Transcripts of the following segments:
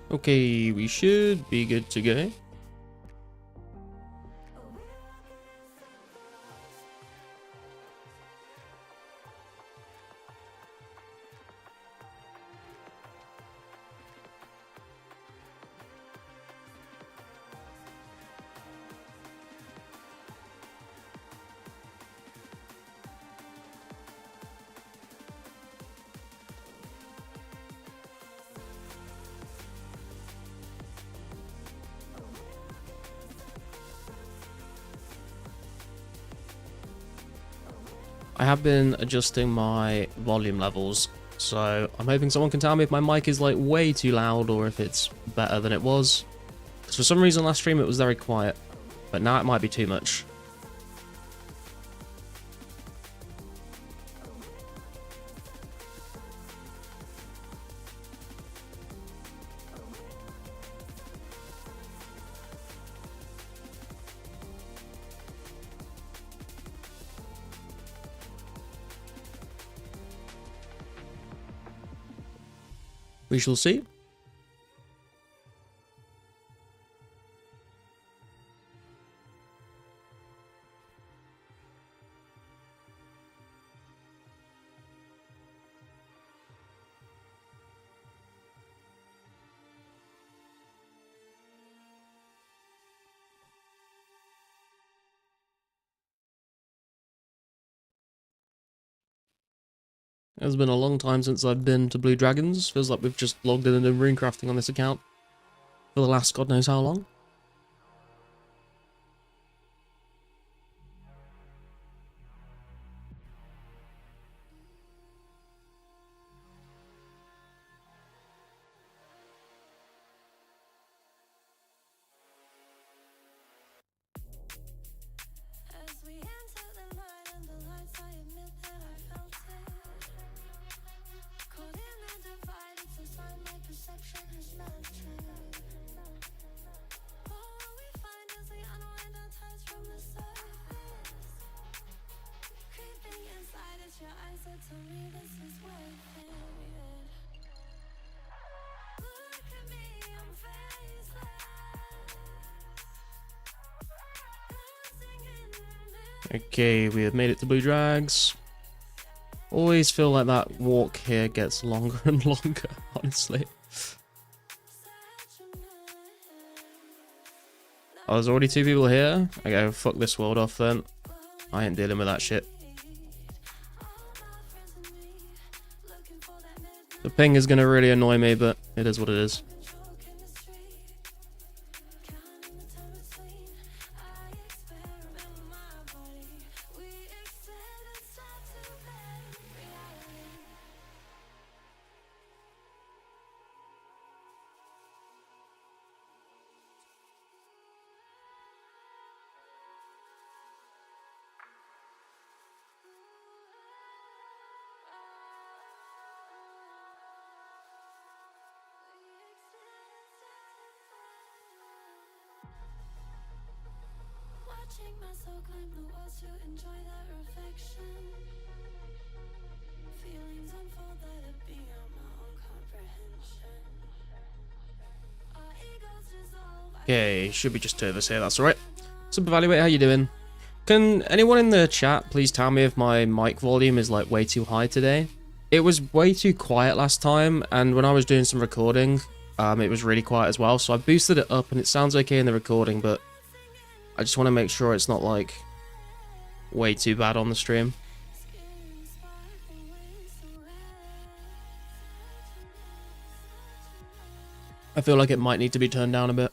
Okay, we should be good to go. I have been adjusting my volume levels, so I'm hoping someone can tell me if my mic is like way too loud or if it's better than it was. Because for some reason last stream it was very quiet, but now it might be too much. We shall see. It's been a long time since I've been to Blue Dragons. Feels like we've just logged in and done runecrafting on this account for the last god knows how long. Okay, we have made it to Blue Drags. Always feel like that walk here gets longer and longer, honestly. Oh, there's already 2 people here? Okay, fuck this world off then. I ain't dealing with that shit. The ping is gonna really annoy me, but it is what it is. Okay, should be just 2 of us here, that's alright. Subevaluate, how you doing? Can anyone in the chat please tell me if my mic volume is like way too high today? It was way too quiet last time, and when I was doing some recording, it was really quiet as well, so I boosted it up and it sounds okay in the recording, but I just want to make sure it's not like way too bad on the stream. I feel like it might need to be turned down a bit.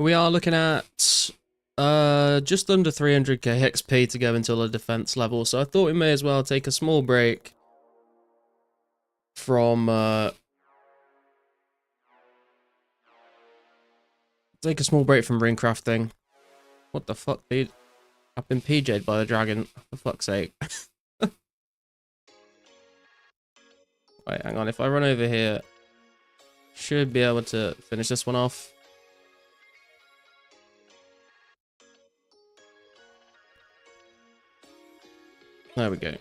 We are looking at just under 300k XP to go until a defense level, so I thought we may as well take a small break from ring crafting. What the fuck, dude? I've been PJ'd by the dragon, for fuck's sake. Wait, hang on, if I run over here, should be able to finish this one off. There we go.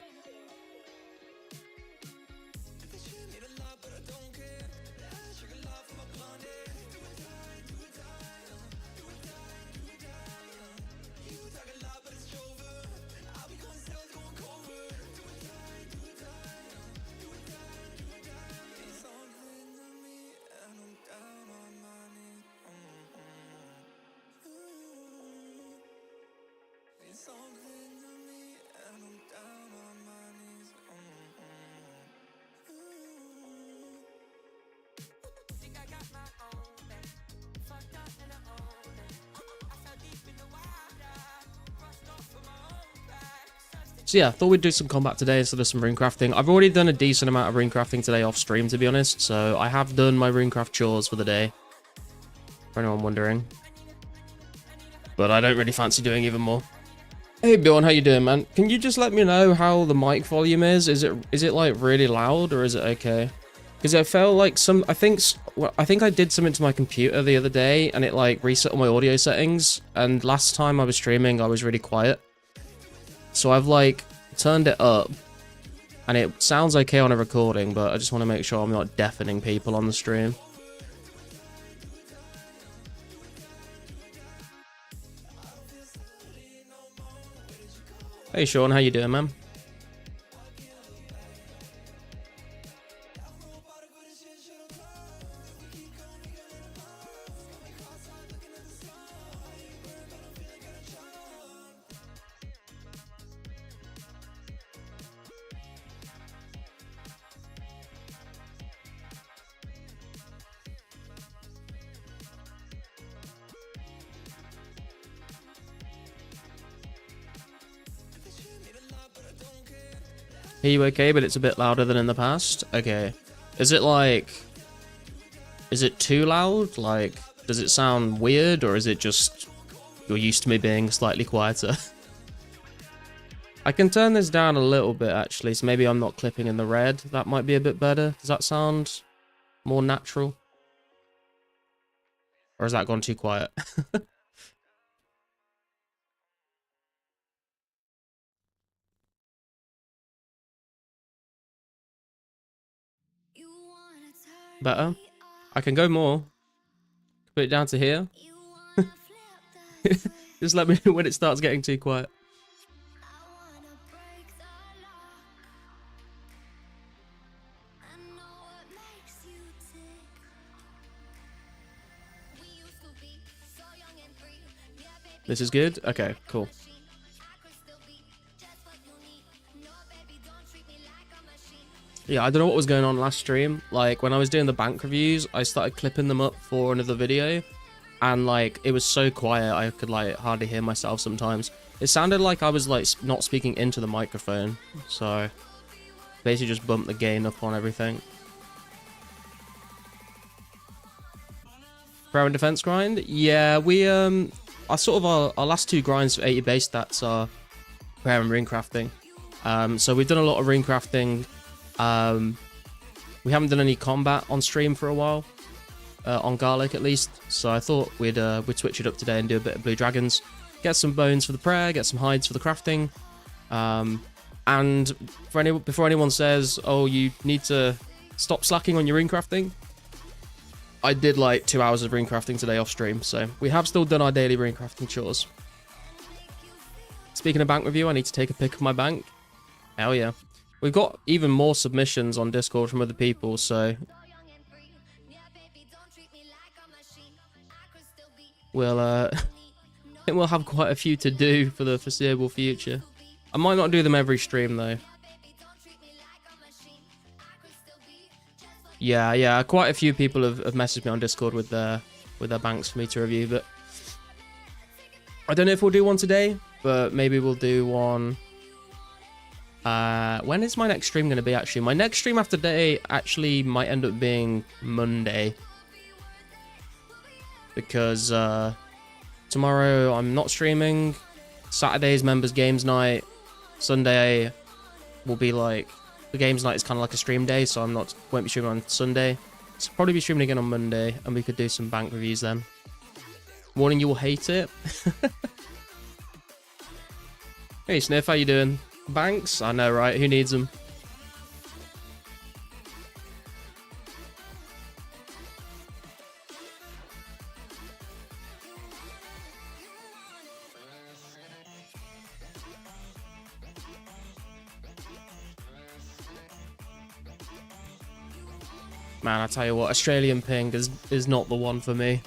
So yeah, thought we'd do some combat today instead of some rune crafting. I've already done a decent amount of rune crafting today off stream, to be honest. So I have done my rune craft chores for the day, for anyone wondering. But I don't really fancy doing even more. Hey Bjorn, how you doing, man? Can you just let me know how the mic volume is? Is it like really loud or is it okay? Because I felt like I think I did something to my computer the other day and it like reset all my audio settings. And last time I was streaming, I was really quiet. So I've like turned it up and it sounds okay on a recording, but I just want to make sure I'm not deafening people on the stream. Hey Sean, how you doing, man? Are you okay, but it's a bit louder than in the past? Okay. Is it like... Is it too loud? Like, does it sound weird, or is it just... You're used to me being slightly quieter? I can turn this down a little bit, actually, so maybe I'm not clipping in the red. That might be a bit better. Does that sound more natural? Or has that gone too quiet? Better? I can go more. Put it down to here. Just let me know when it starts getting too quiet. This is good? Okay, cool. Yeah, I don't know what was going on last stream. Like, when I was doing the bank reviews, I started clipping them up for another video. And, like, it was so quiet, I could, like, hardly hear myself sometimes. It sounded like I was, like, not speaking into the microphone. So, basically just bumped the gain up on everything. Prayer and defense grind? Yeah, we, our last two grinds for 80 base stats are prayer and rune crafting. So we've done a lot of rune crafting. We haven't done any combat on stream for a while, on Garlic at least, so I thought we'd switch it up today and do a bit of Blue Dragons, get some bones for the prayer, get some hides for the crafting, and before anyone says, oh, you need to stop slacking on your rune crafting, I did like 2 hours of rune crafting today off stream, so we have still done our daily rune crafting chores. Speaking of bank review, I need to take a pic of my bank. Hell yeah. We've got even more submissions on Discord from other people, so we'll I think we'll have quite a few to do for the foreseeable future. I might not do them every stream though. Yeah, quite a few people have messaged me on Discord with their banks for me to review, but I don't know if we'll do one today, but maybe we'll do one. When is my next stream going to be, actually? My next stream after today actually might end up being Monday. Because tomorrow I'm not streaming. Saturday's members games night. Sunday will be like, the games night is kind of like a stream day, so won't be streaming on Sunday. So probably be streaming again on Monday, and we could do some bank reviews then. Warning, you will hate it. Hey Sniff, how you doing? Banks? I know, right? Who needs them? Man, I tell you what, Australian ping is not the one for me.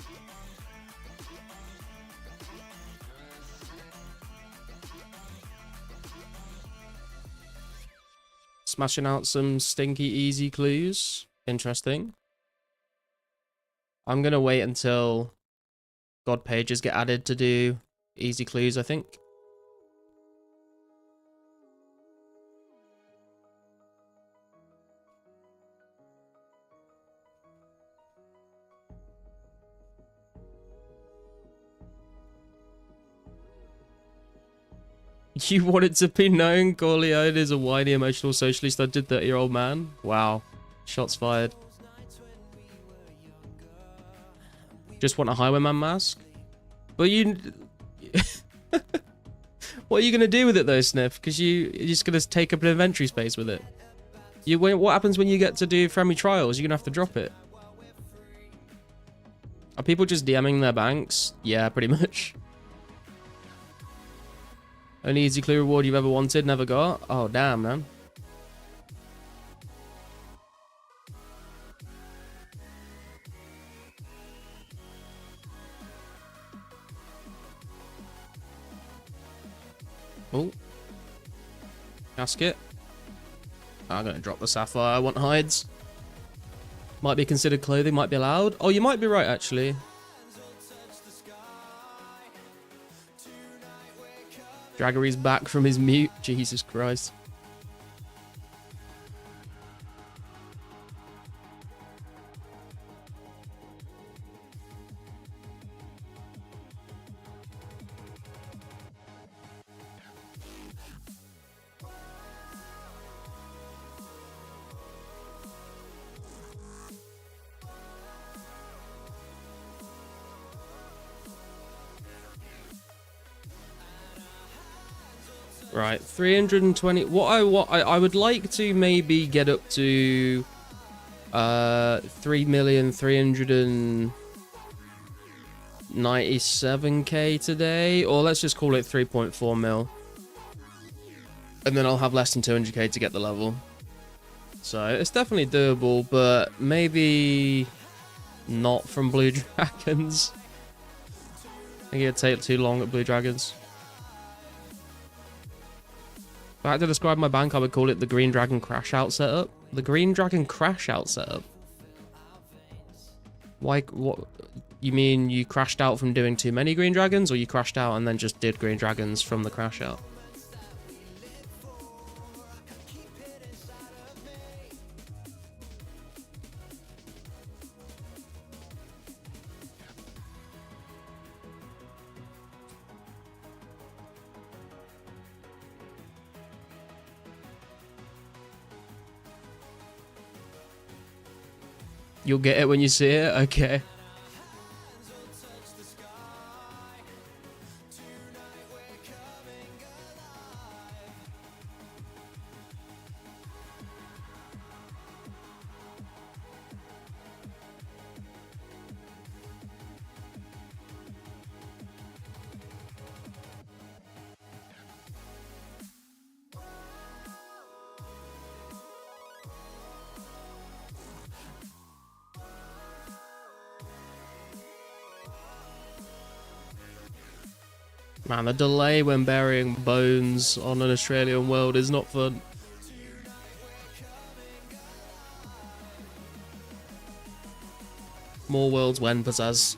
Smashing out some stinky easy clues. Interesting. I'm gonna wait until God pages get added to do easy clues, I think. You want it to be known Corleone is a whiny, emotional, socially stunted 30-year-old man? Wow. Shots fired. Just want a Highwayman mask? But you... What are you going to do with it though, Sniff? Because you're just going to take up an inventory space with it. What happens when you get to do friendly trials? You're going to have to drop it. Are people just DMing their banks? Yeah, pretty much. Only easy clue reward you've ever wanted, never got? Oh, damn, man. Oh. Casket. I'm going to drop the sapphire. I want hides. Might be considered clothing, might be allowed. Oh, you might be right, actually. Draggery's back from his mute. Jesus Christ. Right, 320. What I would like to maybe get up to 3,397k today, or let's just call it 3.4 mil. And then I'll have less than 200k to get the level. So it's definitely doable, but maybe not from Blue Dragons. I think it'd take too long at Blue Dragons. If I had to describe my bank, I would call it the Green Dragon Crash Out setup. The Green Dragon Crash Out setup? Why, what? You mean you crashed out from doing too many Green Dragons, or you crashed out and then just did Green Dragons from the crash out? You'll get it when you see it? Okay. Man, the delay when burying bones on an Australian world is not fun. More worlds when, pizzazz.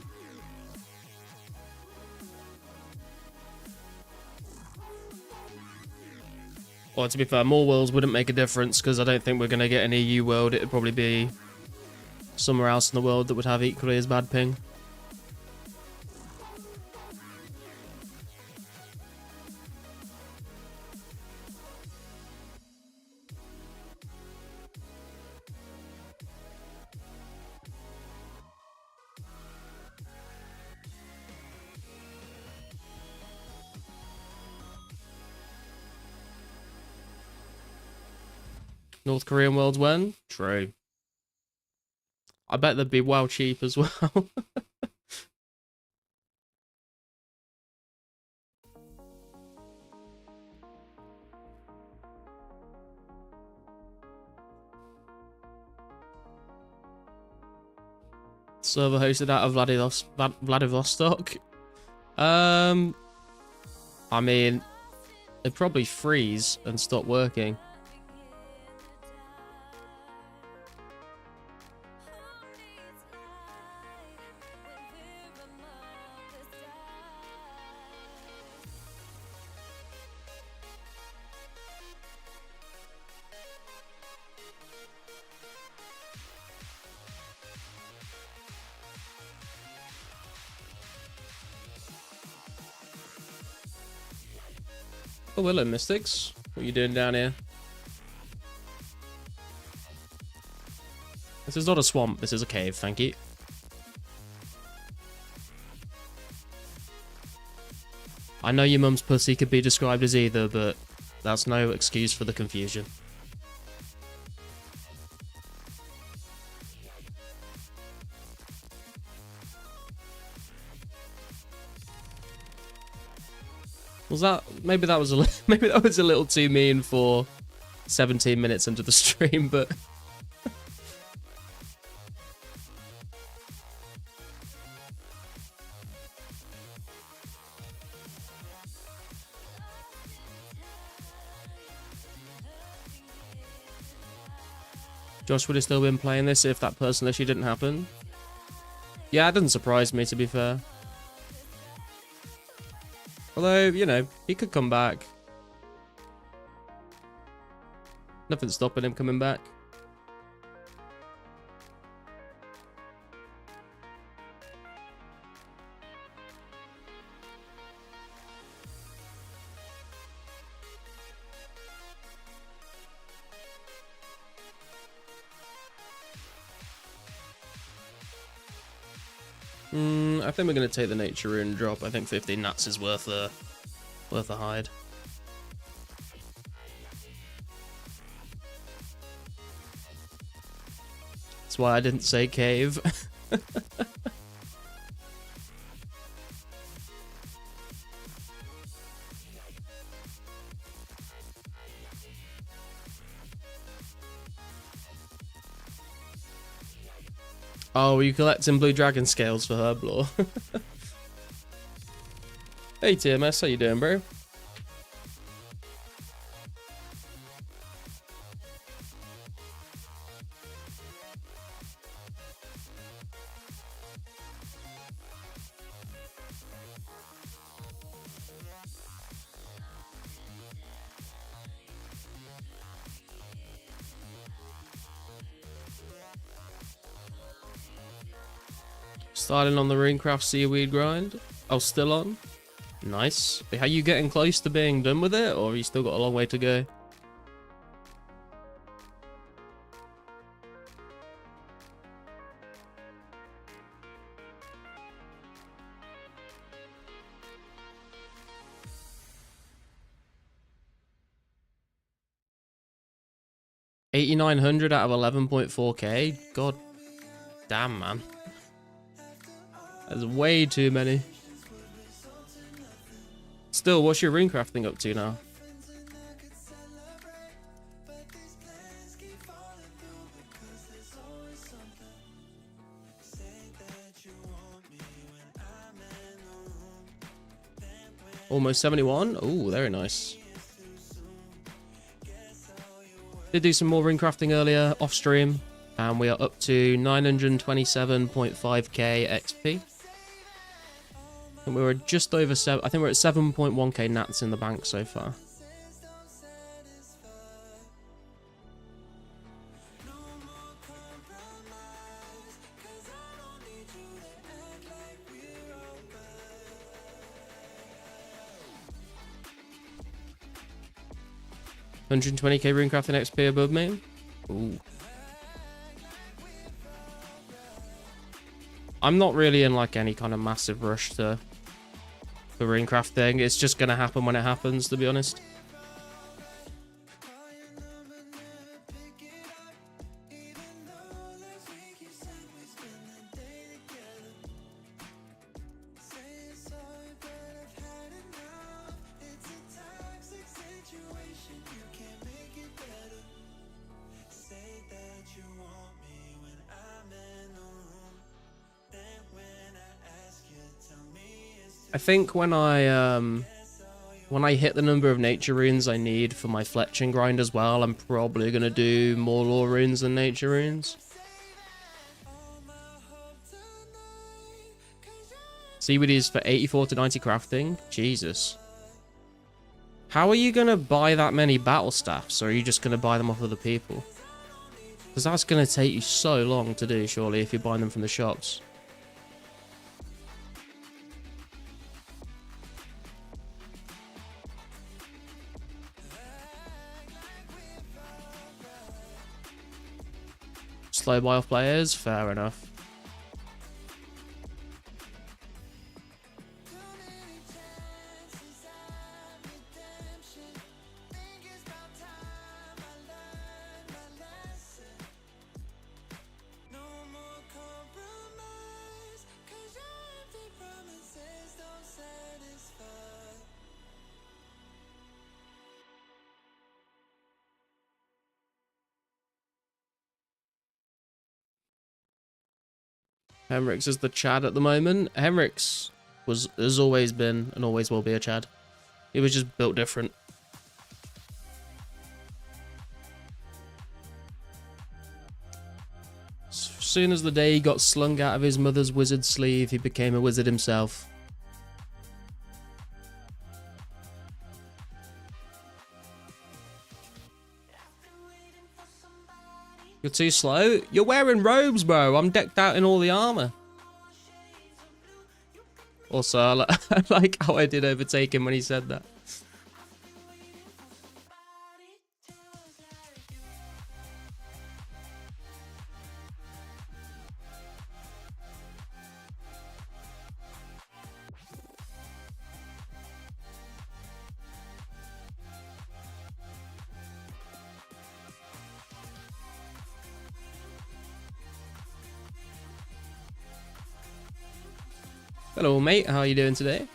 Or to be fair, more worlds wouldn't make a difference because I don't think we're going to get an EU world. It would probably be somewhere else in the world that would have equally as bad ping. North Korean worlds when? True. I bet they'd be well cheap as well. Server hosted out of Vladivostok. I mean, it'd probably freeze and stop working. Oh, hello, Mystics. What are you doing down here? This is not a swamp, this is a cave, thank you. I know your mum's pussy could be described as either, but that's no excuse for the confusion. Was that maybe that was a maybe that was a little too mean for 17 minutes into the stream, but Josh would have still been playing this if that personal issue didn't happen. Yeah, it doesn't surprise me, to be fair. Although, you know, he could come back. Nothing's stopping him coming back. I think we're going to take the nature rune drop. I think 15 nuts is worth a hide. That's why I didn't say cave. Oh, are you collecting blue dragon scales for Herblore? Hey TMS, how you doing, bro? Starting on the Runecraft seaweed grind. Oh, still on? Nice. Are you getting close to being done with it, or have you still got a long way to go? $8,900 out of 11.4k? God damn, man. That's way too many. Still, what's your Runecraft thing up to now? Almost 71? Oh, very nice. Did do some more Runecrafting earlier off stream, and we are up to 927.5k XP. And we were just over 7. I think we're at 7.1k nats in the bank so far. 120k rune crafting XP above me. Ooh. I'm not really in like any kind of massive rush to the rune crafting. It's just gonna happen when it happens, to be honest. I think when I hit the number of nature runes I need for my fletching grind as well, I'm probably gonna do more lore runes than nature runes. Seaweed is for 84 to 90 crafting. Jesus. How are you gonna buy that many battle staffs, or are you just gonna buy them off other people? Because that's gonna take you so long to do, surely, if you're buying them from the shops. Slow buy off players? Fair enough. Henrix is the Chad at the moment. Henrix has always been and always will be a Chad. He was just built different. As soon as the day he got slung out of his mother's wizard sleeve, he became a wizard himself. You're too slow? You're wearing robes, bro. I'm decked out in all the armor. Also, I like how I did overtake him when he said that. Hello, mate. How are you doing today?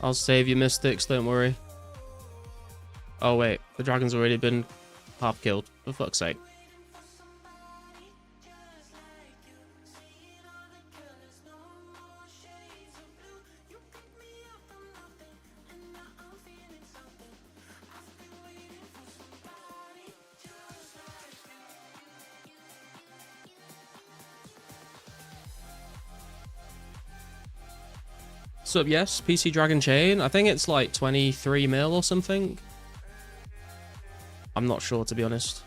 I'll save you, Mystics, don't worry. Oh wait, the dragon's already been half killed, for fuck's sake. What's up, yes? PC Dragon Chain. I think it's like 23 mil or something. I'm not sure, to be honest.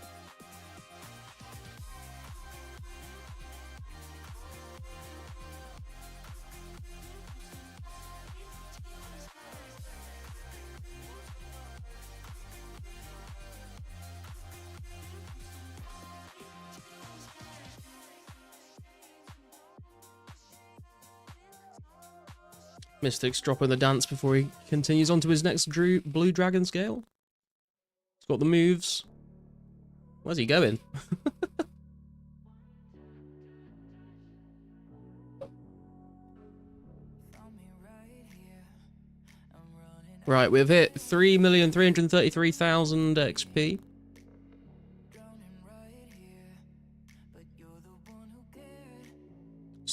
Mystic's dropping the dance before he continues on to his next blue dragon scale. He's got the moves. Where's he going? Right, we've hit 3,333,000 XP.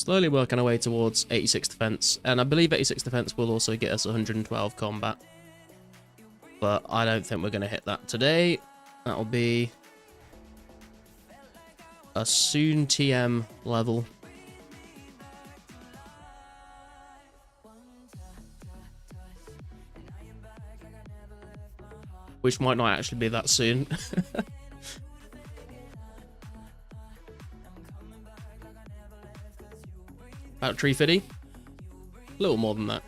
Slowly working our way towards 86 defense, and I believe 86 defense will also get us 112 combat. But I don't think we're going to hit that today. That'll be a soon TM level. Which might not actually be that soon. About 350. A little more than that.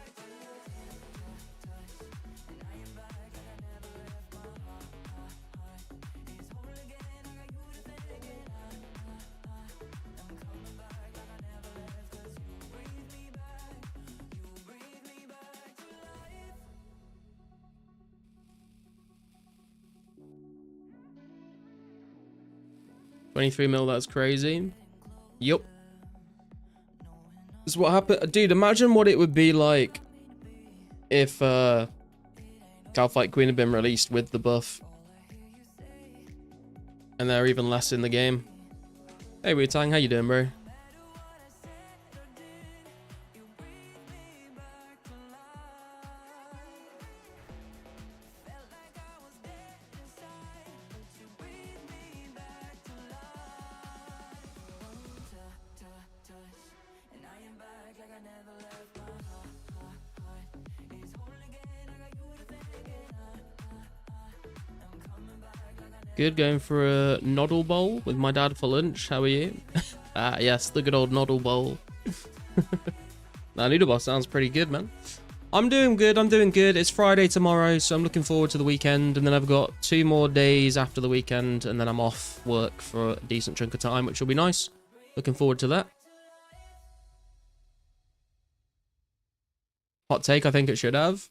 $23 mil, that's crazy. Yup. This is what happened. Dude, imagine what it would be like if Calfight Queen had been released with the buff. And they're even less in the game. Hey, Weird Tang, how you doing, bro? Good, going for a noddle bowl with my dad for lunch. How are you? Ah, yes, the good old noddle bowl. Nah, noodle bowl sounds pretty good, man. I'm doing good, I'm doing good. It's Friday tomorrow, so I'm looking forward to the weekend. And then I've got 2 more days after the weekend, and then I'm off work for a decent chunk of time, which will be nice. Looking forward to that. Hot take, I think it should have.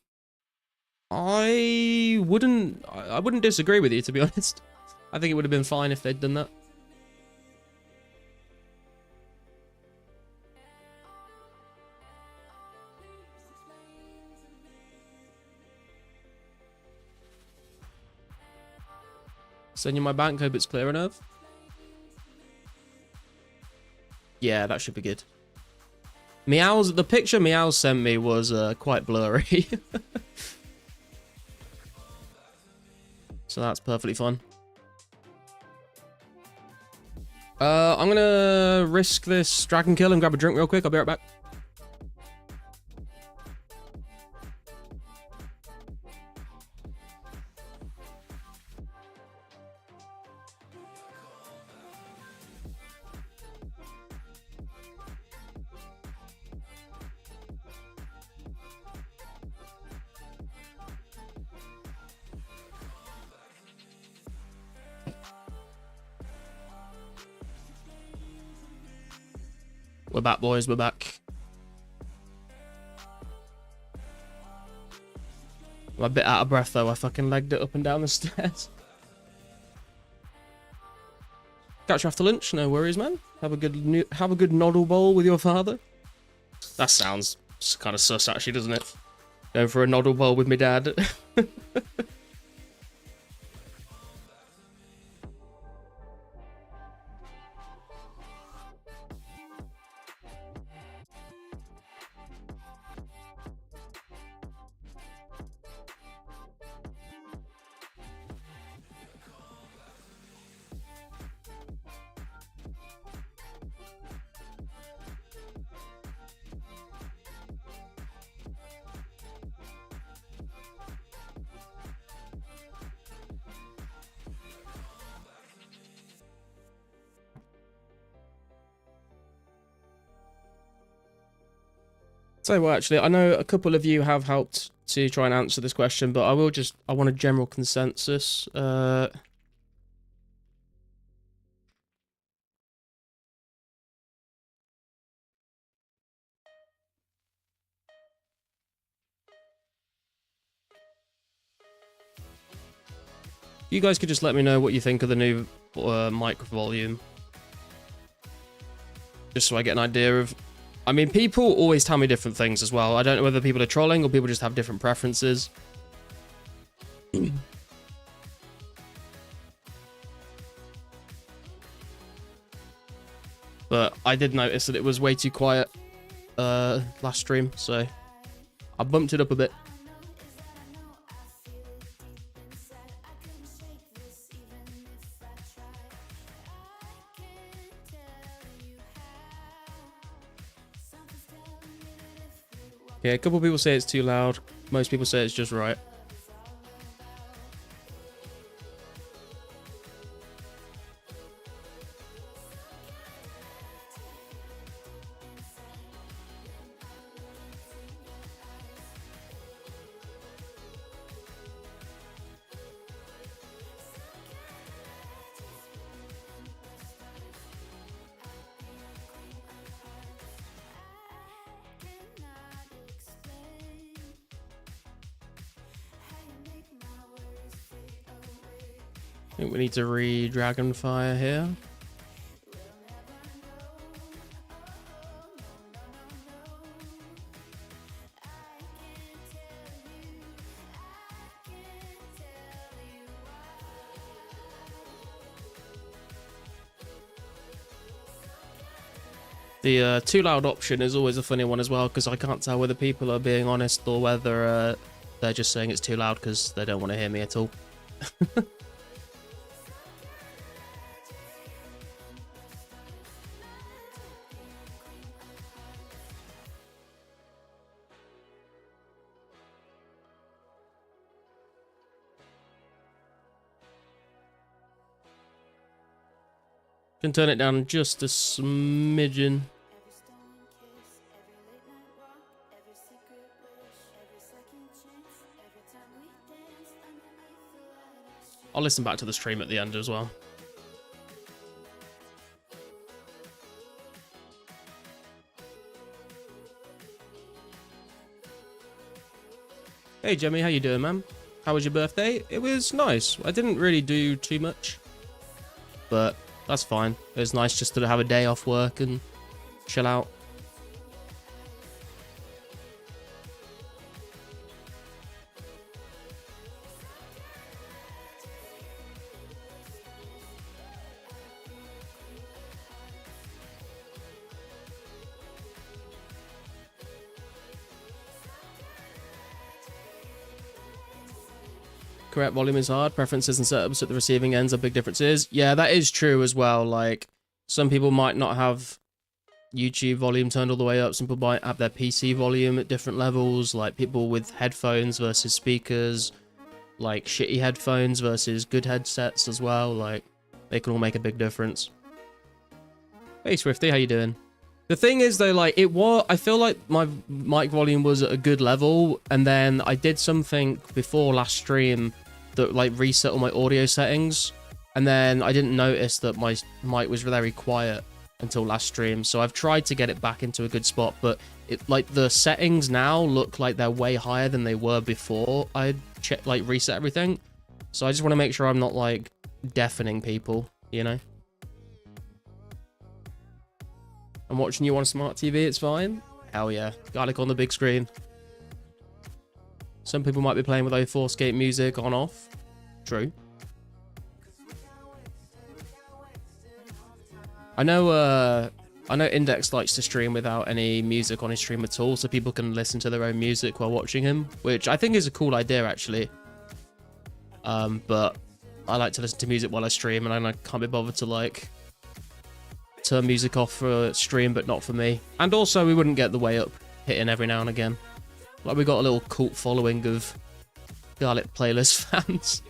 I wouldn't disagree with you, to be honest. I think it would have been fine if they'd done that. Send you my bank, hope it's clear enough. Yeah, that should be good. Meows, the picture Meows sent me was quite blurry. So that's perfectly fine. I'm gonna risk this dragon kill and grab a drink real quick. I'll be right back. We're back, boys. We're back. I'm a bit out of breath, though. I fucking legged it up and down the stairs. Catch you after lunch. No worries, man. Have a good noddle bowl with your father. That sounds kind of sus, actually, doesn't it? Going for a noddle bowl with my dad. So, well, actually, I know a couple of you have helped to try and answer this question, but I want a general consensus. You guys could just let me know what you think of the new mic volume. Just so I get an idea of... I mean, people always tell me different things as well. I don't know whether people are trolling or people just have different preferences. But I did notice that it was way too quiet last stream, so I bumped it up a bit. Yeah, a couple people say it's too loud. Most people say it's just right. I think we need to re-Dragonfire here. The too loud option is always a funny one as well, because I can't tell whether people are being honest or whether they're just saying it's too loud because they don't want to hear me at all. Can turn it down just a smidgen. I'll listen back to the stream at the end as well. Hey Jemmy, how you doing, man? How was your birthday? It was nice. I didn't really do too much, but that's fine. It was nice just to have a day off work and chill out. Correct volume is hard. Preferences and setups at the receiving ends are big differences. Yeah, that is true as well. Like, some people might not have YouTube volume turned all the way up. Some people might have their PC volume at different levels. Like, people with headphones versus speakers. Like, shitty headphones versus good headsets as well. Like, they can all make a big difference. Hey, Swifty, how you doing? The thing is, though, like, I feel like my mic volume was at a good level, and then I did something before last stream that, like, reset all my audio settings, and then I didn't notice that my mic was very quiet until last stream, so I've tried to get it back into a good spot, but like, the settings now look like they're way higher than they were before I reset everything, so I just want to make sure I'm not, like, deafening people, you know? I'm watching you on a smart TV, it's fine. Hell yeah. Garlic on the big screen. Some people might be playing with 2004scape music on off. True. I know Index likes to stream without any music on his stream at all, so people can listen to their own music while watching him, which I think is a cool idea, actually. But I like to listen to music while I stream, and I can't be bothered to, like, turn music off for stream, but not for me. And also, we wouldn't get the way up hitting every now and again. Like, we got a little cult following of Garlic playlist fans.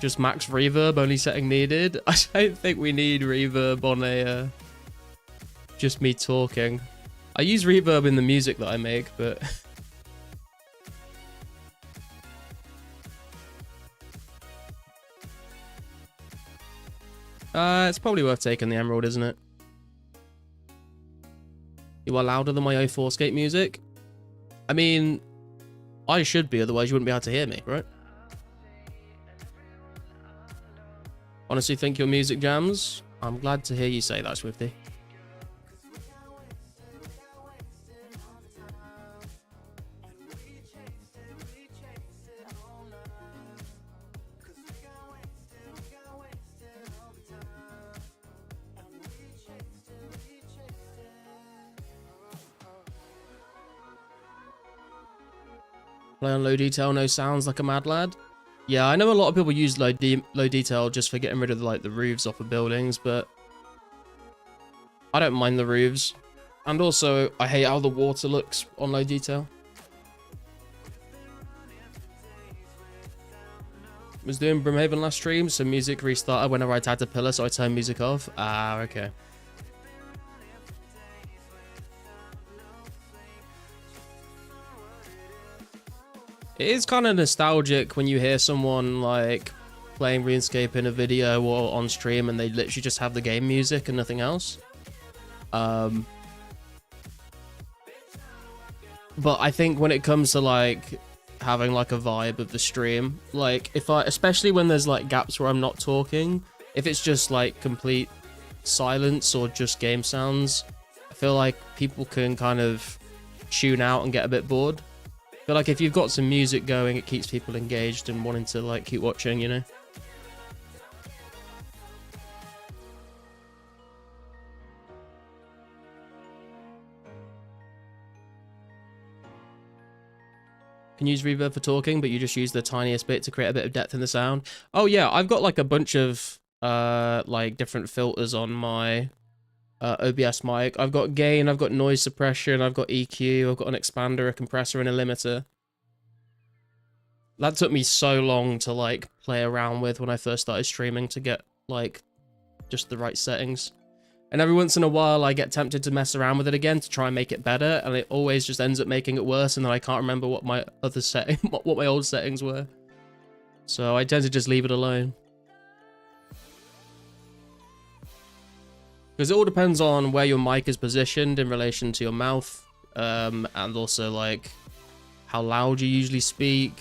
Just max reverb, only setting needed. I don't think we need reverb on a just me talking. I use reverb in the music that I make, but it's probably worth taking the emerald, isn't it? You are louder than my 2004scape music? I mean, I should be, otherwise you wouldn't be able to hear me, right? Honestly think your music jams? I'm glad to hear you say that, Swifty. Play on low detail, no sounds like a mad lad. Yeah, I know a lot of people use low detail just for getting rid of like the roofs off of buildings, but I don't mind the roofs. And also, I hate how the water looks on low detail. Was doing Brimhaven last stream, so music restarted whenever I tagged a pillar, so I turned music off. Ah, okay. It is kind of nostalgic when you hear someone like playing RuneScape in a video or on stream and they literally just have the game music and nothing else. But I think when it comes to like having like a vibe of the stream, like especially when there's like gaps where I'm not talking, if it's just like complete silence or just game sounds, I feel like people can kind of tune out and get a bit bored. I feel like if you've got some music going, it keeps people engaged and wanting to like keep watching, you know? Can use reverb for talking, but you just use the tiniest bit to create a bit of depth in the sound. Oh yeah, I've got like a bunch of like different filters on my OBS mic. I've got gain, I've got noise suppression, I've got EQ, I've got an expander, a compressor, and a limiter. That took me so long to like play around with when I first started streaming to get like just the right settings. And every once in a while I get tempted to mess around with it again to try and make it better, and it always just ends up making it worse, and then I can't remember what my other setting what my old settings were. So I tend to just leave it alone. Because it all depends on where your mic is positioned in relation to your mouth, and also like how loud you usually speak.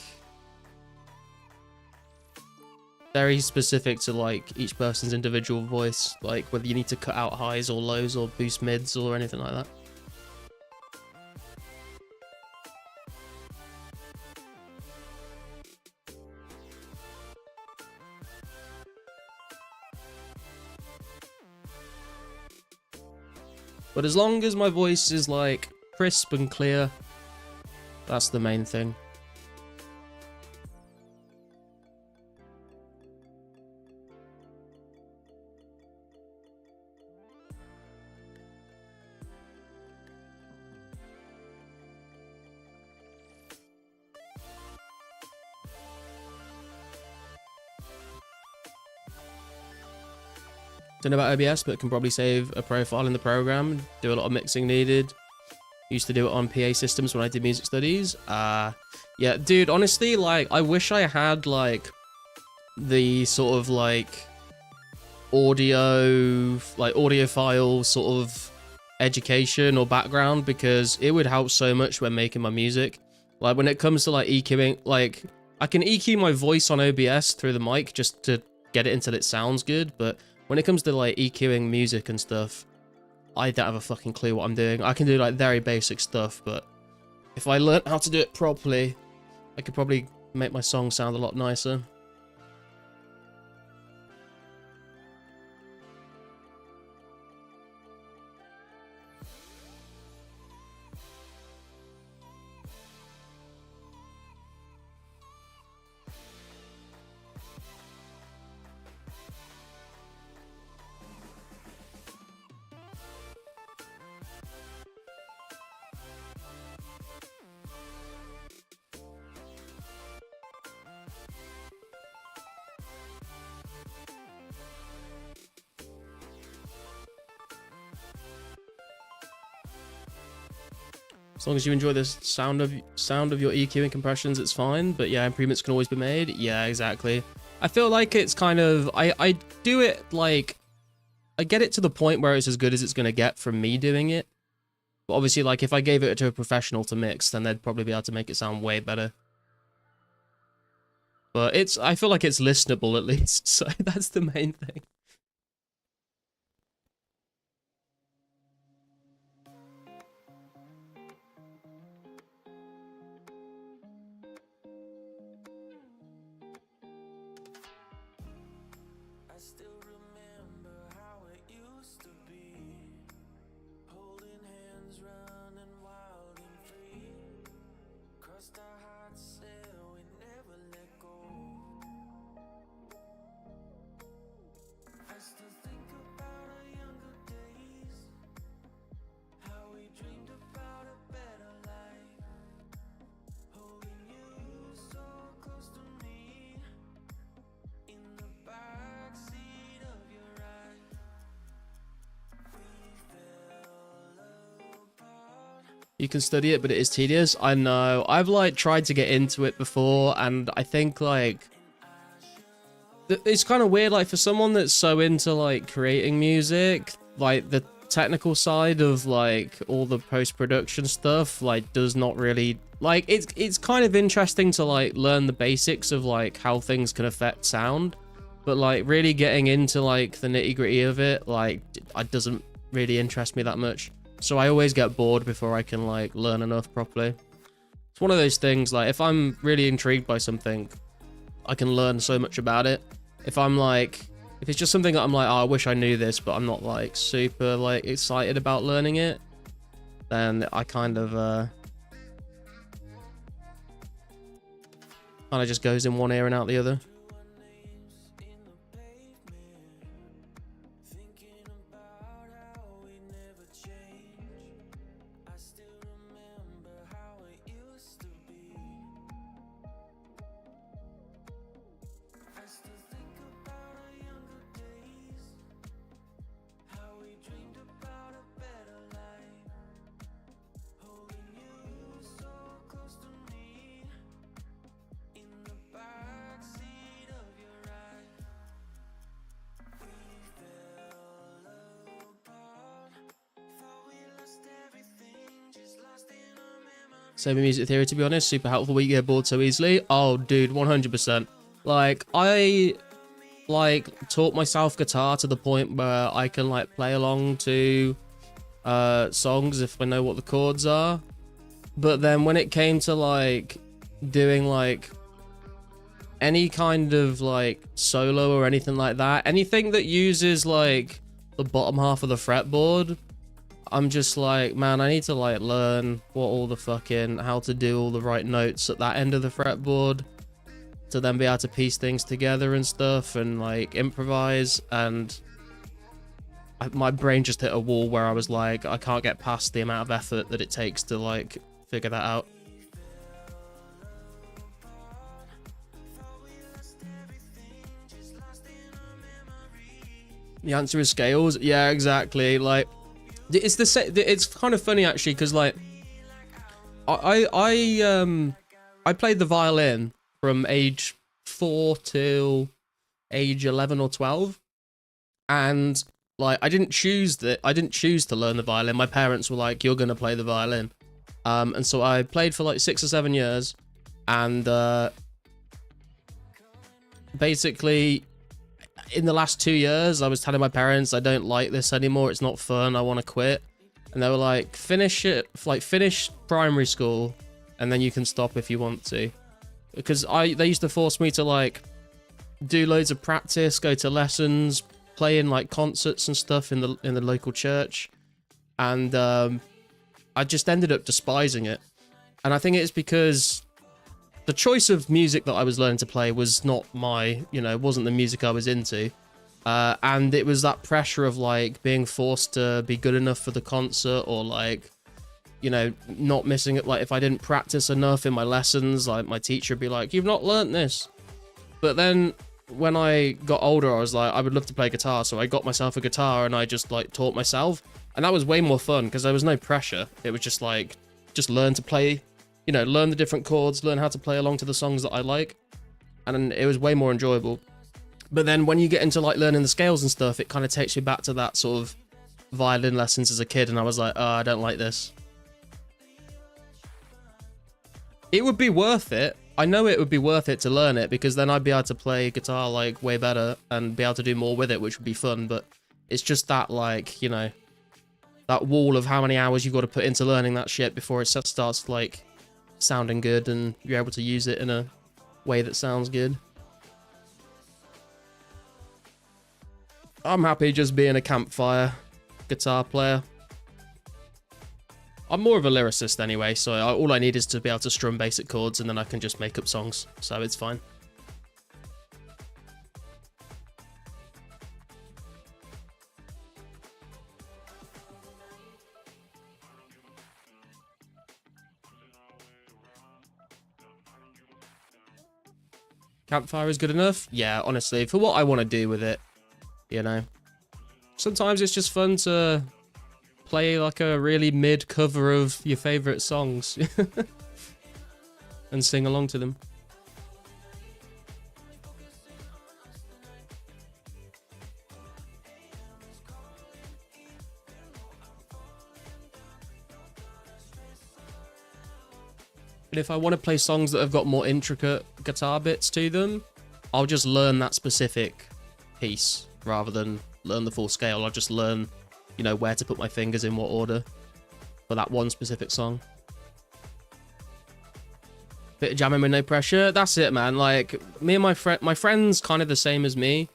Very specific to like each person's individual voice, like whether you need to cut out highs or lows or boost mids or anything like that. But as long as my voice is like crisp and clear, that's the main thing. Don't know about OBS, but can probably save a profile in the program. Do a lot of mixing needed. Used to do it on PA systems when I did music studies. Yeah, dude, honestly, like, I wish I had, like, the sort of, like, audiophile sort of education or background, because it would help so much when making my music. Like, when it comes to, like, EQing, like, I can EQ my voice on OBS through the mic just to get it until it sounds good, but when it comes to, like, EQing music and stuff, I don't have a fucking clue what I'm doing. I can do, like, very basic stuff, but if I learnt how to do it properly, I could probably make my song sound a lot nicer. As long as you enjoy the sound of your EQ and compressions, it's fine. But yeah, improvements can always be made. Yeah, exactly. I feel like it's kind of... I do it, like... I get it to the point where it's as good as it's going to get from me doing it. But obviously, like, if I gave it to a professional to mix, then they'd probably be able to make it sound way better. But it's... I feel like it's listenable, at least. So that's the main thing. Holding hands, running wild and free. Crossed our hearts. You can study it, but it is tedious. I know. I've like tried to get into it before, and I think like it's kind of weird. Like for someone that's so into like creating music, like the technical side of like all the post-production stuff like does not really like it's kind of interesting to like learn the basics of like how things can affect sound, but like really getting into like the nitty-gritty of it like it doesn't really interest me that much. So I always get bored before I can like learn enough properly. It's one of those things, like if I'm really intrigued by something, I can learn so much about it. If it's just something that I'm like, oh, I wish I knew this, but I'm not like super like excited about learning it, then I kind of just goes in one ear and out the other. Same with music theory, to be honest. Super helpful when you get bored so easily. Oh, dude, 100%. Like, I, like, taught myself guitar to the point where I can, like, play along to songs if I know what the chords are. But then when it came to, like, doing, like, any kind of, like, solo or anything like that, anything that uses, like, the bottom half of the fretboard, I'm just like, man, I need to like learn what all the fucking, how to do all the right notes at that end of the fretboard to then be able to piece things together and stuff and like improvise. And my brain just hit a wall where I was like, I can't get past the amount of effort that it takes to like figure that out. The answer is scales. Yeah, exactly. Like, it's kind of funny actually, because like I played the violin from age 4 till age 11 or 12, and like I didn't choose to learn the violin. My parents were like, you're gonna play the violin, and so I played for like 6 or 7 years, and basically in the last 2 years, I was telling my parents, I don't like this anymore. It's not fun. I want to quit. And they were like, finish it, like finish primary school, and then you can stop if you want to. Because they used to force me to like do loads of practice, go to lessons, play in like concerts and stuff in the local church, and I just ended up despising it. And I think it's because the choice of music that I was learning to play was not my, wasn't the music I was into. And it was that pressure of like being forced to be good enough for the concert, or like, not missing it. Like if I didn't practice enough in my lessons, like my teacher would be like, you've not learnt this. But then when I got older, I was like, I would love to play guitar. So I got myself a guitar and I just like taught myself. And that was way more fun because there was no pressure. It was just like, just learn to play, learn the different chords, learn how to play along to the songs that I like. And it was way more enjoyable. But then when you get into like learning the scales and stuff, it kind of takes you back to that sort of violin lessons as a kid. And I was like, oh, I don't like this. It would be worth it. I know it would be worth it to learn it, because then I'd be able to play guitar like way better and be able to do more with it, which would be fun. But it's just that like, that wall of how many hours you've got to put into learning that shit before it starts like sounding good and you're able to use it in a way that sounds good. I'm happy just being a campfire guitar player. I'm more of a lyricist anyway, so all I need is to be able to strum basic chords and then I can just make up songs, so it's fine. Campfire is good enough? Yeah, honestly, for what I want to do with it, Sometimes it's just fun to play like a really mid cover of your favorite songs and sing along to them. And if I want to play songs that have got more intricate guitar bits to them, I'll just learn that specific piece rather than learn the full scale. I'll just learn, you know, where to put my fingers in what order for that one specific song. Bit of jamming with no pressure. That's it, man. Like, me and my friend's kind of the same as me.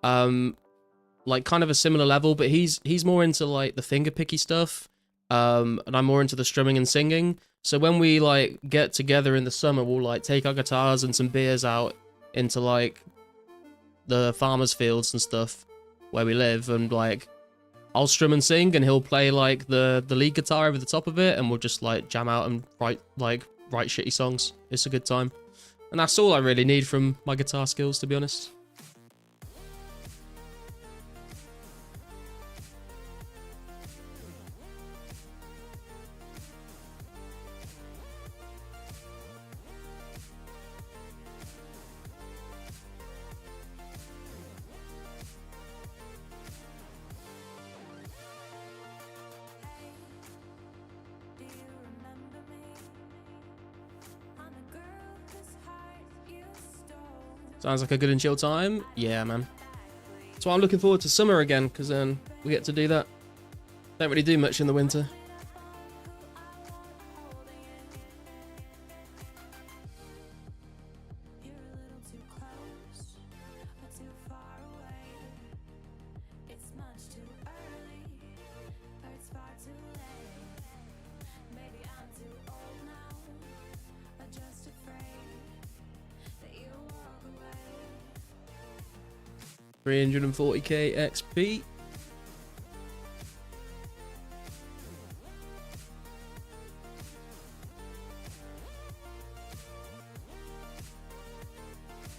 Like, kind of a similar level, but he's more into, like, the finger picky stuff. And I'm more into the strumming and singing. So when we, like, get together in the summer, we'll, like, take our guitars and some beers out into, like, the farmers' fields and stuff where we live, and, like, I'll strum and sing, and he'll play, like, the lead guitar over the top of it, and we'll just, like, jam out and write shitty songs. It's a good time. And that's all I really need from my guitar skills, to be honest. Sounds like a good and chill time. Yeah, man. That's why I'm looking forward to summer again, because then we get to do that. Don't really do much in the winter. $340k XP.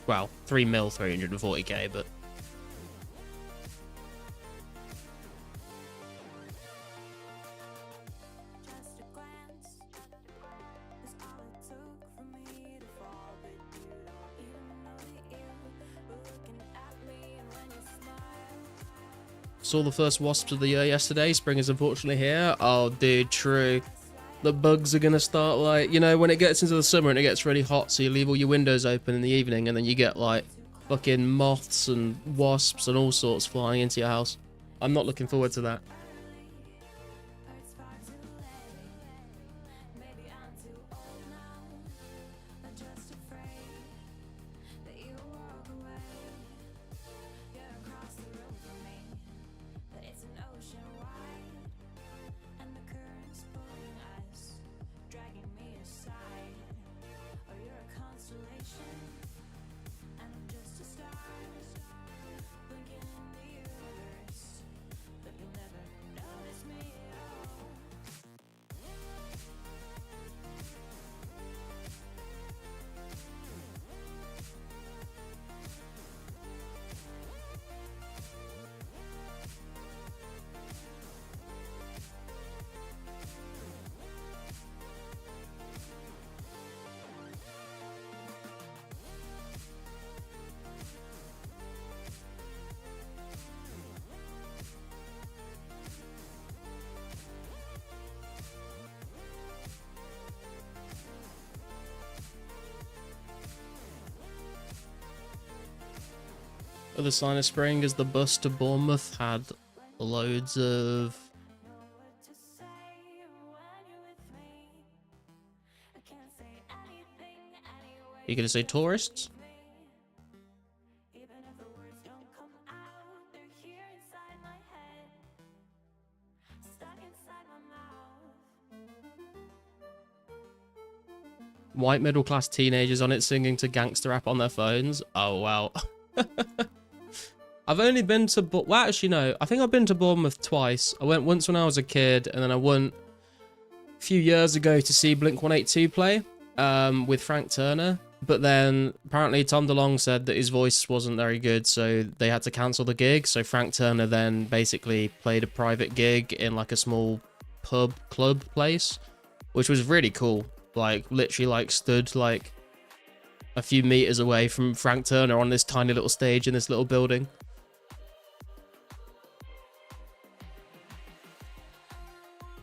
Well, 3 mil 340k, but saw the first wasps of the year yesterday. Spring is unfortunately here. Oh, dude, true. The bugs are gonna start, like, you know, when it gets into the summer and it gets really hot, so you leave all your windows open in the evening, and then you get, like, fucking moths and wasps and all sorts flying into your house. I'm not looking forward to that. Other sign of spring is the bus to Bournemouth had loads of... You gonna say tourists? White middle class teenagers on it singing to gangster rap on their phones. Oh wow. I've only been to... Well, actually, no. I think I've been to Bournemouth twice. I went once when I was a kid, and then I went a few years ago to see Blink-182 play with Frank Turner. But then apparently Tom DeLonge said that his voice wasn't very good, so they had to cancel the gig. So Frank Turner then basically played a private gig in like a small pub club place, which was really cool. Like literally like stood like a few meters away from Frank Turner on this tiny little stage in this little building.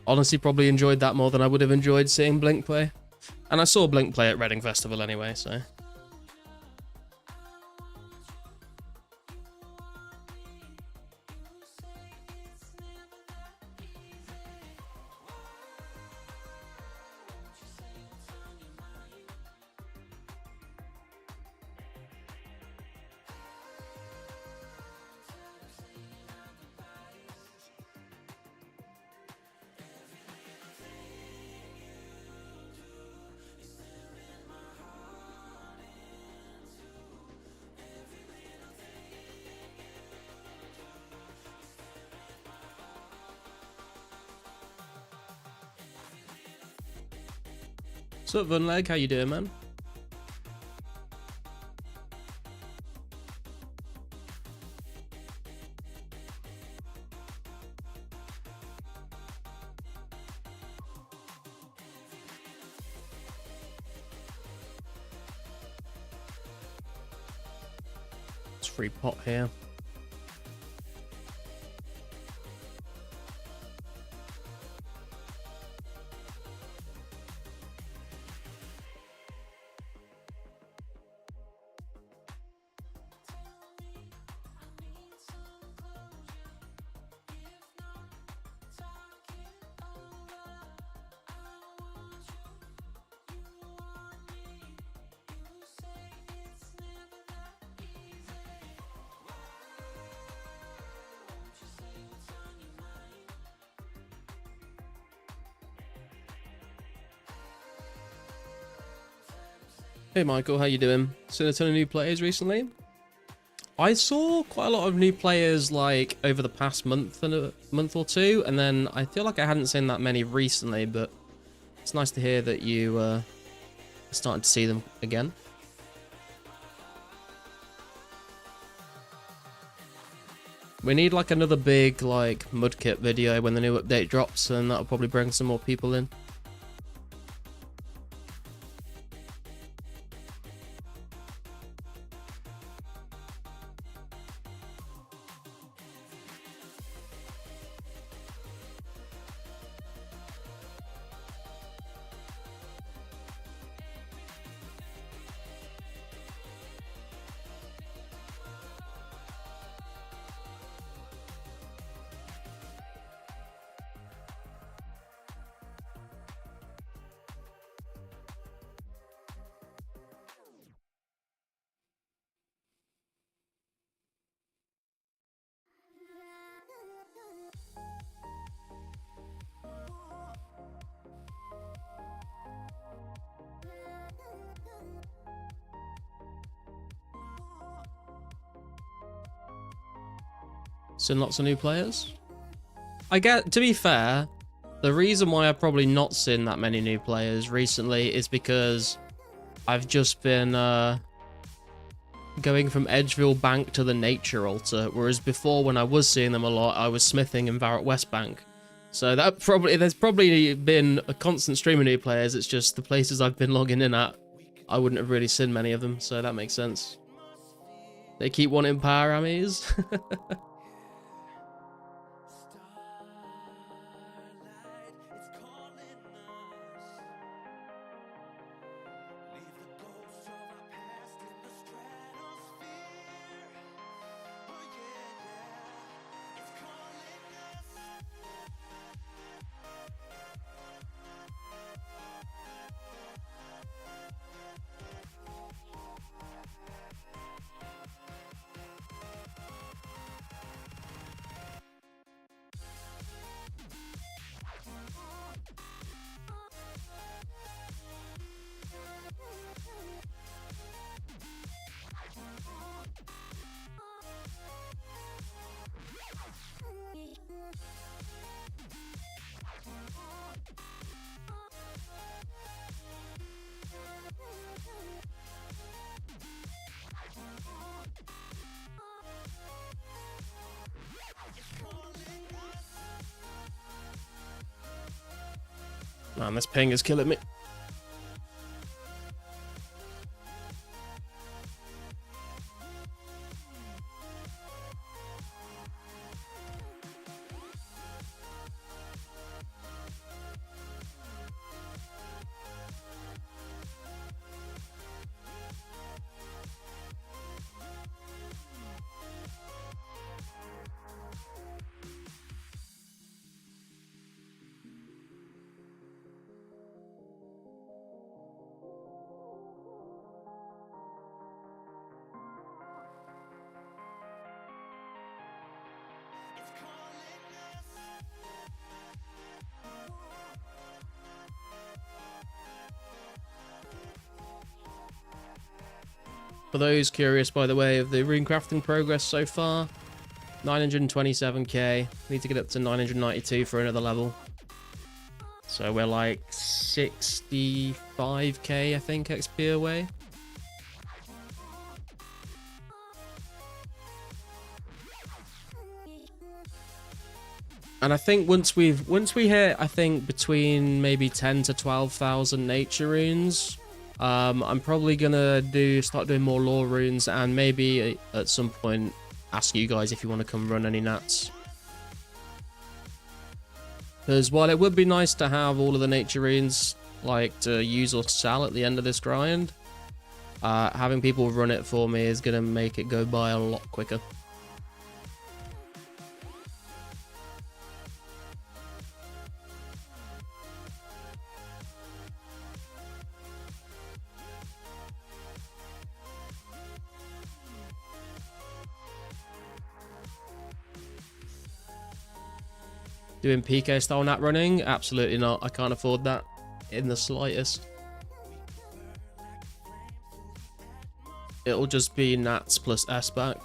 Honestly, probably enjoyed that more than I would have enjoyed seeing Blink play. And I saw Blink play at Reading Festival anyway, so... What's up, Vunleg? How you doing, man? It's free pot here. Hey Michael, how you doing? Seen a ton of new players recently? I saw quite a lot of new players like over the past month or two, and then I feel like I hadn't seen that many recently, but it's nice to hear that you are starting to see them again. We need like another big like Mudkip video when the new update drops, and that'll probably bring some more people in. So lots of new players. I get, to be fair, the reason why I've probably not seen that many new players recently is because I've just been going from Edgeville Bank to the Nature Altar, whereas before when I was seeing them a lot, I was smithing in Varrett West Bank. So that there's probably been a constant stream of new players. It's just the places I've been logging in at, I wouldn't have really seen many of them, so that makes sense. They keep wanting power armies. Man, this ping is killing me. For those curious, by the way, of the rune crafting progress so far, 927k. Need to get up to 992 for another level. So we're like 65k, I think, XP away. And I think once we hit, I think between maybe 10 to 12,000 nature runes, I'm probably gonna start doing more lore runes, and maybe at some point ask you guys if you want to come run any nats. Because while it would be nice to have all of the nature runes like to use or sell at the end of this grind, having people run it for me is gonna make it go by a lot quicker. Doing PK style nat running? Absolutely not. I can't afford that in the slightest. It'll just be nats plus S back.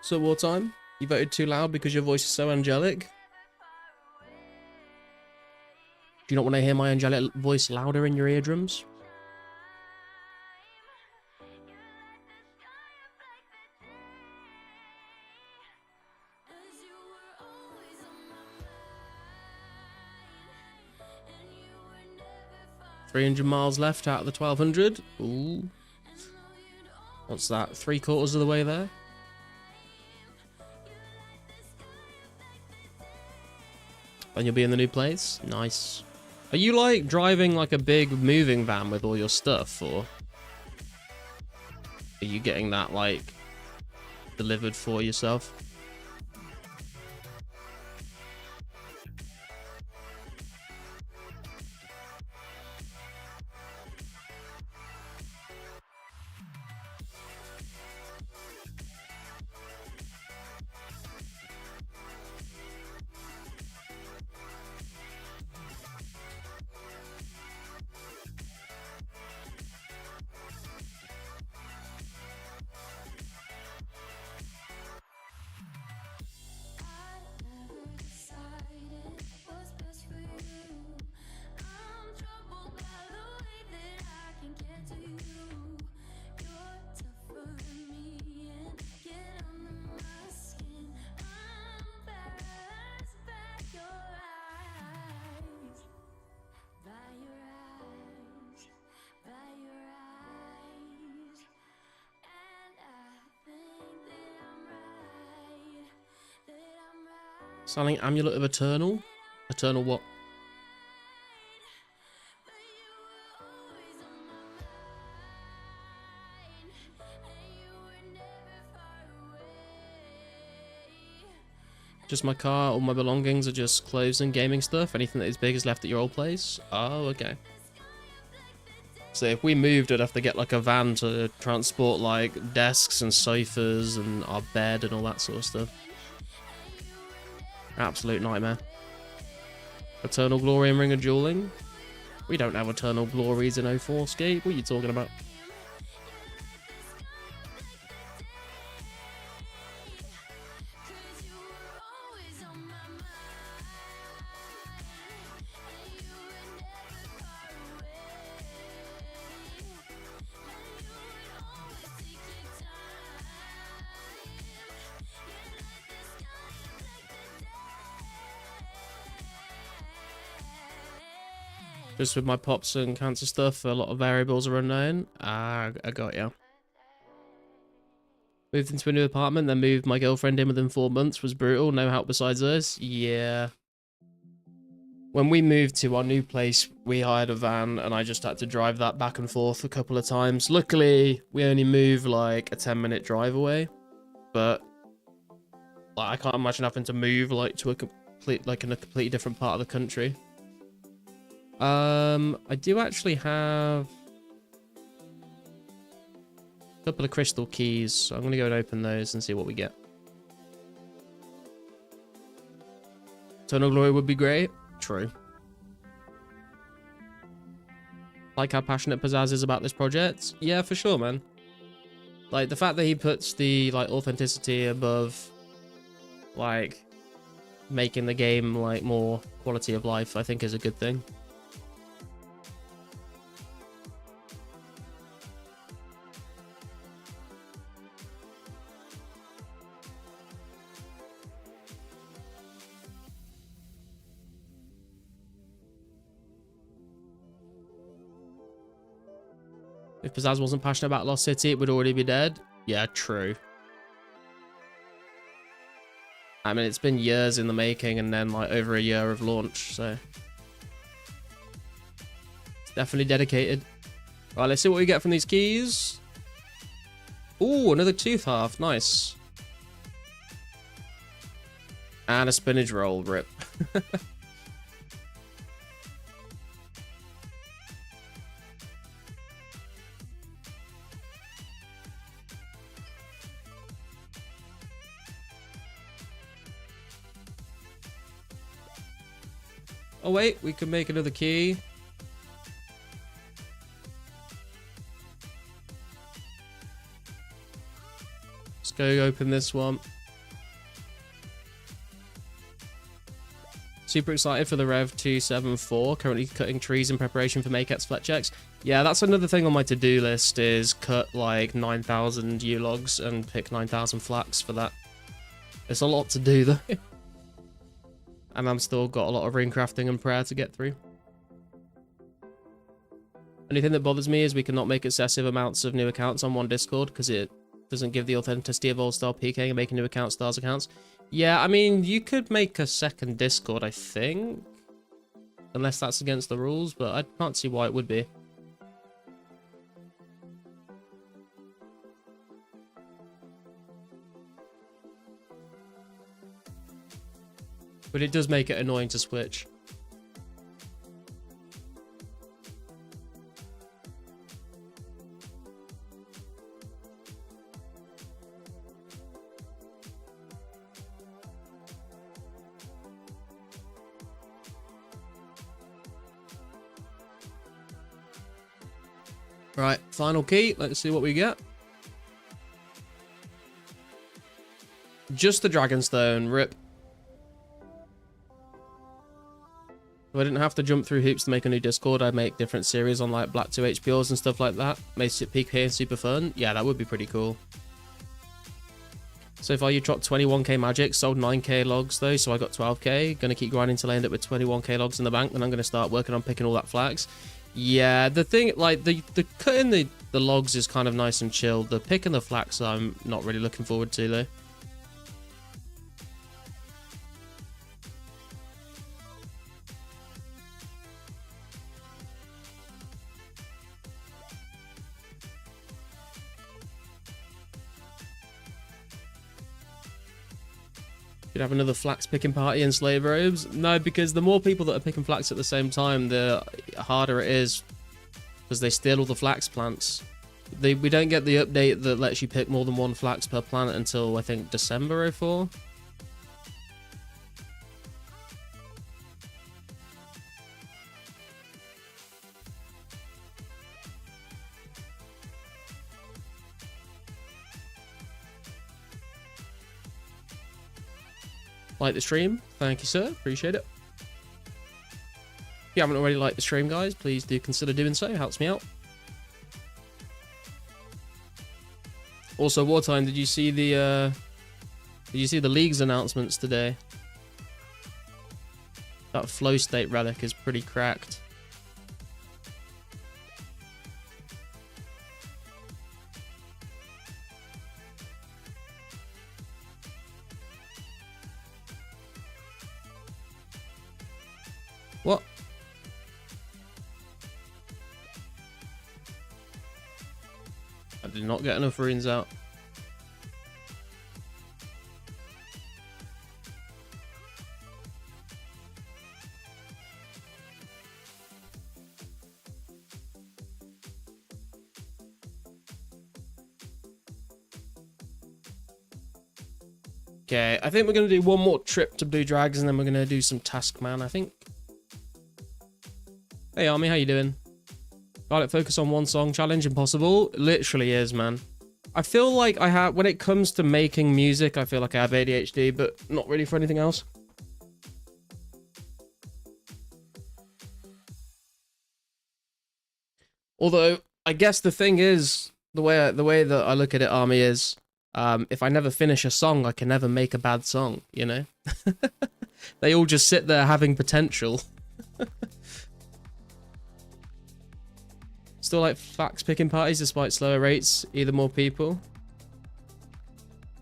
So wartime, you voted too loud because your voice is so angelic? Do you not want to hear my angelic voice louder in your eardrums? $300 miles left out of the 1200. Ooh. What's that? 3/4 of the way there? And you'll be in the new place? Nice. Are you like driving like a big moving van with all your stuff, or are you getting that like delivered for yourself? Sounding Amulet of Eternal? Eternal what? Just my car, all my belongings are just clothes and gaming stuff. Anything that is big is left at your old place? Oh, okay. So if we moved, I'd have to get like a van to transport like desks and sofas and our bed and all that sort of stuff. Absolute nightmare. Eternal Glory and Ring of Dueling. We don't have eternal glories in 2004scape. What are you talking about? Just with my pops and cancer stuff, a lot of variables are unknown. Ah, I got ya. Moved into a new apartment, then moved my girlfriend in within 4 months. Was brutal, no help besides us. Yeah. When we moved to our new place, we hired a van, and I just had to drive that back and forth a couple of times. Luckily, we only moved like a 10-minute drive away, but like, I can't imagine having to move like to a in a completely different part of the country. I do actually have a couple of crystal keys, so I'm gonna go and open those and see what we get. Eternal glory would be great. True. Like how passionate Pizzazz is about this project. Yeah, for sure, man. Like the fact that he puts the like authenticity above like making the game like more quality of life, I think is a good thing. If Pizzazz wasn't passionate about Lost City, it would already be dead. Yeah, true. I mean, it's been years in the making and then like over a year of launch, so it's definitely dedicated. Right, let's see what we get from these keys. Ooh, another tooth half. Nice. And a spinach roll. Rip. Oh wait, we can make another key. Let's go open this one. Super excited for the Rev 274. Currently cutting trees in preparation for Makex flat checks. Yeah, that's another thing on my to-do list is cut like 9,000 U-logs and pick 9,000 flax for that. It's a lot to do though. And I'm still got a lot of ring crafting and prayer to get through. Anything that bothers me is we cannot make excessive amounts of new accounts on one Discord because it doesn't give the authenticity of old style PKing and making new accounts stars accounts. Yeah, I mean, you could make a second Discord, I think. Unless that's against the rules, but I can't see why it would be. But it does make it annoying to switch. Right, final key. Let's see what we get. Just the Dragonstone. Rip. If I didn't have to jump through hoops to make a new Discord, I'd make different series on like Black 2 HPOs and stuff like that. Makes it PK and super fun. Yeah, that would be pretty cool. So far you dropped 21k magic, sold 9k logs though, so I got 12k. Gonna keep grinding till I end up with 21k logs in the bank, then I'm gonna start working on picking all that flax. Yeah, the thing, like, the cutting the logs is kind of nice and chill. The picking the flax I'm not really looking forward to though. Could have another flax picking party in slave robes. No, because the more people that are picking flax at the same time, the harder it is, because they steal all the flax plants. We don't get the update that lets you pick more than one flax per planet until I think December 04. Like the stream. Thank you, sir. Appreciate it. If you haven't already liked the stream, guys, please do consider doing so. It helps me out. Also, Wartime, did you see the league's announcements today? That flow state relic is pretty cracked. What? I did not get enough runes out. Okay, I think we're going to do one more trip to Blue Dragons and then we're going to do some Taskman, I think. Hey Army, how you doing? Got it, focus on one song challenge, impossible. It literally is, man. I feel like I have, when it comes to making music, I feel like I have ADHD, but not really for anything else. Although, I guess the thing is, the way that I look at it, Army, is if I never finish a song, I can never make a bad song, you know? They all just sit there having potential. Still like fax picking parties despite slower rates, either more people.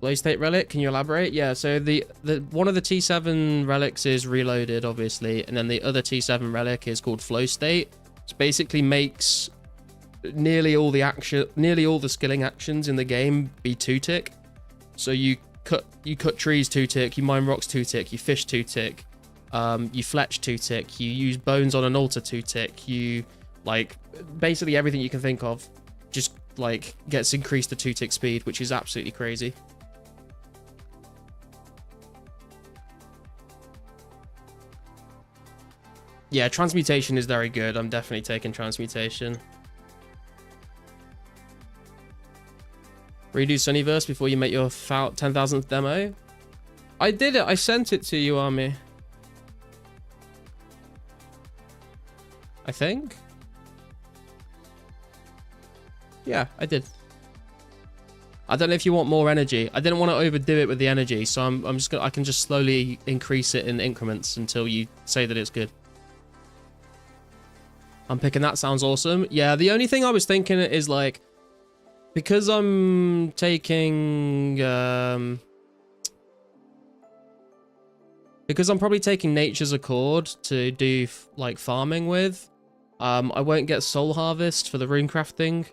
Flow state relic, can you elaborate? Yeah, so the one of the T7 relics is reloaded, obviously, and then the other T7 relic is called flow state. Which basically makes nearly all the skilling actions in the game be 2-tick. So you cut trees 2-tick, you mine rocks 2-tick, you fish 2-tick, you fletch 2-tick, you use bones on an altar 2-tick, you like basically everything you can think of just like gets increased to 2-tick speed, which is absolutely crazy. Yeah, transmutation is very good. I'm definitely taking transmutation. Redo Sunnyverse before you make your 10,000th demo. I did it. I sent it to you, Army. I think. Yeah, I did. I don't know if you want more energy. I didn't want to overdo it with the energy, so I can just slowly increase it in increments until you say that it's good. I'm picking that. Sounds awesome. Yeah, the only thing I was thinking is like, because I'm taking because I'm probably taking Nature's Accord to do like farming with, I won't get Soul Harvest for the rune crafting.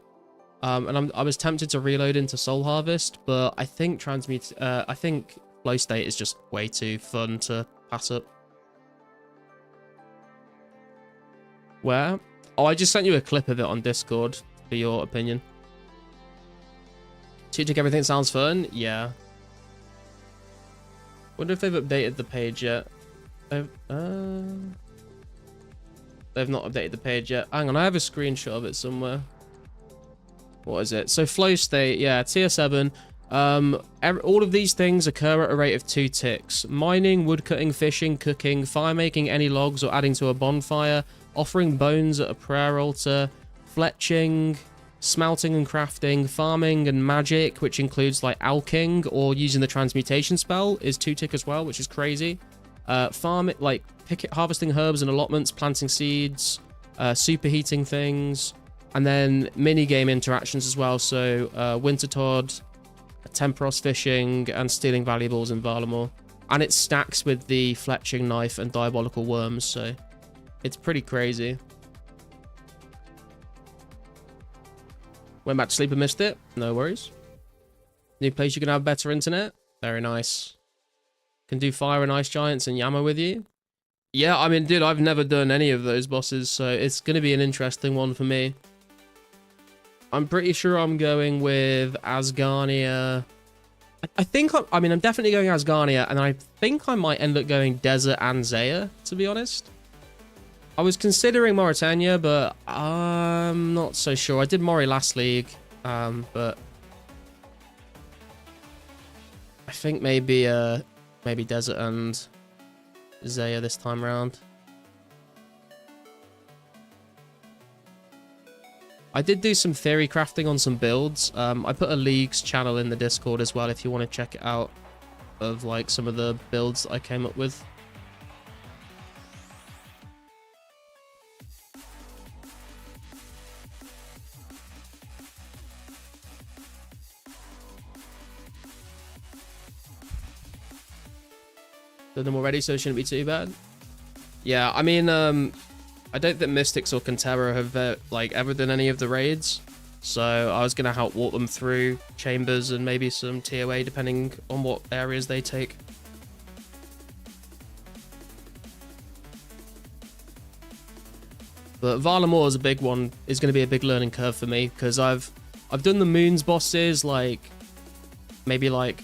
And I was tempted to reload into Soul Harvest, but I think I think Flow State is just way too fun to pass up. Where? Oh, I just sent you a clip of it on Discord for your opinion. 2-tick everything sounds fun? Yeah. Wonder if they've updated the page yet. They've not updated the page yet. Hang on, I have a screenshot of it somewhere. What is it? So Flow State, yeah, tier 7. All of these things occur at a rate of 2 ticks. Mining, woodcutting, fishing, cooking, fire making any logs or adding to a bonfire, offering bones at a prayer altar, fletching, smelting and crafting, farming and magic, which includes like alking or using the transmutation spell, is 2-tick as well, which is crazy. Harvesting herbs and allotments, planting seeds, superheating things, and then mini game interactions as well. So Winter Todd, Temporos fishing, and stealing valuables in Valamor. And it stacks with the fletching knife and diabolical worms, so it's pretty crazy. Went back to sleep and missed it. No worries. New place you can have better internet. Very nice. Can do fire and ice giants and Yama with you. Yeah, I mean, dude, I've never done any of those bosses, so it's going to be an interesting one for me. I'm pretty sure I'm going with Asgarnia. I'm definitely going Asgarnia, and I think I might end up going Desert and Zaya, to be honest. I was considering Mauritania, but I'm not so sure. I did Mori last league, but I think maybe Maybe Desert and Zaya this time around. I did do some theory crafting on some builds. I put a Leagues channel in the Discord as well if you want to check it out, of like some of the builds that I came up with. Done them already, so it shouldn't be too bad. Yeah, I mean, I don't think Mystics or Cantera have like ever done any of the raids, so I was gonna help walk them through chambers and maybe some TOA depending on what areas they take. But Varlamore is a big one. Is going to be a big learning curve for me because I've done the Moons bosses like maybe like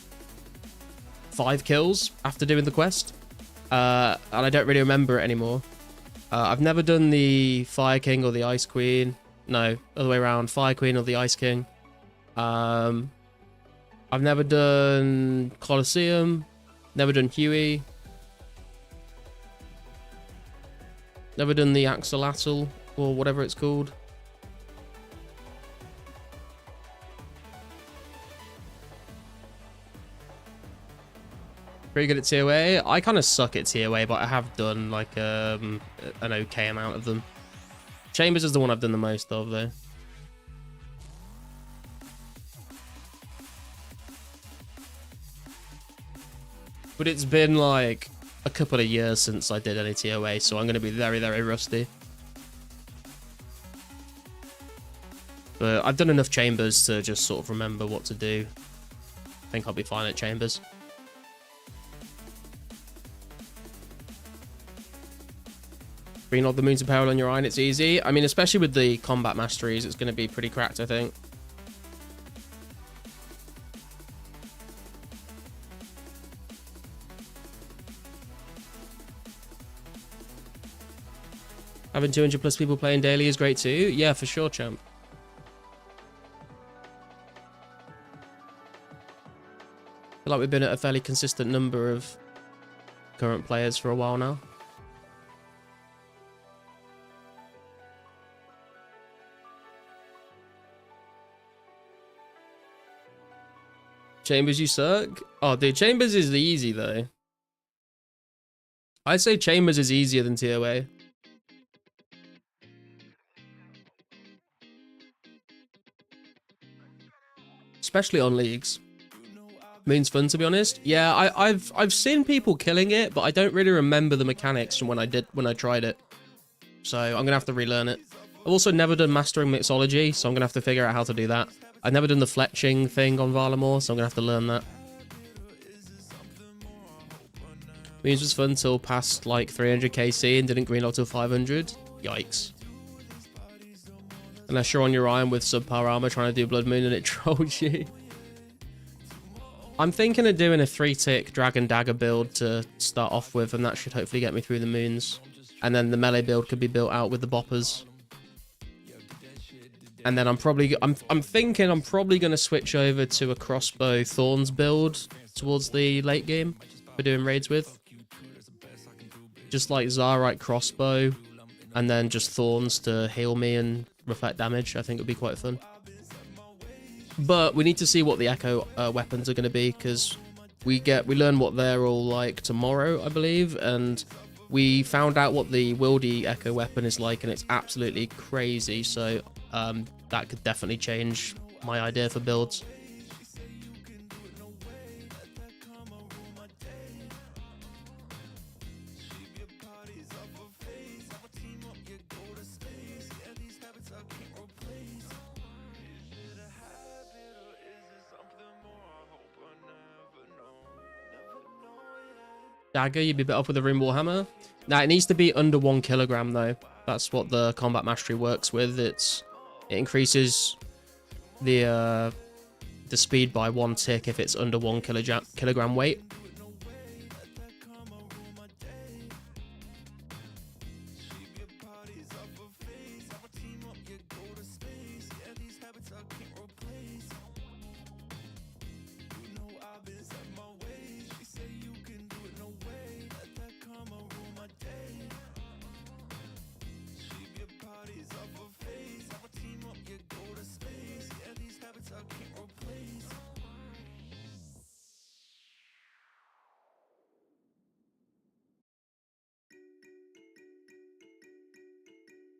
5 kills after doing the quest, and I don't really remember it anymore. I've never done the Fire King or the Ice Queen. No, other way around. Fire Queen or the Ice King. I've never done Colosseum. Never done Huey. Never done the Axolotl or whatever it's called. Pretty good at TOA. I kind of suck at TOA, but I have done like an okay amount of them. Chambers is the one I've done the most of, though. But it's been like a couple of years since I did any TOA, so I'm going to be very, very rusty. But I've done enough chambers to just sort of remember what to do. I think I'll be fine at chambers. Green Lord the Moon's Apparel on your eye and it's easy. I mean, especially with the combat masteries, it's going to be pretty cracked, I think. Having 200 plus people playing daily is great too. Yeah, for sure, champ. I feel like we've been at a fairly consistent number of current players for a while now. Chambers, you suck? Oh, dude, Chambers is easy, though. I'd say Chambers is easier than TOA. Especially on Leagues. Moon's fun, to be honest. Yeah, I've seen people killing it, but I don't really remember the mechanics from when I tried it. So I'm gonna have to relearn it. I've also never done Mastering Mixology, so I'm gonna have to figure out how to do that. I've never done the fletching thing on Varlamore, so I'm gonna have to learn that. Moons was fun till past like 300 KC and didn't green out till 500. Yikes. Unless you're on your iron with subpar armor trying to do Blood Moon and it trolls you. I'm thinking of doing a 3-tick Dragon Dagger build to start off with, and that should hopefully get me through the Moons. And then the melee build could be built out with the boppers. And then I'm thinking I'm probably going to switch over to a crossbow Thorns build towards the late game for doing raids with. Just like Zarite crossbow, and then just Thorns to heal me and reflect damage. I think it would be quite fun. But we need to see what the Echo weapons are going to be, because we learn what they're all like tomorrow, I believe, and we found out what the Wildy Echo weapon is like, and it's absolutely crazy. So that could definitely change my idea for builds. Dagger, you'd be better off with a Rim Warhammer. Now, it needs to be under 1 kilogram, though. That's what the combat mastery works with. It increases the speed by 1 tick if it's under 1 kilogram weight.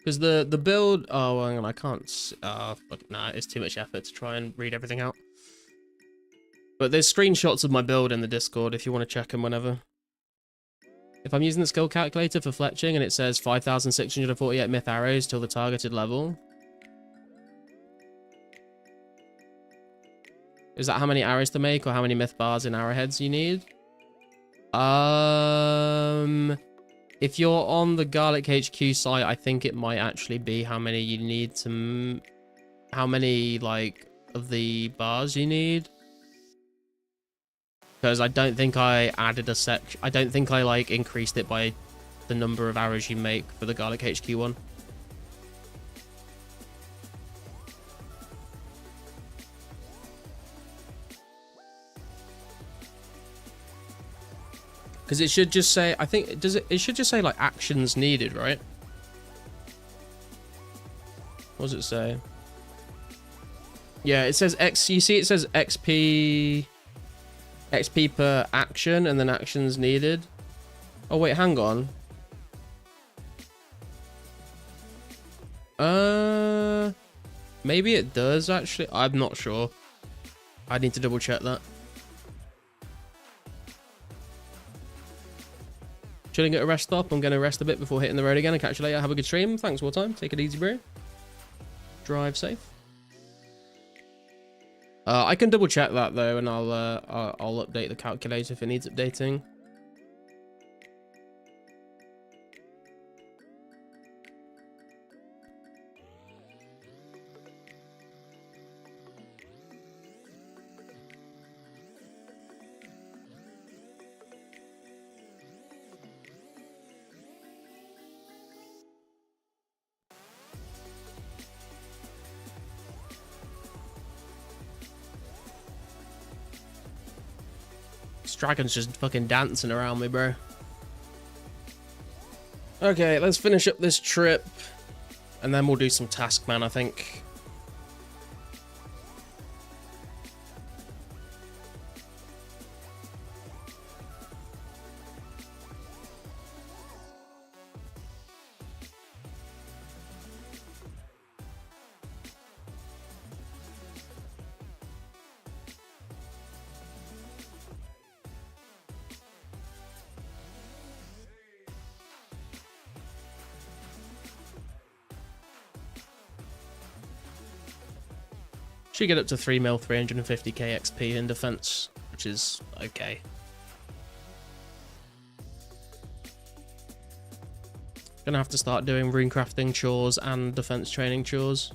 Because the build... Oh, hang on, I can't... Fuck, nah, it's too much effort to try and read everything out. But there's screenshots of my build in the Discord if you want to check them whenever. If I'm using the skill calculator for fletching and it says 5,648 myth arrows till the targeted level... Is that how many arrows to make or how many myth bars and arrowheads you need? If you're on the Garlic HQ site, I think it might actually be how many you need to... How many, like, of the bars you need. Because I don't think I added a section... I don't think I, like, increased it by the number of arrows you make for the Garlic HQ one. Because it should just say, I think, it should just say, like, actions needed, right? What does it say? Yeah, it says X, you see it says XP per action, and then actions needed. Oh, wait, hang on. Maybe it does, actually. I'm not sure. I need to double check that. Chilling at a rest stop. I'm going to rest a bit before hitting the road again and catch you later. Have a good stream. Thanks for time. Take it easy, bro. Drive safe. I can double check that though, and I'll update the calculator if it needs updating. Dragon's just fucking dancing around me, bro. Okay, let's finish up this trip. And then we'll do some Taskman, I think. Should get up to 3 mil, 350k XP in defense, which is okay. Gonna have to start doing rune crafting chores and defense training chores.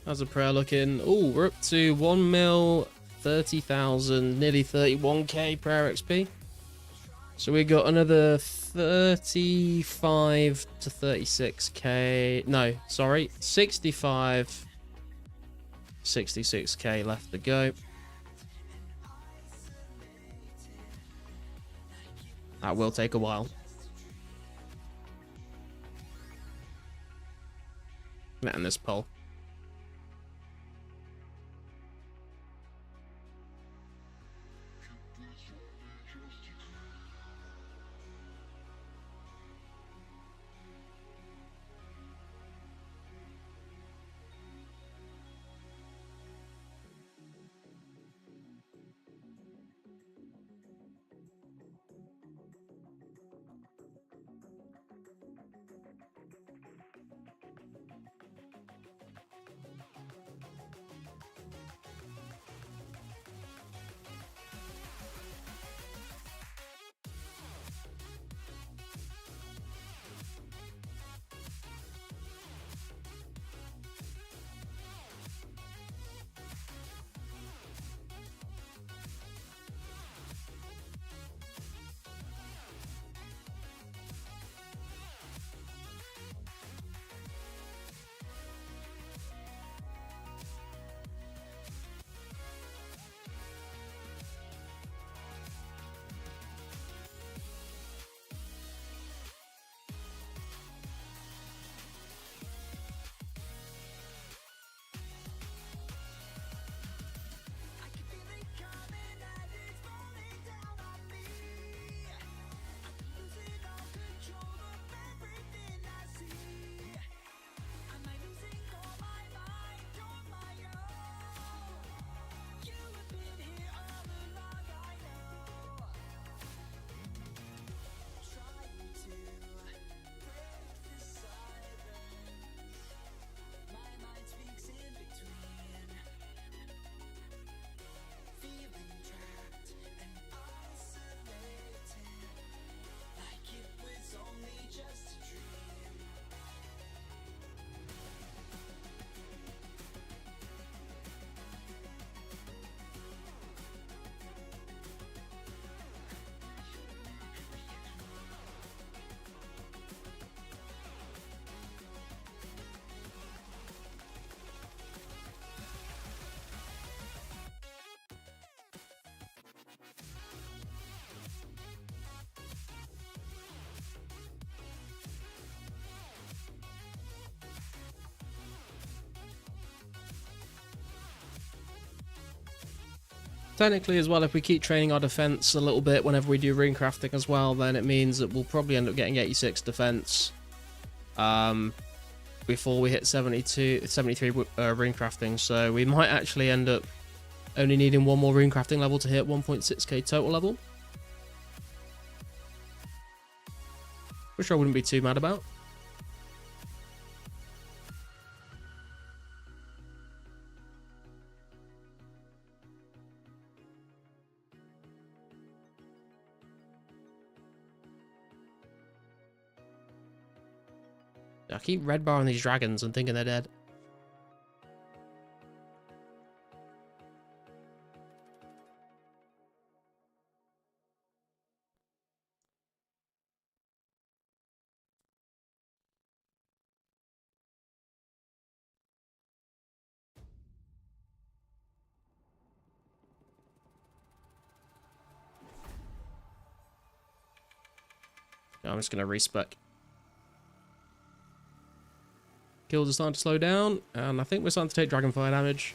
How's the prayer looking? Oh, we're up to 1 mil, 30,000, nearly 31k prayer XP. So we got another 35 to 36k. No, sorry, 65, 66k left to go. That will take a while. Getting this poll. Technically as well, if we keep training our defense a little bit whenever we do rune crafting as well, then it means that we'll probably end up getting 86 defense before we hit 73 rune crafting. So we might actually end up only needing one more rune crafting level to hit 1.6k total level, which I wouldn't be too mad about. I keep red barring these dragons and thinking they're dead. I'm just going to respec. Kills are starting to slow down, and I think we're starting to take dragonfire damage.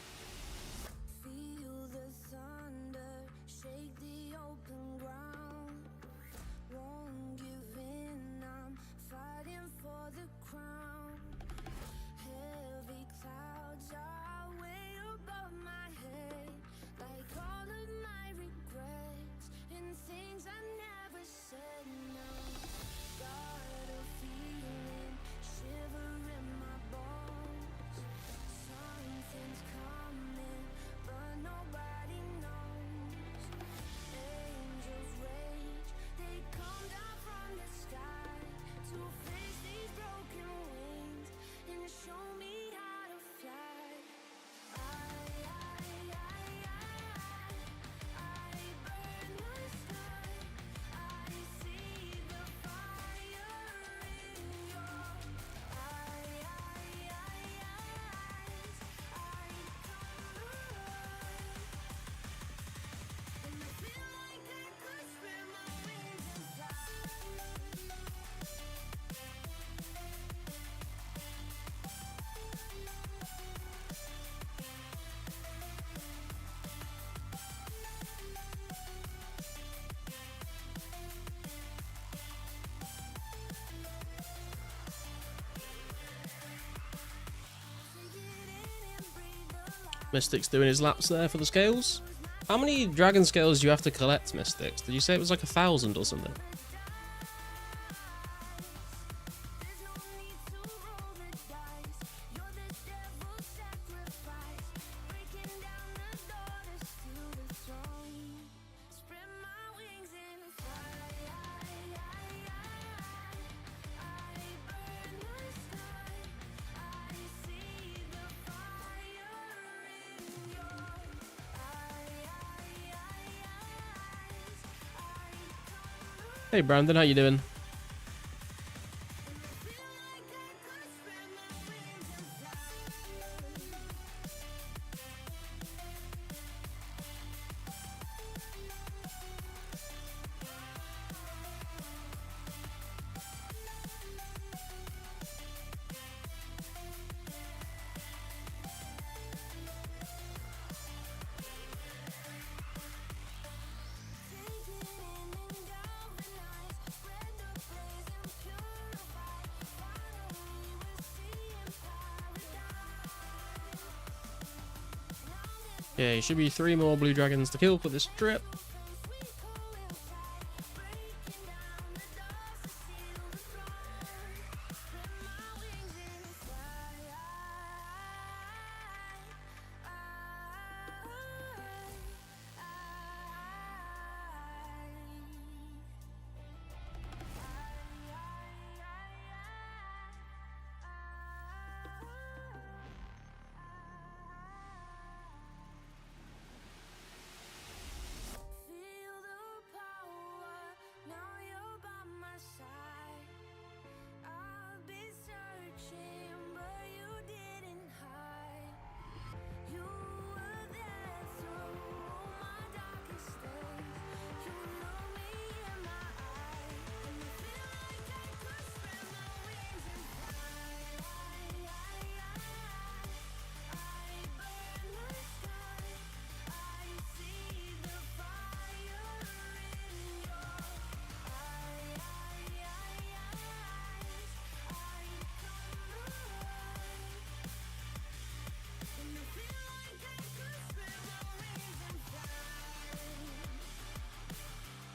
Mystic's doing his laps there for the scales. How many dragon scales do you have to collect, Mystics? Did you say it was like 1,000 or something? Hey Brandon, how you doing? Okay, should be 3 more blue dragons to kill for this trip.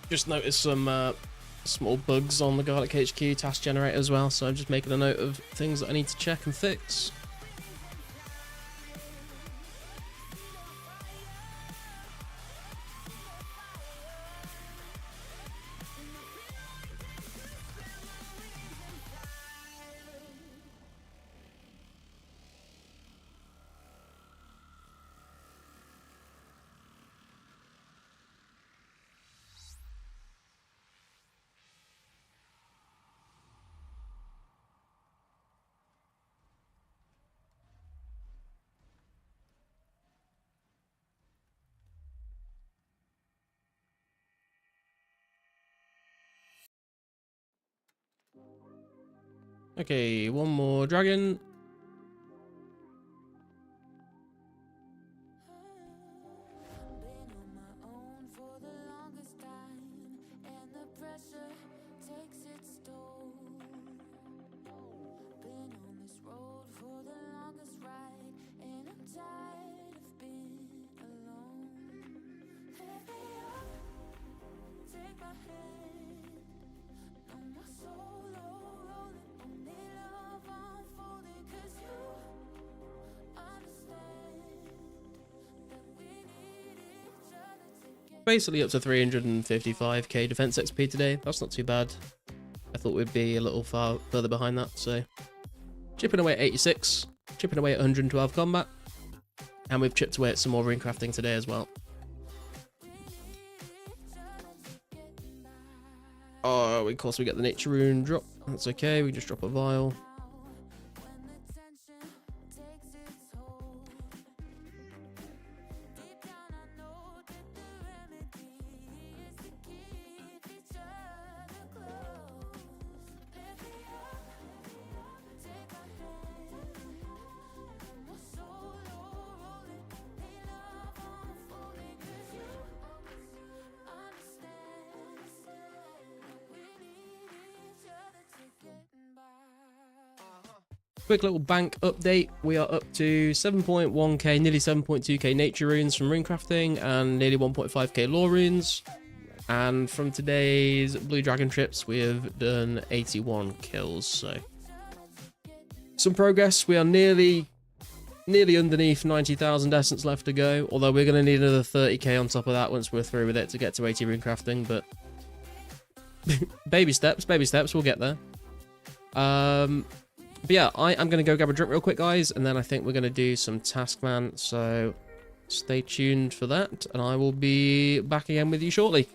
Just noticed some small bugs on the Garlic HQ task generator as well, so I'm just making a note of things that I need to check and fix. Okay, one more dragon. Basically up to 355k defense XP today. That's not too bad. I thought we'd be a little far further behind that, so chipping away at 86, chipping away at 112 combat, and we've chipped away at some more rune crafting today as well. Oh, of course we get the nature rune drop. That's okay, we just drop a vial. Quick little bank update. We are up to 7.1k, nearly 7.2k nature runes from rune crafting and nearly 1.5k lore runes. And from today's blue dragon trips, we have done 81 kills. So some progress. We are nearly underneath 90,000 essence left to go. Although we're going to need another 30k on top of that once we're through with it to get to 80 rune crafting. But baby steps, we'll get there. But yeah, I'm going to go grab a drink real quick, guys, and then I think we're going to do some Taskman, so stay tuned for that, and I will be back again with you shortly.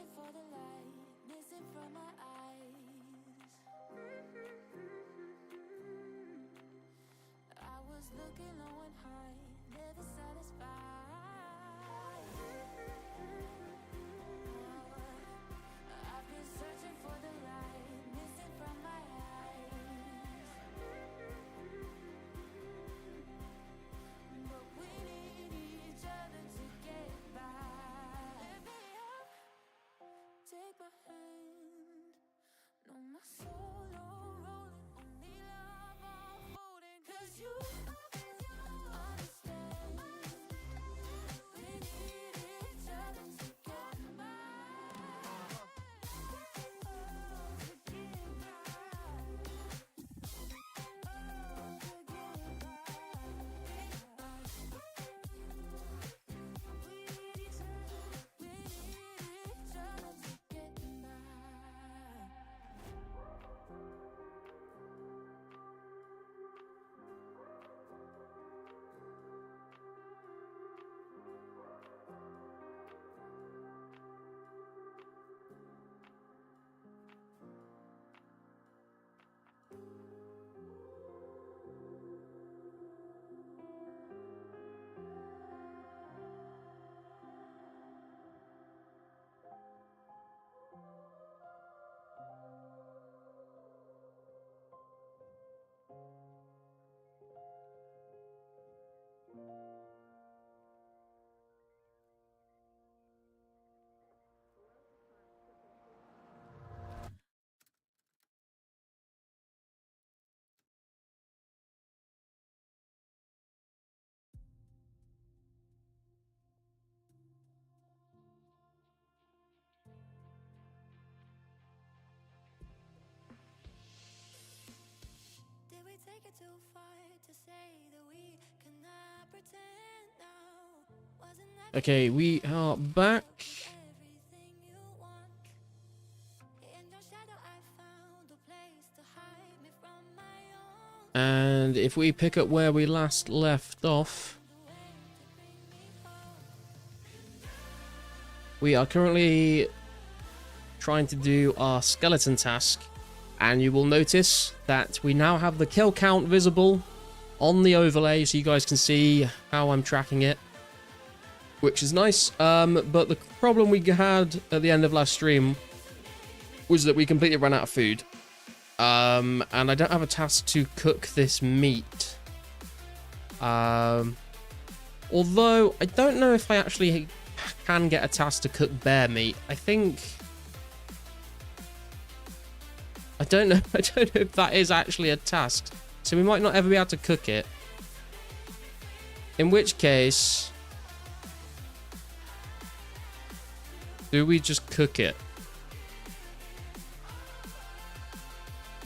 Okay, we are back. And if we pick up where we last left off, we are currently trying to do our skeleton task, and you will notice that we now have the kill count visible on the overlay so you guys can see how I'm tracking it, which is nice. But the problem we had at the end of last stream was that we completely ran out of food. And I don't have a task to cook this meat. Although I don't know if I actually can get a task to cook bear meat. I don't know if that is actually a task. So we might not ever be able to cook it. In which case, do we just cook it?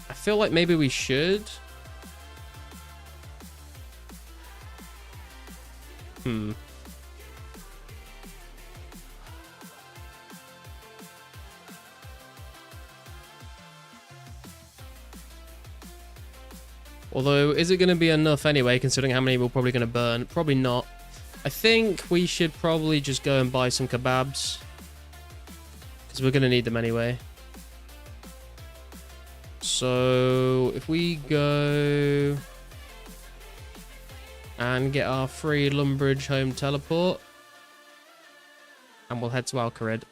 I feel like maybe we should. Although, is it going to be enough anyway, considering how many we're probably going to burn? Probably not. I think we should probably just go and buy some kebabs, because we're going to need them anyway. So, if we go and get our free Lumbridge home teleport, and we'll head to Alcarid.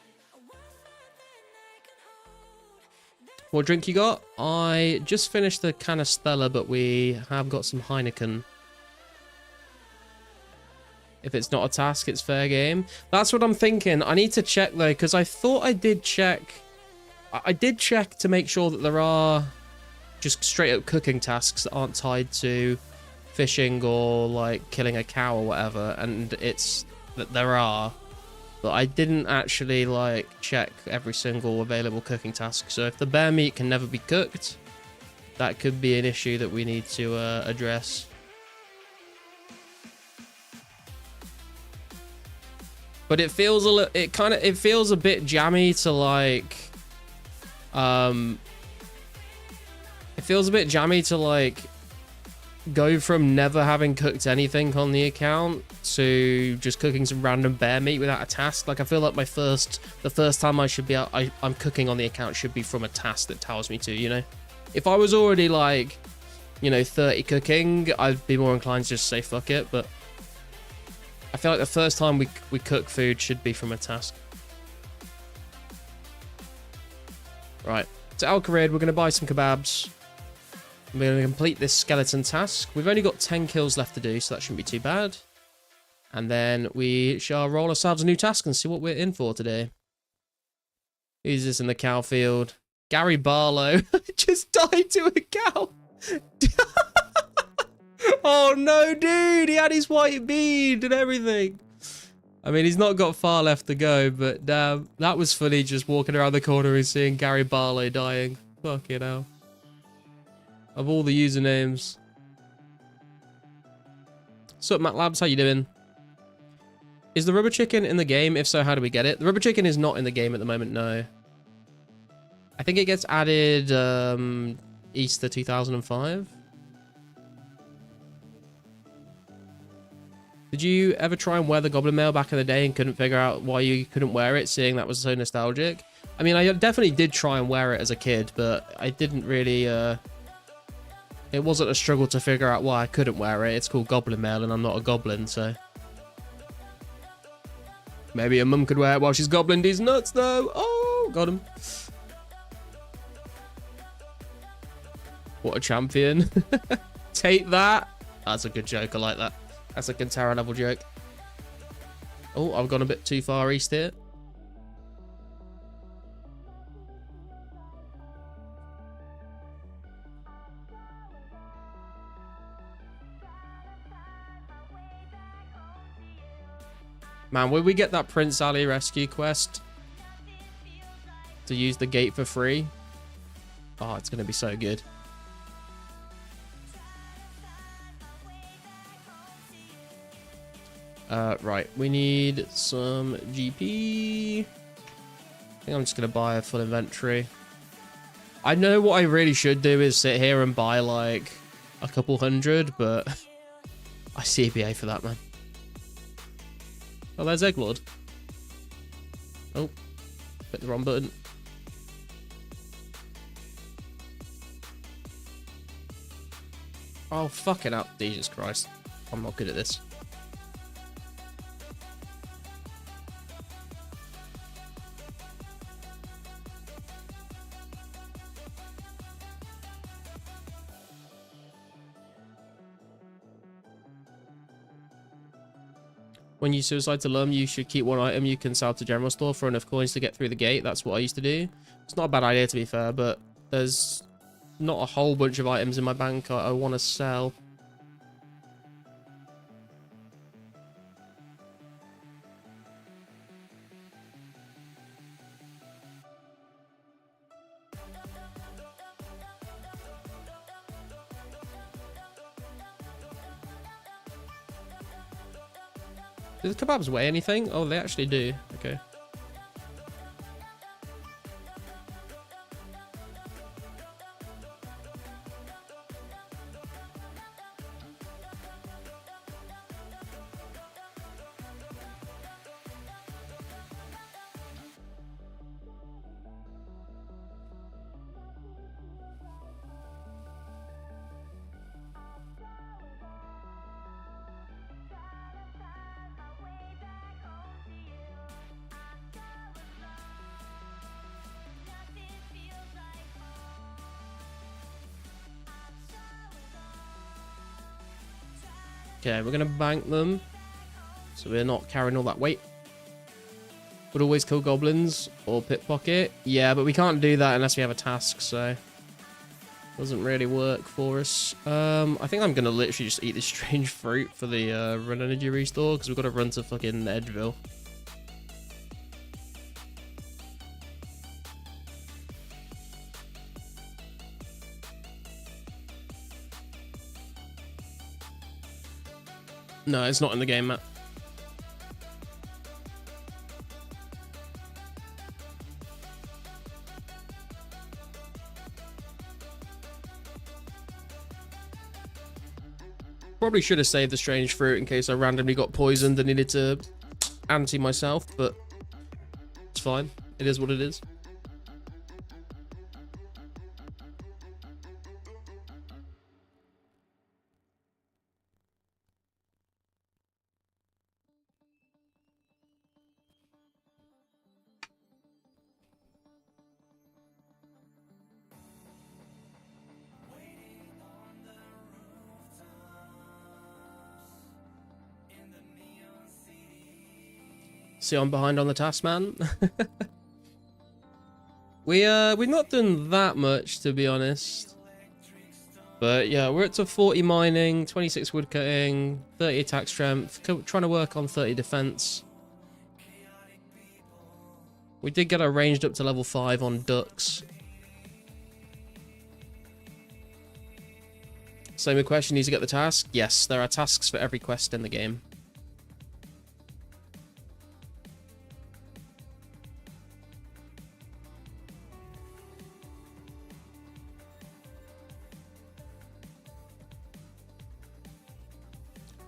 What drink you got? I just finished the Canistella, but we have got some Heineken. If it's not a task, it's fair game. That's what I'm thinking. I need to check, though, because I thought I did check. I did check to make sure that there are just straight up cooking tasks that aren't tied to fishing or like killing a cow or whatever, and it's that there are, but I didn't actually like check every single available cooking task. So if the bear meat can never be cooked, that could be an issue that we need to address. But it feels it feels a bit jammy to like it feels a bit jammy to like go from never having cooked anything on the account to just cooking some random bear meat without a task. Like I feel like the first time I should be out, I'm cooking on the account should be from a task that tells me to, you know. If I was already like, you know, 30 cooking, I'd be more inclined to just say fuck it, but I feel like the first time we cook food should be from a task. Right, to Alcarid, we're going to buy some kebabs. We're going to complete this skeleton task. We've only got 10 kills left to do, so that shouldn't be too bad. And then we shall roll ourselves a new task and see what we're in for today. Who's this in the cow field? Gary Barlow just died to a cow. Oh no, dude, he had his white bead and everything. I mean, he's not got far left to go, but damn, that was funny just walking around the corner and seeing Gary Barlow dying. Fucking hell. Of all the usernames. Sup, Matt Labs, how you doing? Is the rubber chicken in the game? If so, how do we get it? The rubber chicken is not in the game at the moment, no. I think it gets added Easter 2005. Did you ever try and wear the Goblin Mail back in the day and couldn't figure out why you couldn't wear it, seeing that was so nostalgic? I mean, I definitely did try and wear it as a kid, but I didn't really, it wasn't a struggle to figure out why I couldn't wear it. It's called Goblin Mail and I'm not a goblin, so. Maybe a mum could wear it while she's gobbling these nuts, though. Oh, got him. What a champion. Take that. That's a good joke. I like that. That's a Kintara level joke. Oh, I've gone a bit too far east here. Man, will we get that Prince Ali rescue quest to use the gate for free? Oh, it's going to be so good. Right, we need some GP. I think I'm just going to buy a full inventory. I know what I really should do is sit here and buy like a couple hundred, but I CBA for that, man. Oh, there's Egglord. Oh, hit the wrong button. Oh, fucking hell. Jesus Christ. I'm not good at this. When you suicide to Lum, you should keep one item you can sell to general store for enough coins to get through the gate. That's what I used to do. It's not a bad idea, to be fair, but there's not a whole bunch of items in my bank I want to sell. Do the kebabs weigh anything? Oh, they actually do. Okay. Okay, we're going to bank them, so we're not carrying all that weight. Would always kill goblins or pickpocket. Yeah, but we can't do that unless we have a task, so doesn't really work for us. I think I'm going to literally just eat this strange fruit for the run energy restore, because we've got to run to fucking Edgeville. No, it's not in the game, Matt. Probably should have saved the strange fruit in case I randomly got poisoned and needed to anti myself, but it's fine. It is what it is. See, I'm behind on the Taskman. We've not done that much, to be honest. But yeah, we're up to 40 mining, 26 woodcutting, 30 attack strength, trying to work on 30 defense. We did get our ranged up to level 5 on ducks. Same question, needs to get the task? Yes, there are tasks for every quest in the game.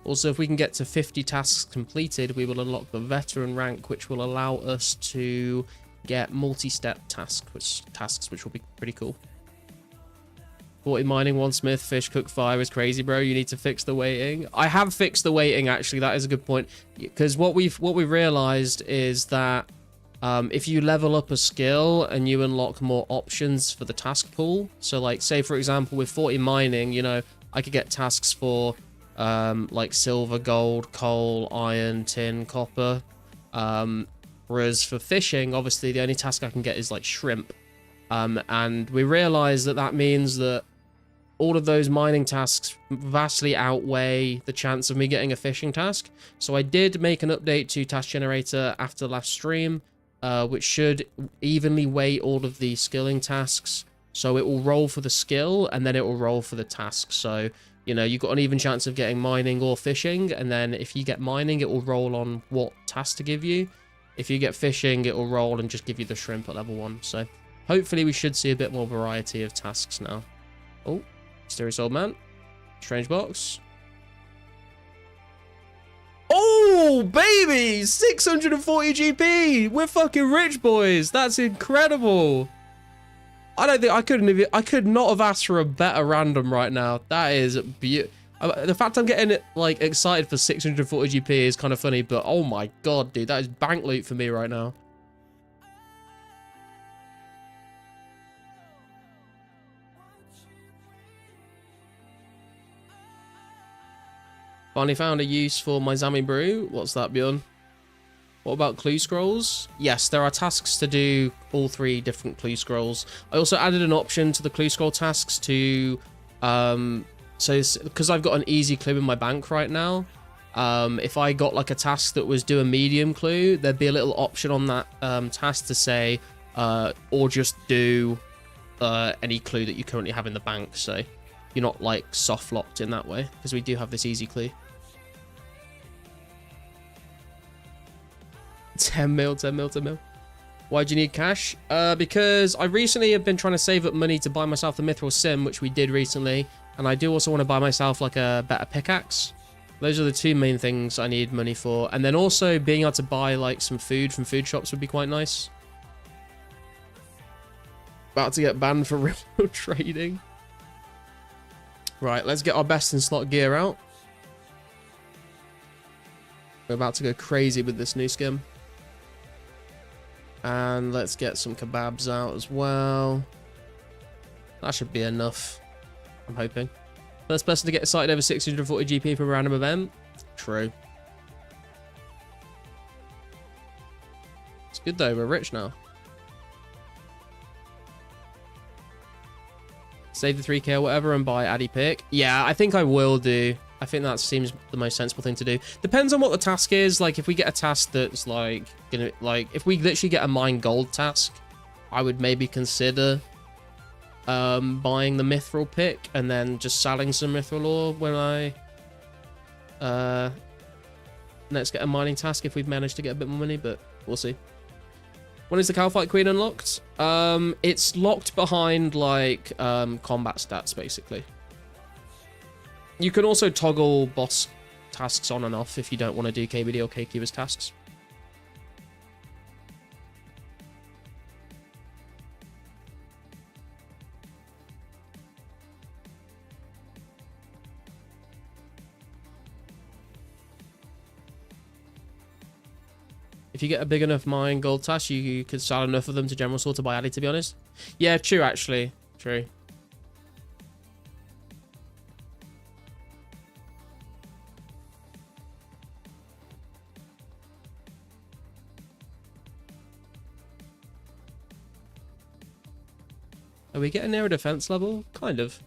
Also, if we can get to 50 tasks completed, we will unlock the veteran rank, which will allow us to get multi-step tasks, which will be pretty cool. 40 mining, 1 smith, fish, cook, fire is crazy, bro. You need to fix the weighting. I have fixed the weighting, actually. That is a good point. Because what we've realized is that if you level up a skill and you unlock more options for the task pool, so like, say, for example, with 40 mining, you know, I could get tasks for like silver, gold, coal, iron, tin, copper. Whereas for fishing, obviously the only task I can get is like shrimp. And we realize that that means that all of those mining tasks vastly outweigh the chance of me getting a fishing task. So I did make an update to Task Generator after the last stream, which should evenly weight all of the skilling tasks. So it will roll for the skill, and then it will roll for the task. So You know, you've got an even chance of getting mining or fishing, and then if you get mining, it will roll on what task to give you. If you get fishing, it will roll and just give you the shrimp at level 1. So hopefully we should see a bit more variety of tasks now. Oh, mysterious old man. Strange box. Oh, baby! 640 GP! We're fucking rich, boys! That's incredible! I don't think I could not have asked for a better random right now. That is beautiful. The fact I'm getting like excited for 640 GP is kind of funny, but oh my god, dude, that is bank loot for me right now. Finally found a use for my Zami brew. What's that, Bjorn? What about clue scrolls? Yes, there are tasks to do all 3 different clue scrolls. I also added an option to the clue scroll tasks to, so because I've got an easy clue in my bank right now, if I got like a task that was do a medium clue, there'd be a little option on that task to say, or just do any clue that you currently have in the bank. So you're not like soft locked in that way, because we do have this easy clue. 10 mil. Why do you need cash? Because I recently have been trying to save up money to buy myself the Mithril Sim, which we did recently. And I do also want to buy myself like a better pickaxe. Those are the 2 main things I need money for. And then also being able to buy like some food from food shops would be quite nice. About to get banned for real trading. Right, let's get our best in slot gear out. We're about to go crazy with this new skim. And let's get some kebabs out as well. That should be enough, I'm hoping. First person to get sighted over 640 GP from a random event. True. It's good though, we're rich now. Save the 3k or whatever and buy Addy Pick. Yeah, I think I will do. I think that seems the most sensible thing to do. Depends on what the task is. Like, if we get a task that's like gonna, like, if we literally get a mine gold task, I would maybe consider buying the mithril pick and then just selling some mithril ore when I let's get a mining task if we've managed to get a bit more money, but we'll see. When is the Calphite Queen unlocked? It's locked behind like combat stats basically. You can also toggle boss tasks on and off if you don't want to do KBD or KQ as tasks. If you get a big enough mine gold task, you could sell enough of them to general store to buy Addy, to be honest. Yeah, true, actually. True. Are we getting near a defense level? Kind of.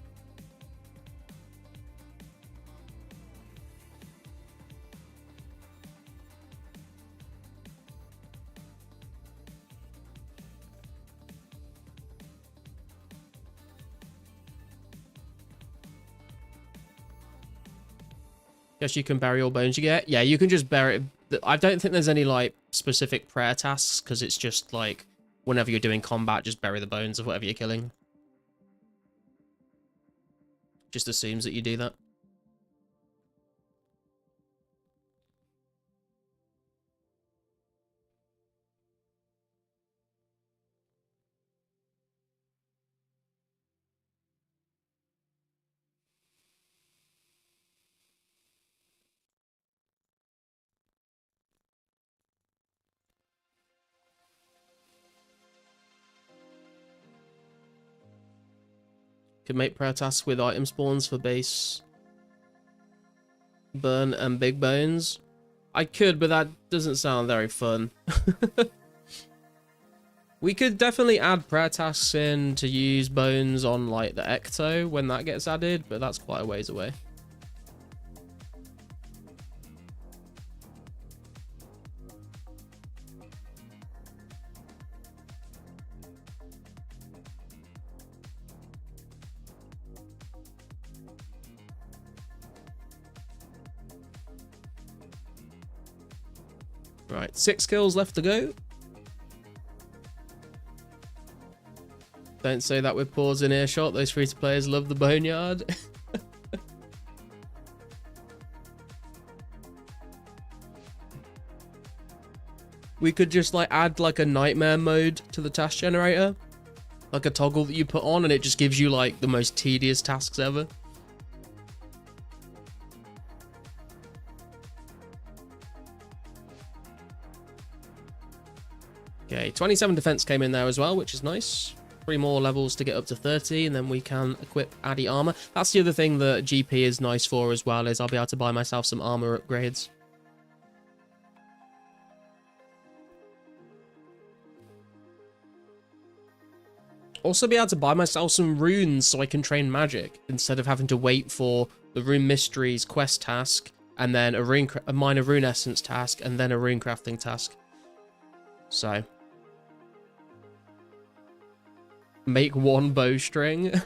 Guess you can bury all bones you get. Yeah, you can just bury it. I don't think there's any like specific prayer tasks because it's just like whenever you're doing combat, just bury the bones of whatever you're killing. Just assumes that you do that. Could make prayer tasks with item spawns for base burn and big bones. I could, but that doesn't sound very fun. We could definitely add prayer tasks in to use bones on like the Ecto when that gets added, but that's quite a ways away. Right, 6 kills left to go. Don't say that with pause in earshot. Those free-to-players love the boneyard. We could just like add like a nightmare mode to the task generator. Like a toggle that you put on and it just gives you like the most tedious tasks ever. Okay, 27 defense came in there as well, which is nice. 3 more levels to get up to 30, and then we can equip Addy armor. That's the other thing that GP is nice for as well, is I'll be able to buy myself some armor upgrades. Also be able to buy myself some runes so I can train magic, instead of having to wait for the Rune Mysteries quest task, and then a minor rune essence task, and then a rune crafting task. So... make 1 bowstring.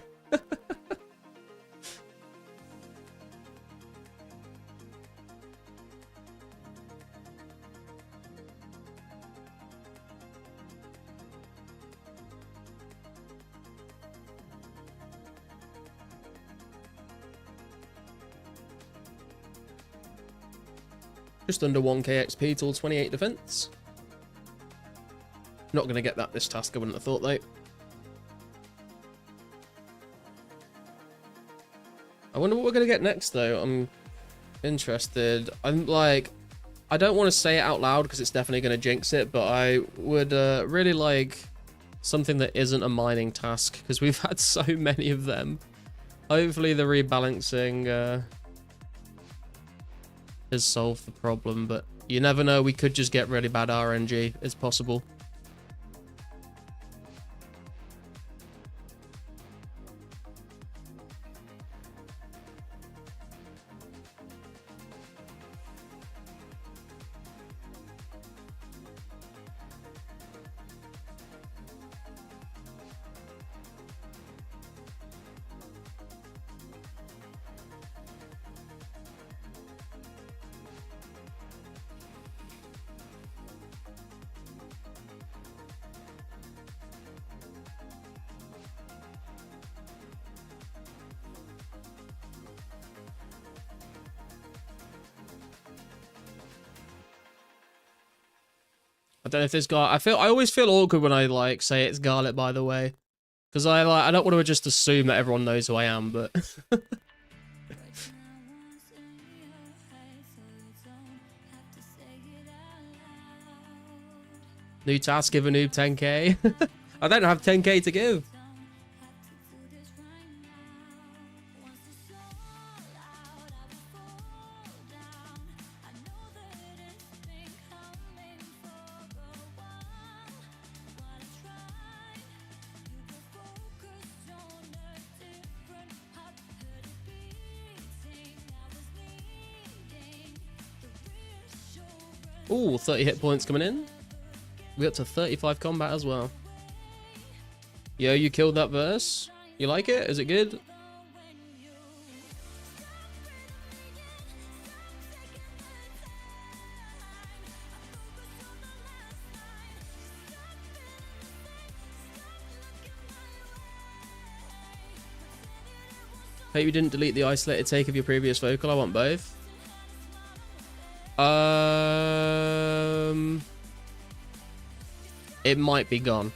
Just under 1k XP till 28 defense. Not going to get that this task, I wouldn't have thought, though. I wonder what we're going to get next, though. I'm interested. I'm like... I don't want to say it out loud because it's definitely going to jinx it, but I would really like something that isn't a mining task, because we've had so many of them. Hopefully the rebalancing has solved the problem, but you never know. We could just get really bad RNG. It's possible. I don't know if this guy... I always feel awkward when I like say it's Garlic, by the way, because I don't want to just assume that everyone knows who I am, but new task, give a noob 10k. I don't have 10k to give. Ooh, 30 hit points coming in. We up to 35 combat as well. Yo, you killed that verse. You like it? Is it good? Hope you didn't delete the isolated take of your previous vocal. I want both. It might be gone.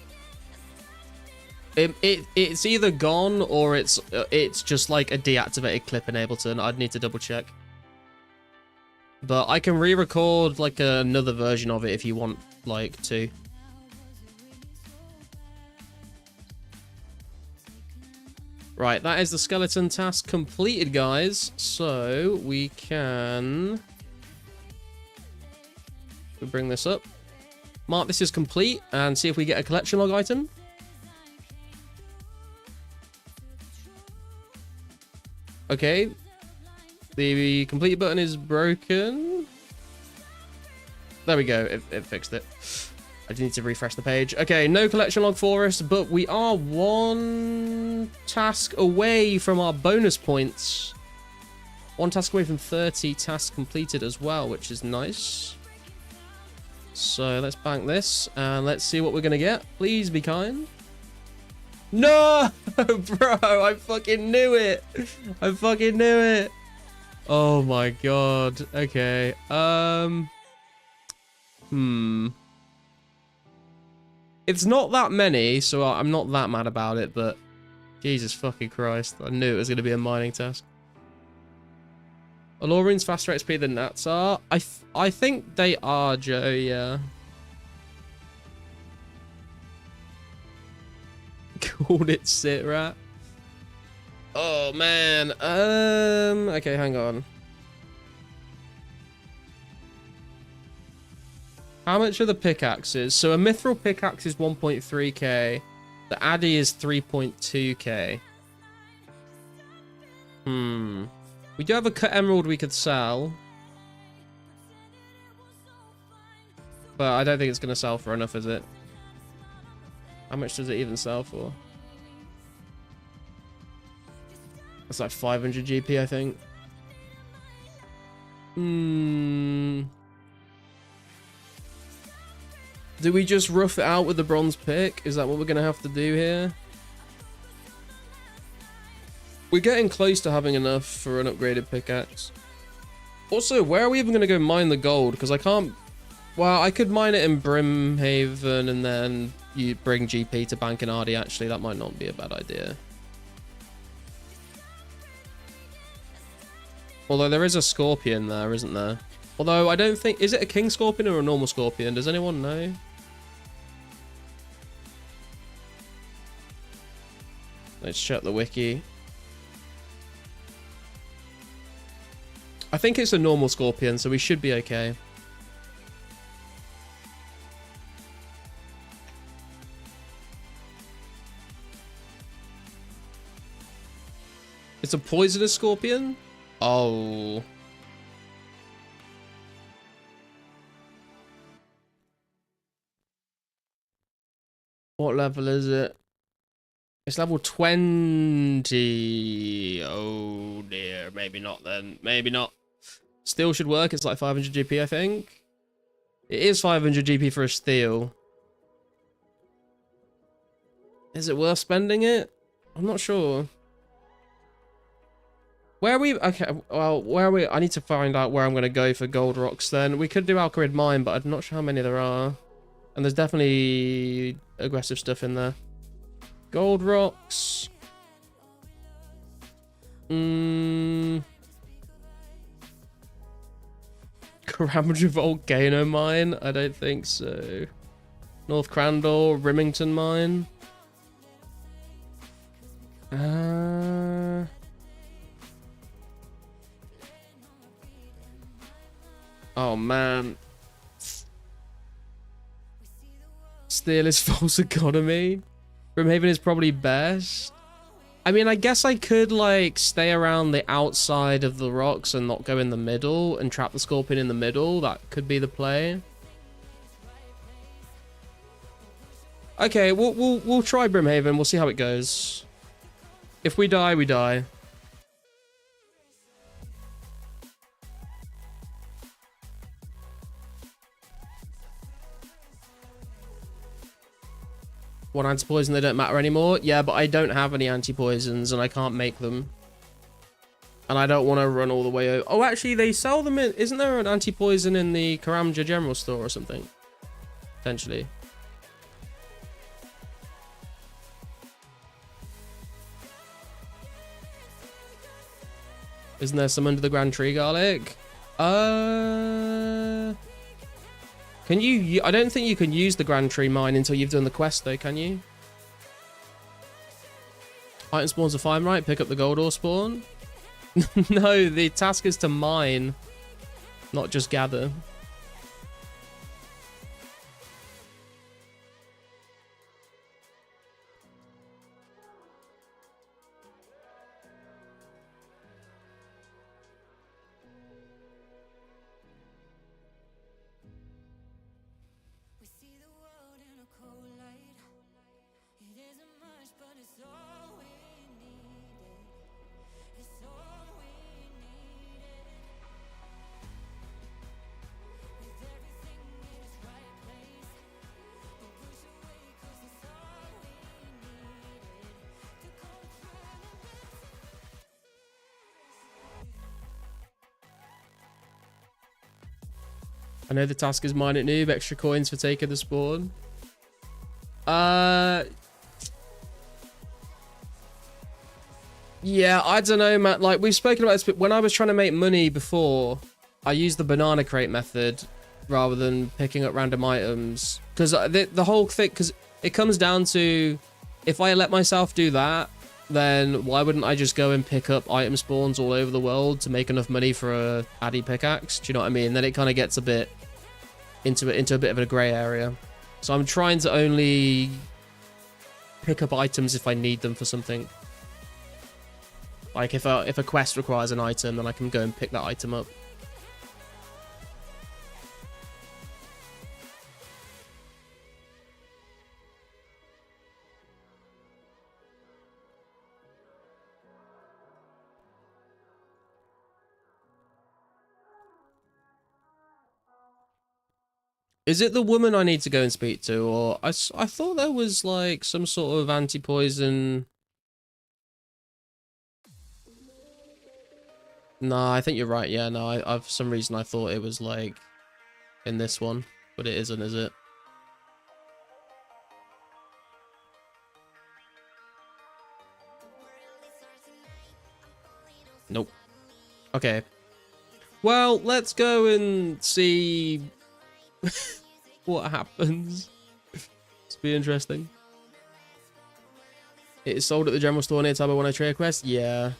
It's either gone or it's just like a deactivated clip in Ableton. I'd need to double check. But I can re-record like another version of it if you want like to. Right, that is the skeleton task completed, guys. So we can... we'll bring this up. Mark this is complete and see if we get a collection log item. Okay. The complete button is broken. There we go. It fixed it. I need to refresh the page. Okay, no collection log for us, but we are 1 task away from our bonus points. 1 task away from 30 tasks completed as well, which is nice. So let's bank this and let's see what we're gonna get. Please be kind. No, bro, I fucking knew it. I fucking knew it. Oh my god. Okay. It's not that many, so I'm not that mad about it, but Jesus fucking Christ. I knew it was going to be a mining task. Are Laurines faster XP than Nats are? I think they are, Joe, yeah. Called it sit rat. Oh man. Okay, hang on. How much are the pickaxes? So a mithril pickaxe is 1.3k. The Addy is 3.2k. We do have a cut emerald we could sell. But I don't think it's going to sell for enough, is it? How much does it even sell for? It's like 500 GP, I think. Do we just rough it out with the bronze pick? Is that what we're going to have to do here? We're getting close to having enough for an upgraded pickaxe. Also, where are we even going to go mine the gold? Because I can't... Well, I could mine it in Brimhaven and then you bring GP to Bank and Ardy. Actually, that might not be a bad idea. Although there is a scorpion there, isn't there? Although I don't think... Is it a king scorpion or a normal scorpion? Does anyone know? Let's check the wiki. I think it's a normal scorpion, so we should be okay. It's a poisonous scorpion? Oh. What level is it? It's level 20. Oh dear. Maybe not then. Maybe not. Steel should work. It's like 500 GP, I think. It is 500 GP for a steel. Is it worth spending it? I'm not sure. Where are we? Okay, well, where are we? I need to find out where I'm going to go for gold rocks then. We could do Alkarid Mine, but I'm not sure how many there are. And there's definitely aggressive stuff in there. Gold rocks. Karamja Volcano Mine? I don't think so. North Crandall, Rimington Mine. Oh man. Steel is false economy. Brimhaven is probably best. I mean, I guess I could like stay around the outside of the rocks and not go in the middle and trap the scorpion in the middle. That could be the play. Okay, we'll try Brimhaven. We'll see how it goes. If we die, we die. What anti-poison? They don't matter anymore? Yeah, but I don't have any anti-poisons and I can't make them. And I don't want to run all the way over. Oh, actually, they sell them in... Isn't there an anti-poison in the Karamja General Store or something? Potentially. Isn't there some under the ground tree garlic? Can you... I don't think you can use the Grand Tree Mine until you've done the quest, though, can you? Item spawns are fine, right? Pick up the gold ore spawn. No, the task is to mine, not just gather. I know the task is mine at noob. Extra coins for taking the spawn. Yeah, I don't know, man. Like, we've spoken about this, but when I was trying to make money before, I used the banana crate method rather than picking up random items. Because the whole thing, because it comes down to, if I let myself do that, then why wouldn't I just go and pick up item spawns all over the world to make enough money for a Addy pickaxe? Do you know what I mean? Then it kind of gets a bit into a bit of a grey area. So I'm trying to only pick up items if I need them for something. Like if a quest requires an item, then I can go and pick that item up. Is it the woman I need to go and speak to, or I thought there was like some sort of anti-poison. No, I think you're right. Yeah, no, I for some reason I thought it was like in this one, but it isn't, is it? Nope. Okay. Well, let's go and see what happens. It's be interesting. It is sold at the general store near Tabo 103 trade quest. Yeah.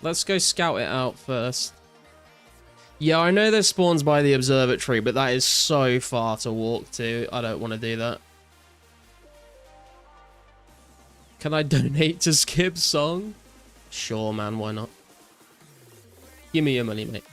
Let's go scout it out first. Yeah, I know there's spawns by the observatory, but that is so far to walk to. I don't want to do that. Can I donate to Skip's song? Sure, man, why not? Give me your money, mate.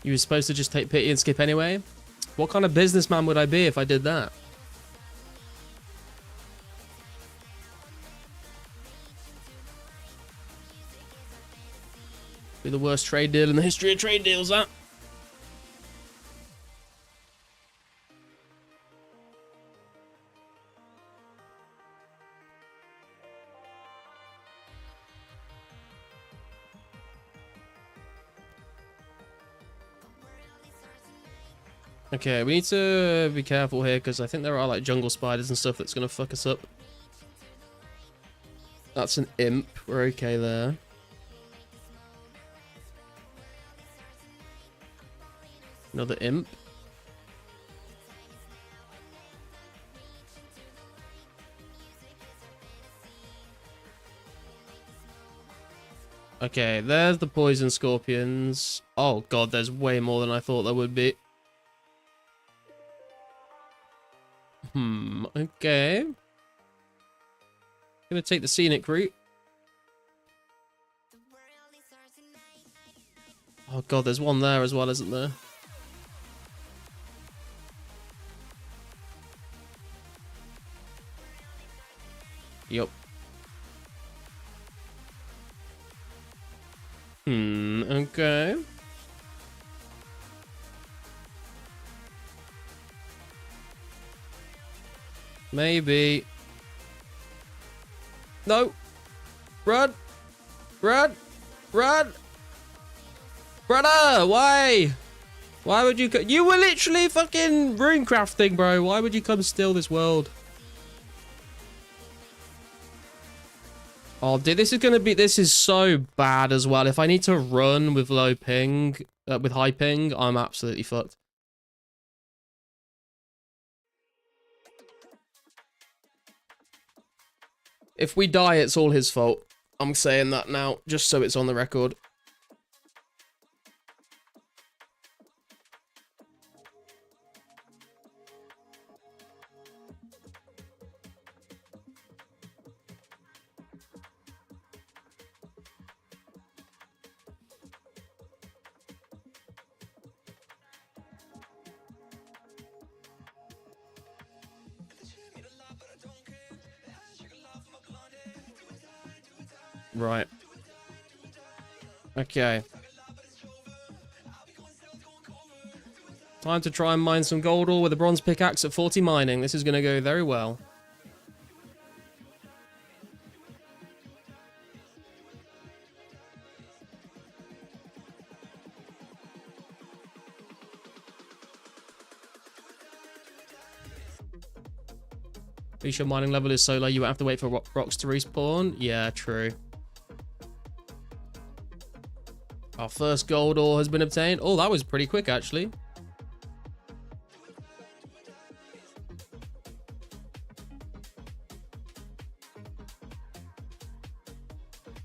You were supposed to just take pity and skip anyway? What kind of businessman would I be if I did that? Be the worst trade deal in the history of trade deals, that. Okay, we need to be careful here because I think there are like jungle spiders and stuff that's going to fuck us up. That's an imp. We're okay there. Another imp. Okay, there's the poison scorpions. Oh god, there's way more than I thought there would be. Okay. Gonna take the scenic route. Oh god, there's one there as well, isn't there? Yup. Okay. Maybe. No. Run. Run. Run. Brother, why? Why would you you were literally fucking rune crafting, bro. Why would you come steal this world? Oh, dude, this is so bad as well. If I need to run with low ping, with high ping, I'm absolutely fucked. If we die, it's all his fault. I'm saying that now, just so it's on the record. Right. Okay. Time to try and mine some gold ore with a bronze pickaxe at 40 mining. This is going to go very well. Are you sure mining level is so low you won't have to wait for rocks to respawn? Yeah, true. Our first gold ore has been obtained. Oh, that was pretty quick, actually.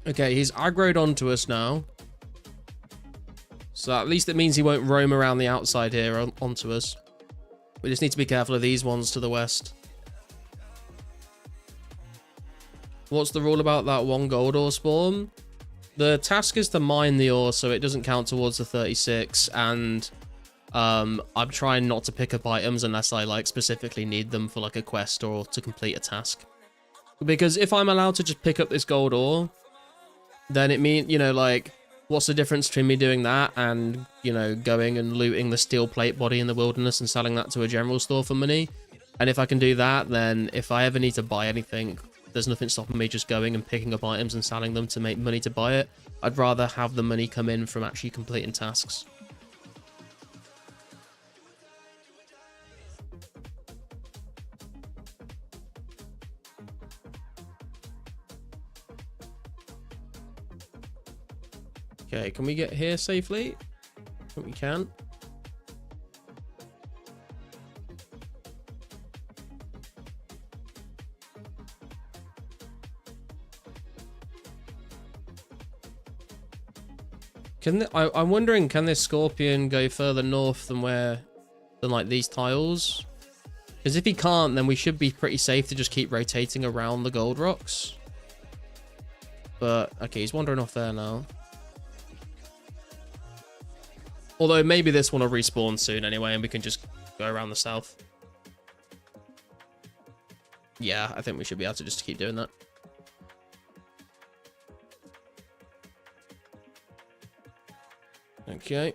Okay, he's aggroed onto us now. So at least it means he won't roam around the outside here onto us. We just need to be careful of these ones to the west. What's the rule about that one gold ore spawn? The task is to mine the ore so it doesn't count towards the 36, and I'm trying not to pick up items unless I like specifically need them for like a quest or to complete a task. Because if I'm allowed to just pick up this gold ore, then it means, you know, like, what's the difference between me doing that and, you know, going and looting the steel plate body in the wilderness and selling that to a general store for money? And if I can do that, then if I ever need to buy anything, there's nothing stopping me just going and picking up items and selling them to make money to buy it. I'd rather have the money come in from actually completing tasks. Okay, can we get here safely? I think we can. I'm wondering, can this scorpion go further north than like these tiles? Because if he can't, then we should be pretty safe to just keep rotating around the gold rocks. But, okay, he's wandering off there now. Although maybe this one will respawn soon anyway, and we can just go around the south. Yeah, I think we should be able to just keep doing that. Okay.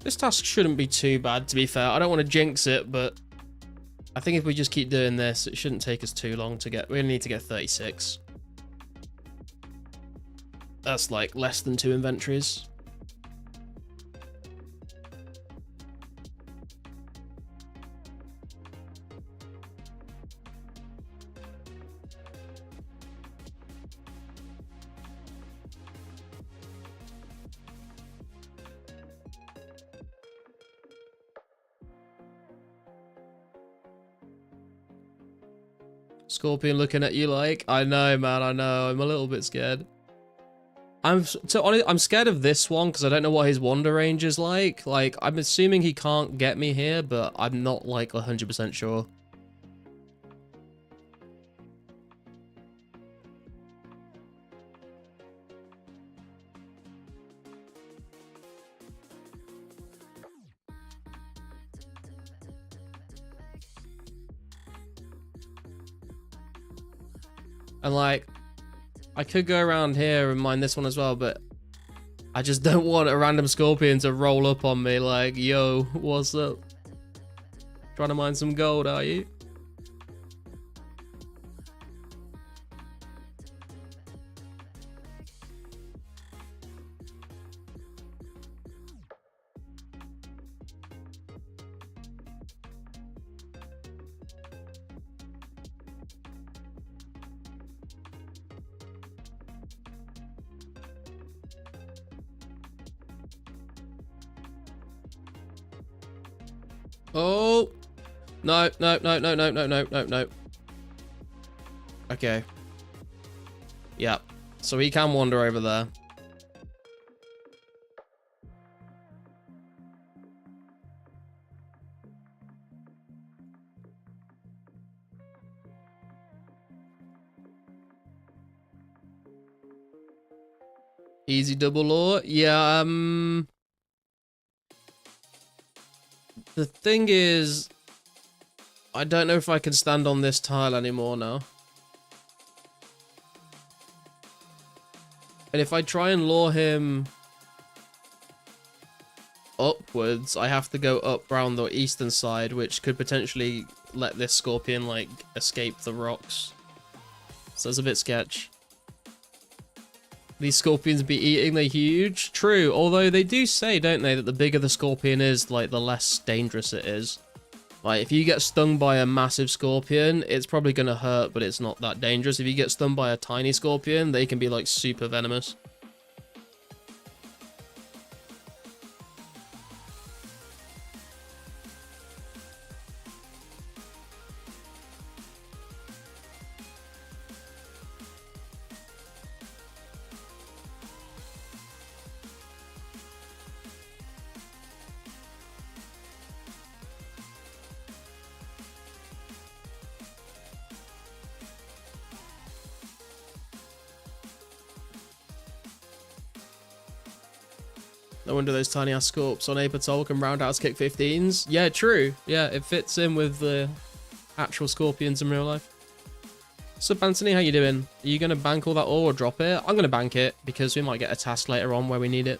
This task shouldn't be too bad, to be fair. I don't want to jinx it, but I think if we just keep doing this, it shouldn't take us too long to get... We only need to get 36. That's like less than 2 inventories. Scorpion looking at you like, I know, man, I know. I'm a little bit scared. I'm scared of this one because I don't know what his wander range is like. Like, I'm assuming he can't get me here, but I'm not like 100% sure. And like, I could go around here and mine this one as well, but I just don't want a random scorpion to roll up on me like, yo, what's up? Trying to mine some gold, are you? Oh! No, no, no, no, no, no, no, no, no. Okay. Yep. So he can wander over there. Easy double law. Yeah, the thing is, I don't know if I can stand on this tile anymore now. And if I try and lure him upwards, I have to go up round the eastern side, which could potentially let this scorpion, like, escape the rocks. So that's a bit sketch. These scorpions be eating, they're huge. True, although they do say, don't they, that the bigger the scorpion is, like, the less dangerous it is. Like, if you get stung by a massive scorpion, it's probably going to hurt, but it's not that dangerous. If you get stung by a tiny scorpion, they can be, like, super venomous. No wonder those tiny ass scorps on A Patrol can roundhouse kick 15s. Yeah, true. Yeah, it fits in with the actual scorpions in real life. So, Anthony, how you doing? Are you going to bank all that ore or drop it? I'm going to bank it because we might get a task later on where we need it.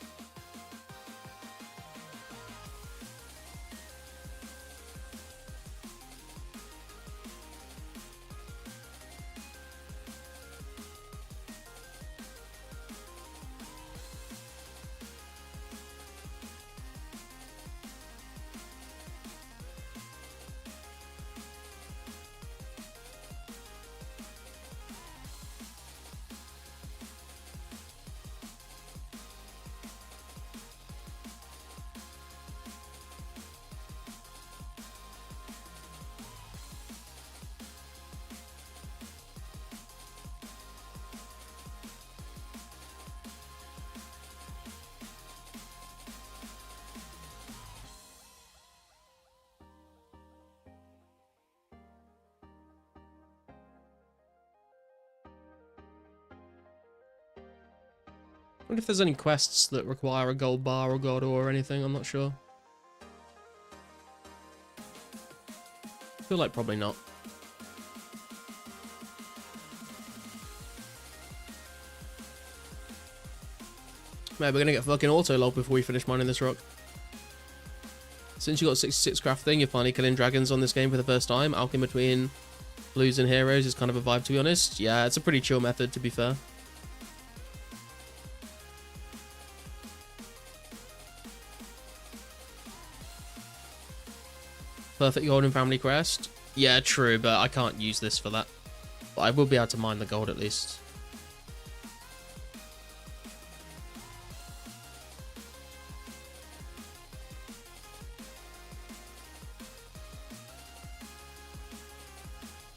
I wonder if there's any quests that require a gold bar or gold ore or anything, I'm not sure. I feel like probably not. Maybe we're gonna get fucking auto-log before we finish mining this rock. Since you got 66 crafting, you're finally killing dragons on this game for the first time. Alchemy between blues and heroes is kind of a vibe, to be honest. Yeah, it's a pretty chill method, to be fair. Perfect golden family crest. Yeah, true, but I can't use this for that. But I will be able to mine the gold at least.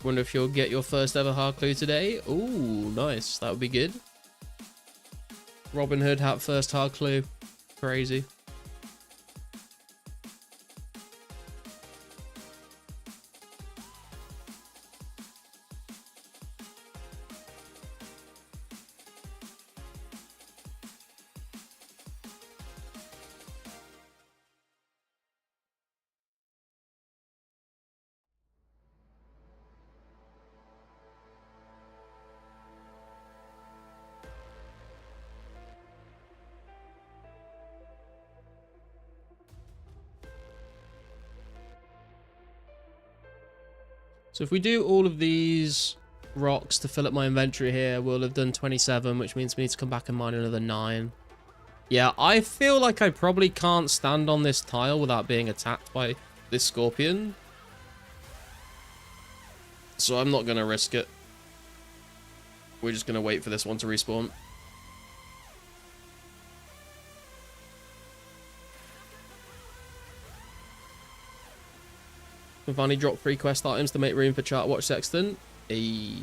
Wonder if you'll get your first ever hard clue today. Ooh, nice. That would be good. Robin Hood first hard clue. Crazy. So if we do all of these rocks to fill up my inventory here, we'll have done 27, which means we need to come back and mine another 9. Yeah, I feel like I probably can't stand on this tile without being attacked by this scorpion. So I'm not going to risk it. We're just going to wait for this one to respawn. We finally dropped 3 quest items to make room for Chart Watch Sexton. Hey.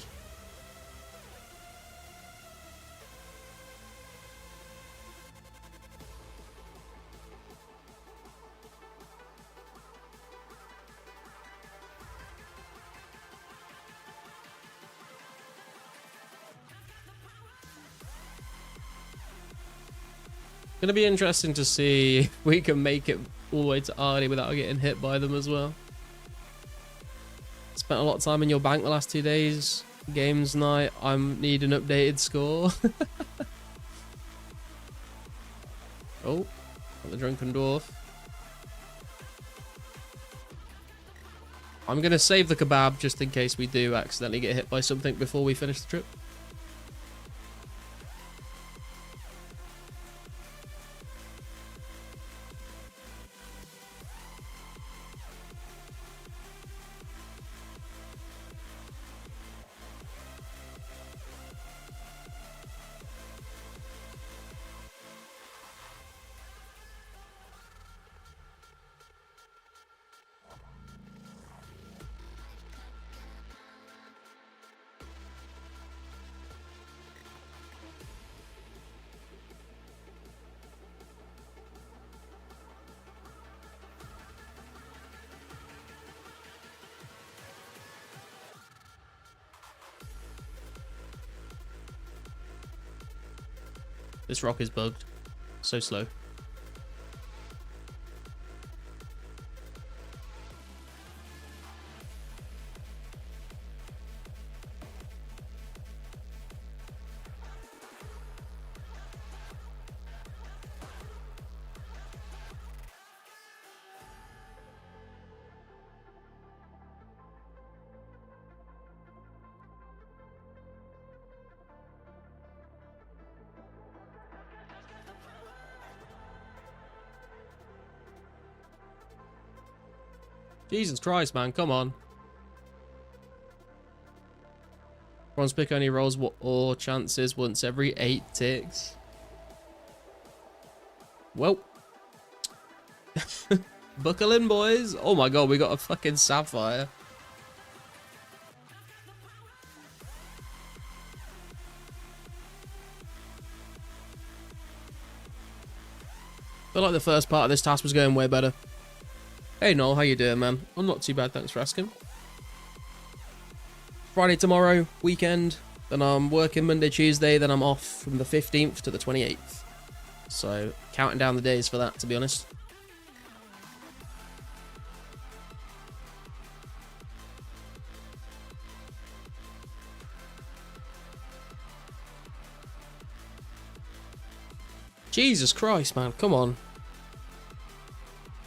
Gonna be interesting to see if we can make it all the way to Ardy without getting hit by them as well. Spent a lot of time in your bank the last 2 days. Games night. I need an updated score. Oh, got the drunken dwarf. I'm gonna save the kebab just in case we do accidentally get hit by something before we finish the trip. This rock is bugged. So slow. Jesus Christ, man, come on. Bronze pick only rolls or chances once every 8 ticks. Well. Buckle in, boys. Oh my god, we got a fucking sapphire. I feel like the first part of this task was going way better. Hey Noel, how you doing, man? I'm not too bad, thanks for asking. Friday tomorrow, weekend. Then I'm working Monday, Tuesday. Then I'm off from the 15th to the 28th. So, counting down the days for that, to be honest. Jesus Christ, man, come on.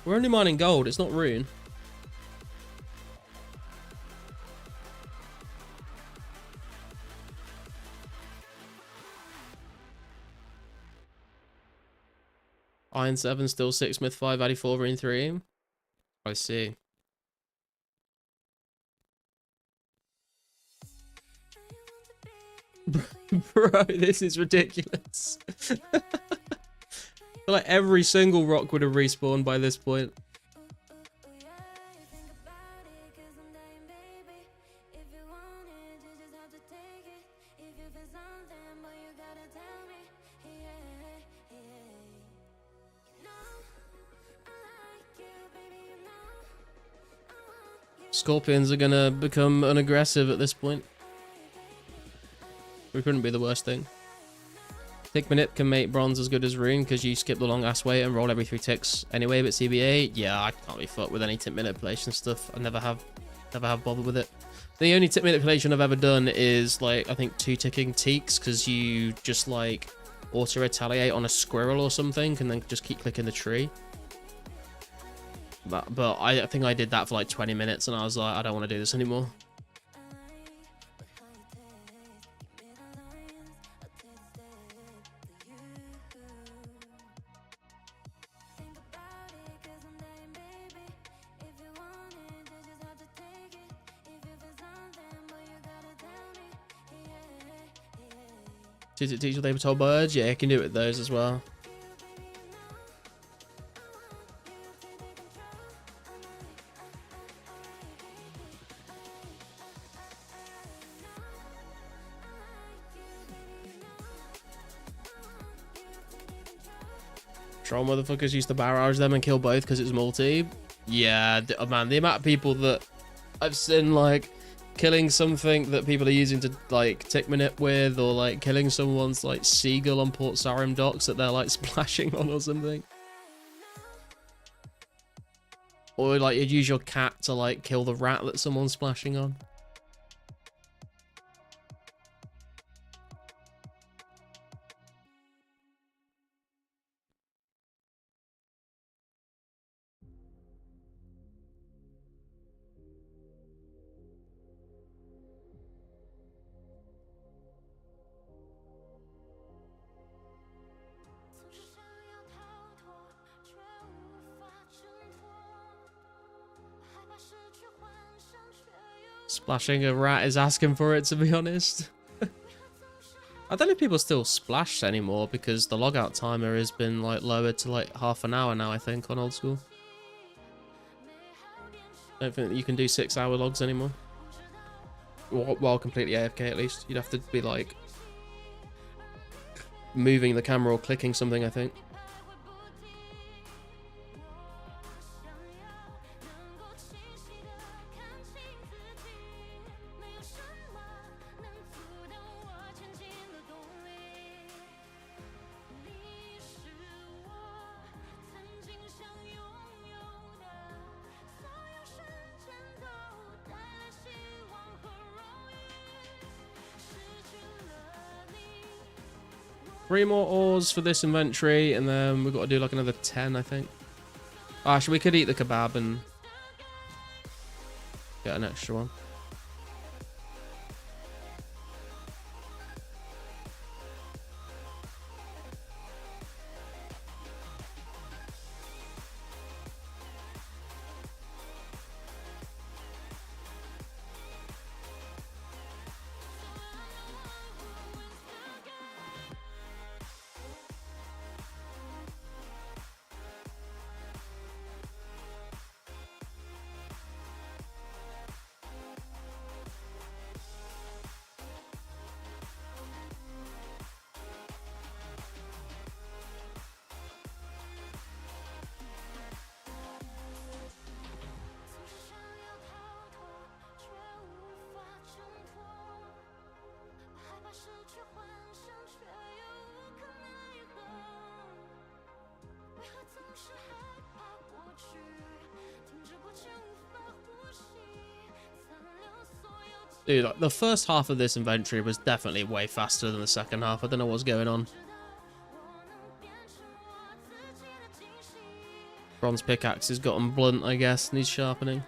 We're only mining gold, it's not rune. Iron 7, still 6, Smith 5, Addy 4, rune 3. I see. Bro, this is ridiculous. I feel like every single rock would have respawned by this point. Scorpions are gonna become unaggressive at this point. Which wouldn't be the worst thing. Tick minute can make bronze as good as rune because you skip the long ass wait and roll every 3 ticks anyway. But CBA, yeah, I can't be fucked with any tip manipulation stuff. I never have bothered with it. The only tip manipulation I've ever done is like I think 2 ticking teaks because you just like auto retaliate on a squirrel or something and then just keep clicking the tree. But I think I did that for like 20 minutes and I was like, I don't want to do this anymore. Teach what they were told by birds? Yeah, you can do it with those as well. Troll motherfuckers used to barrage them and kill both because it's multi. Yeah, oh man, the amount of people that I've seen like killing something that people are using to like Taskman it with, or like killing someone's like seagull on Port Sarim docks that they're like splashing on or something. Or like you'd use your cat to like kill the rat that someone's splashing on. Splashing a rat is asking for it, to be honest. I don't know if people still splash anymore because the logout timer has been like lowered to like half an hour now, I think, on old school. I don't think that you can do 6-hour logs anymore. While completely AFK at least. You'd have to be like moving the camera or clicking something, I think. Three more ores for this inventory, and then we've got to do like another 10, I think. Actually, we could eat the kebab and get an extra one. Dude, like, the first half of this inventory was definitely way faster than the second half. I don't know what's going on. Bronze pickaxe has gotten blunt, I guess, needs sharpening.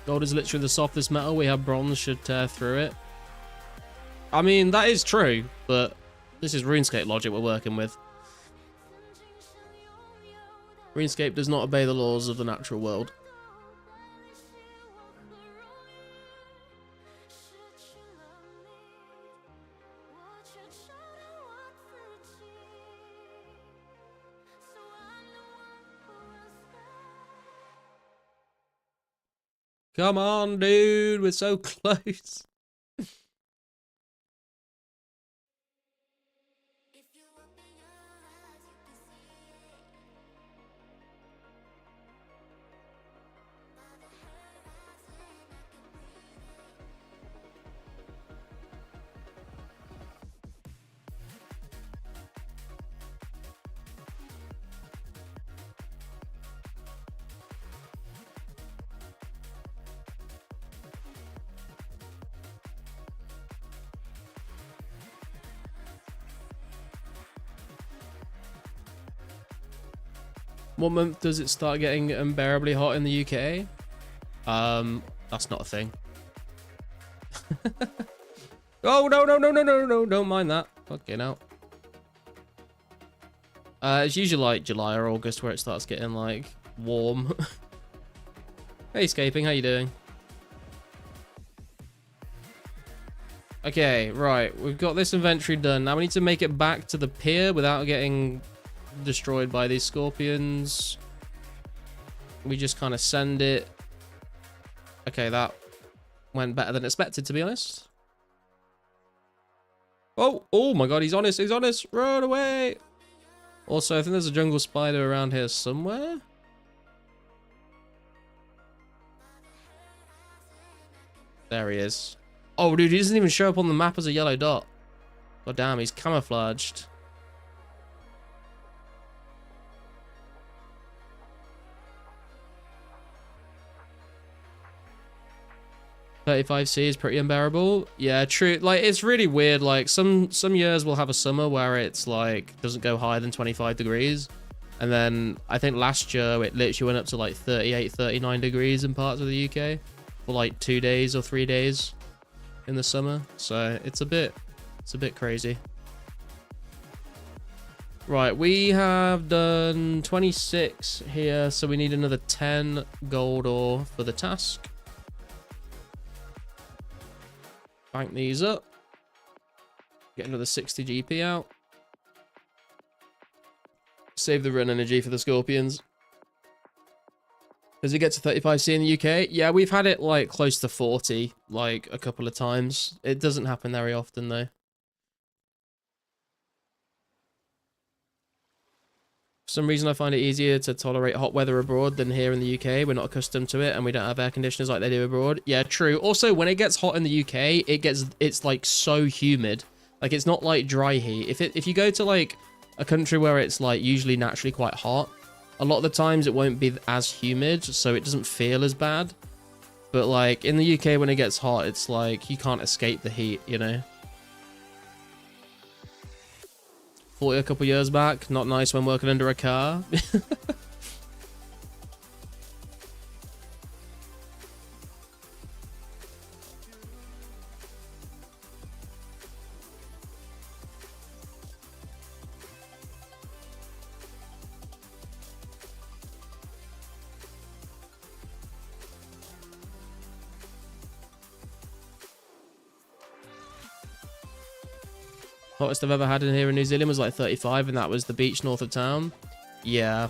Gold is literally the softest metal. We have bronze should tear through it. I mean, that is true, but this is RuneScape logic we're working with. RuneScape does not obey the laws of the natural world. Come on, dude, we're so close. What month does it start getting unbearably hot in the UK? That's not a thing. Oh, no, no, no, no, no, no, don't mind that. Fucking hell. It's usually like July or August where it starts getting like warm. Hey, Scaping, how you doing? Okay, right, we've got this inventory done. Now we need to make it back to the pier without getting destroyed by these scorpions. We just kind of send it. Okay, that went better than expected, to be honest. Oh, oh my god, he's on us, he's on us. Run away. Also, I think there's a jungle spider around here somewhere. There he is. Oh, dude, he doesn't even show up on the map as a yellow dot. God damn, he's camouflaged. $35C is pretty unbearable. Yeah, true. Like, it's really weird. Like, some years we'll have a summer where it's like doesn't go higher than 25 degrees. And then I think last year it literally went up to like 38, 39 degrees in parts of the UK for like 2 days or 3 days in the summer. So it's a bit crazy. Right, we have done 26 here, so we need another 10 gold ore for the task. Bank these up. Get another 60 GP out. Save the run energy for the scorpions. Does it get to 35C in the UK? Yeah, we've had it like close to 40 like a couple of times. It doesn't happen very often though. For some reason I find it easier to tolerate hot weather abroad than here in the UK. We're not accustomed to it and we don't have air conditioners like they do abroad. Yeah, true. Also, when it gets hot in the UK, it's like so humid. Like, it's not like dry heat. If you go to like a country where it's like usually naturally quite hot, a lot of the times it won't be as humid, so it doesn't feel as bad. But like in the UK when it gets hot, it's like you can't escape the heat, you know? 40 a couple years back, not nice when working under a car. Hottest I've ever had in here in New Zealand was like 35, and that was the beach north of town. Yeah.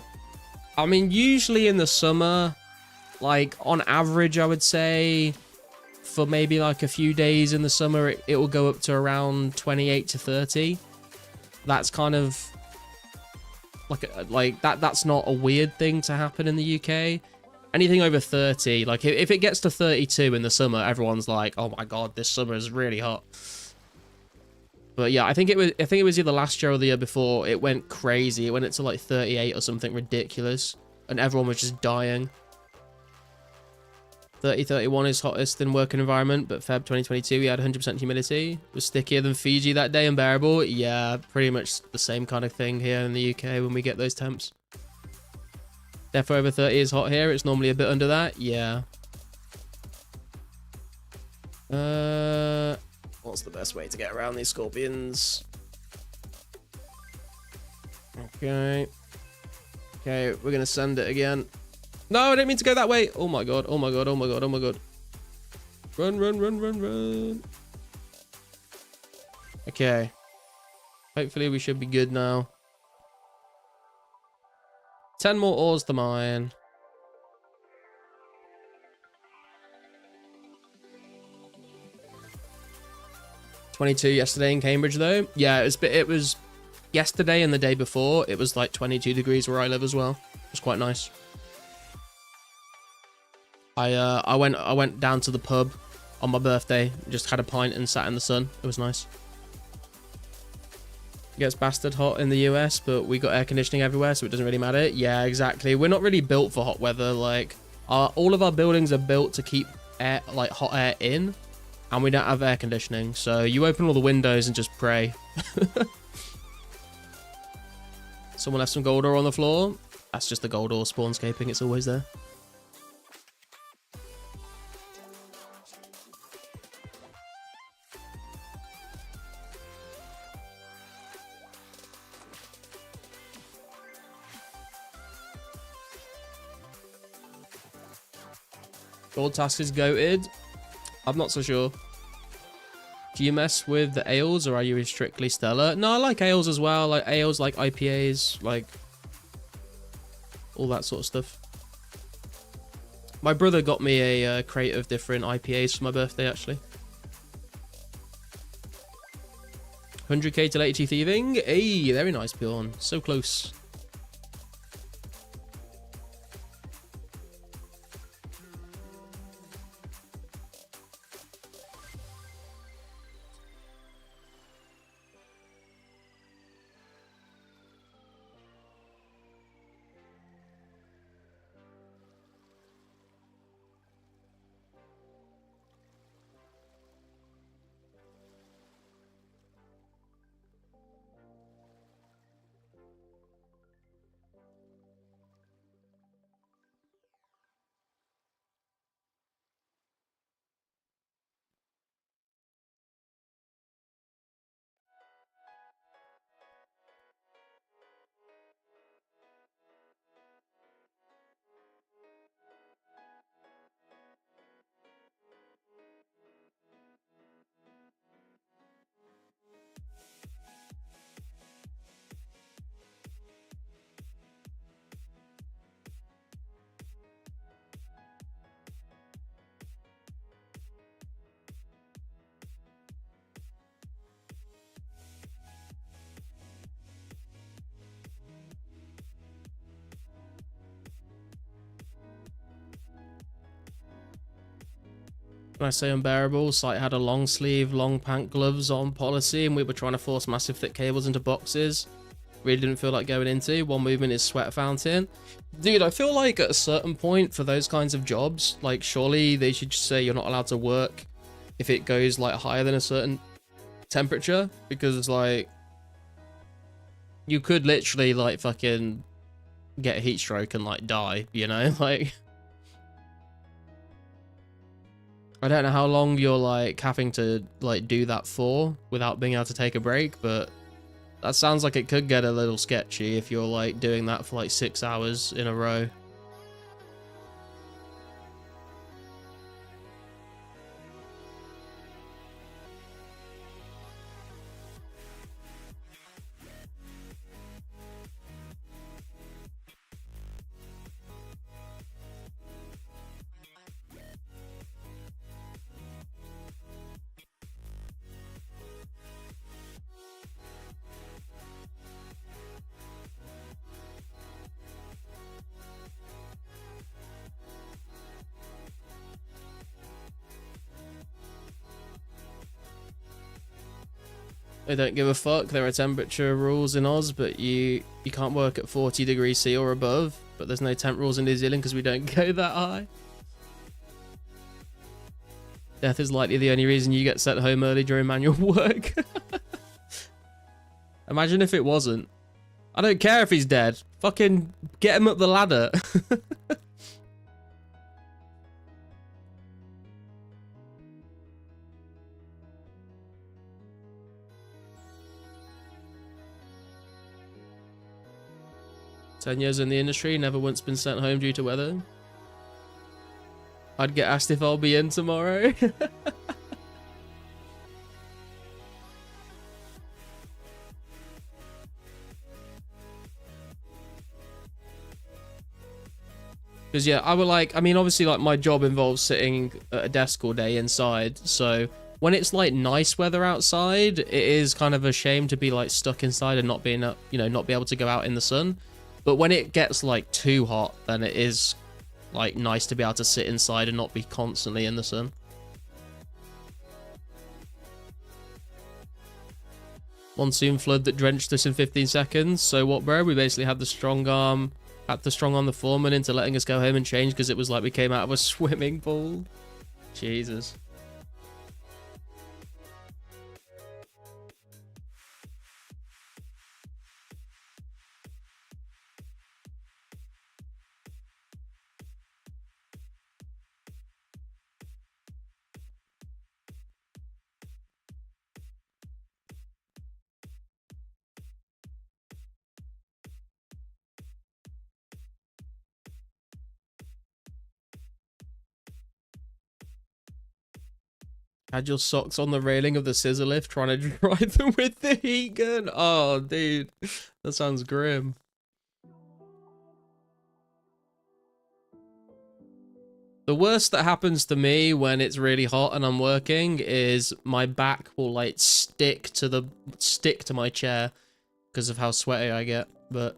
I mean, usually in the summer, like on average, I would say for maybe like a few days in the summer, it will go up to around 28 to 30. That's kind of like that's not a weird thing to happen in the UK. Anything over 30, like if it gets to 32 in the summer, everyone's like, oh my god, this summer is really hot. But yeah, I think it was either last year or the year before. It went crazy. It went up to like 38 or something ridiculous, and everyone was just dying. 30-31 is hottest in working environment, but Feb 2022 we had 100% humidity. It was stickier than Fiji that day, unbearable. Yeah, pretty much the same kind of thing here in the UK when we get those temps. Defo over 30 is hot here. It's normally a bit under that. Yeah. What's the best way to get around these scorpions? Okay. Okay, we're gonna send it again. No, I didn't mean to go that way. Oh my god, oh my god, oh my god, oh my god. Run, run, run, run, run. Okay. Hopefully we should be good now. 10 more ores to mine. $22 yesterday in Cambridge though. Yeah, it was yesterday and the day before. It was like 22 degrees where I live as well. It was quite nice. I went down to the pub on my birthday, just had a pint and sat in the sun. It was nice. It gets bastard hot in the US, but we got air conditioning everywhere, so it doesn't really matter. Yeah, exactly. We're not really built for hot weather. Like, all of our buildings are built to keep air, like hot air in. And we don't have air conditioning, so you open all the windows and just pray. Someone left some gold ore on the floor. That's just the gold ore spawnscaping, it's always there. Gold task is goated. I'm not so sure. Do you mess with the ales or are you strictly stellar? No, I like ales as well. Like ales, like IPAs, like all that sort of stuff. My brother got me a crate of different IPAs for my birthday, actually. 100k to late thieving. Hey, very nice, Bjorn. So close. When I say unbearable, site had a long sleeve, long pant gloves on policy, and we were trying to force massive thick cables into boxes. Really didn't feel like going into. One movement is sweat fountain. Dude, I feel like at a certain point for those kinds of jobs, like surely they should just say you're not allowed to work if it goes like higher than a certain temperature, because like you could literally like fucking get a heat stroke and like die, you know? Like I don't know how long you're like having to like do that for without being able to take a break, but that sounds like it could get a little sketchy if you're like doing that for like 6 hours in a row. They don't give a fuck. There are temperature rules in Oz, but you can't work at 40 degrees C or above. But there's no temp rules in New Zealand because we don't go that high. Death is likely the only reason you get sent home early during manual work. Imagine if it wasn't. I don't care if he's dead. Fucking get him up the ladder. 10 years in the industry, never once been sent home due to weather. I'd get asked if I'll be in tomorrow. Because yeah, I would like, I mean, obviously like my job involves sitting at a desk all day inside. So when it's like nice weather outside, it is kind of a shame to be like stuck inside and not being, you know, not be able to go out in the sun. But when it gets like too hot, then it is like nice to be able to sit inside and not be constantly in the sun. Monsoon flood that drenched us in 15 seconds. So what, bro? We basically had the strong arm the foreman into letting us go home and change because it was like we came out of a swimming pool. Jesus. Had your socks on the railing of the scissor lift trying to dry them with the heat gun. Oh, dude. That sounds grim. The worst that happens to me when it's really hot and I'm working is my back will like stick to my chair because of how sweaty I get. But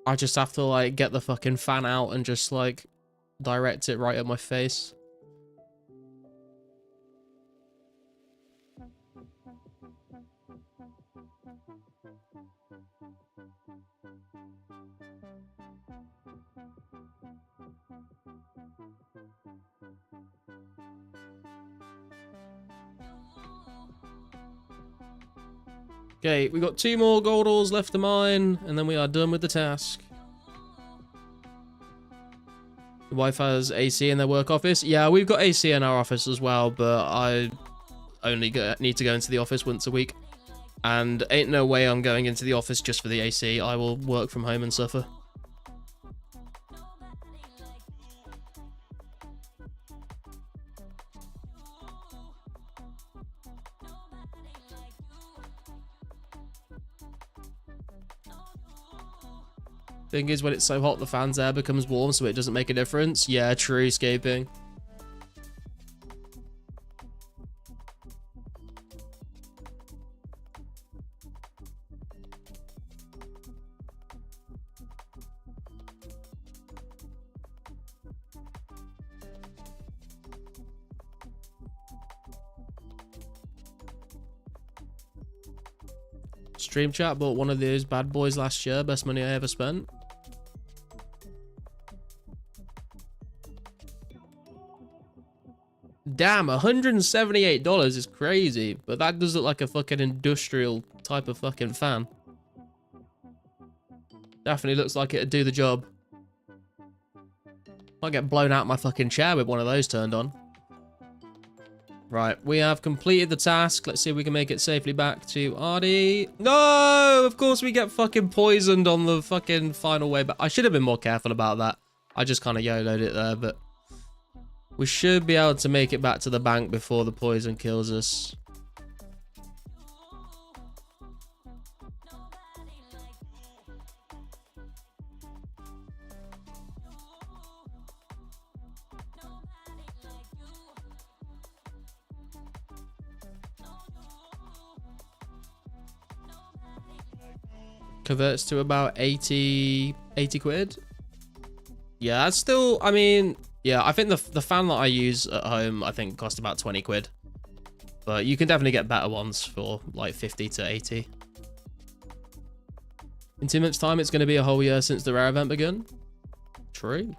I just have to like get the fucking fan out and just like direct it right at my face. Okay, we got 2 more gold ores left to mine, and then we are done with the task. The wife has AC in their work office. Yeah, we've got AC in our office as well, but I only need to go into the office once a week. And ain't no way I'm going into the office just for the AC. I will work from home and suffer. Thing is, when it's so hot, the fan's air becomes warm, so it doesn't make a difference. Yeah, true, escaping. Stream chat bought one of those bad boys last year. Best money I ever spent. Damn, $178 is crazy, but that does look like a fucking industrial type of fucking fan. Definitely looks like it'd do the job. Might get blown out my fucking chair with one of those turned on. Right, we have completed the task. Let's see if we can make it safely back to Artie. No! Of course we get fucking poisoned on the fucking final way back. I should have been more careful about that. I just kind of YOLO'd it there, but... we should be able to make it back to the bank before the poison kills us. Converts to about 80 quid. Yeah, that's still, I mean, yeah, I think the fan that I use at home, I think cost about 20 quid. But you can definitely get better ones for like 50 to 80. In 2 months' time, it's going to be a whole year since the rare event began. True.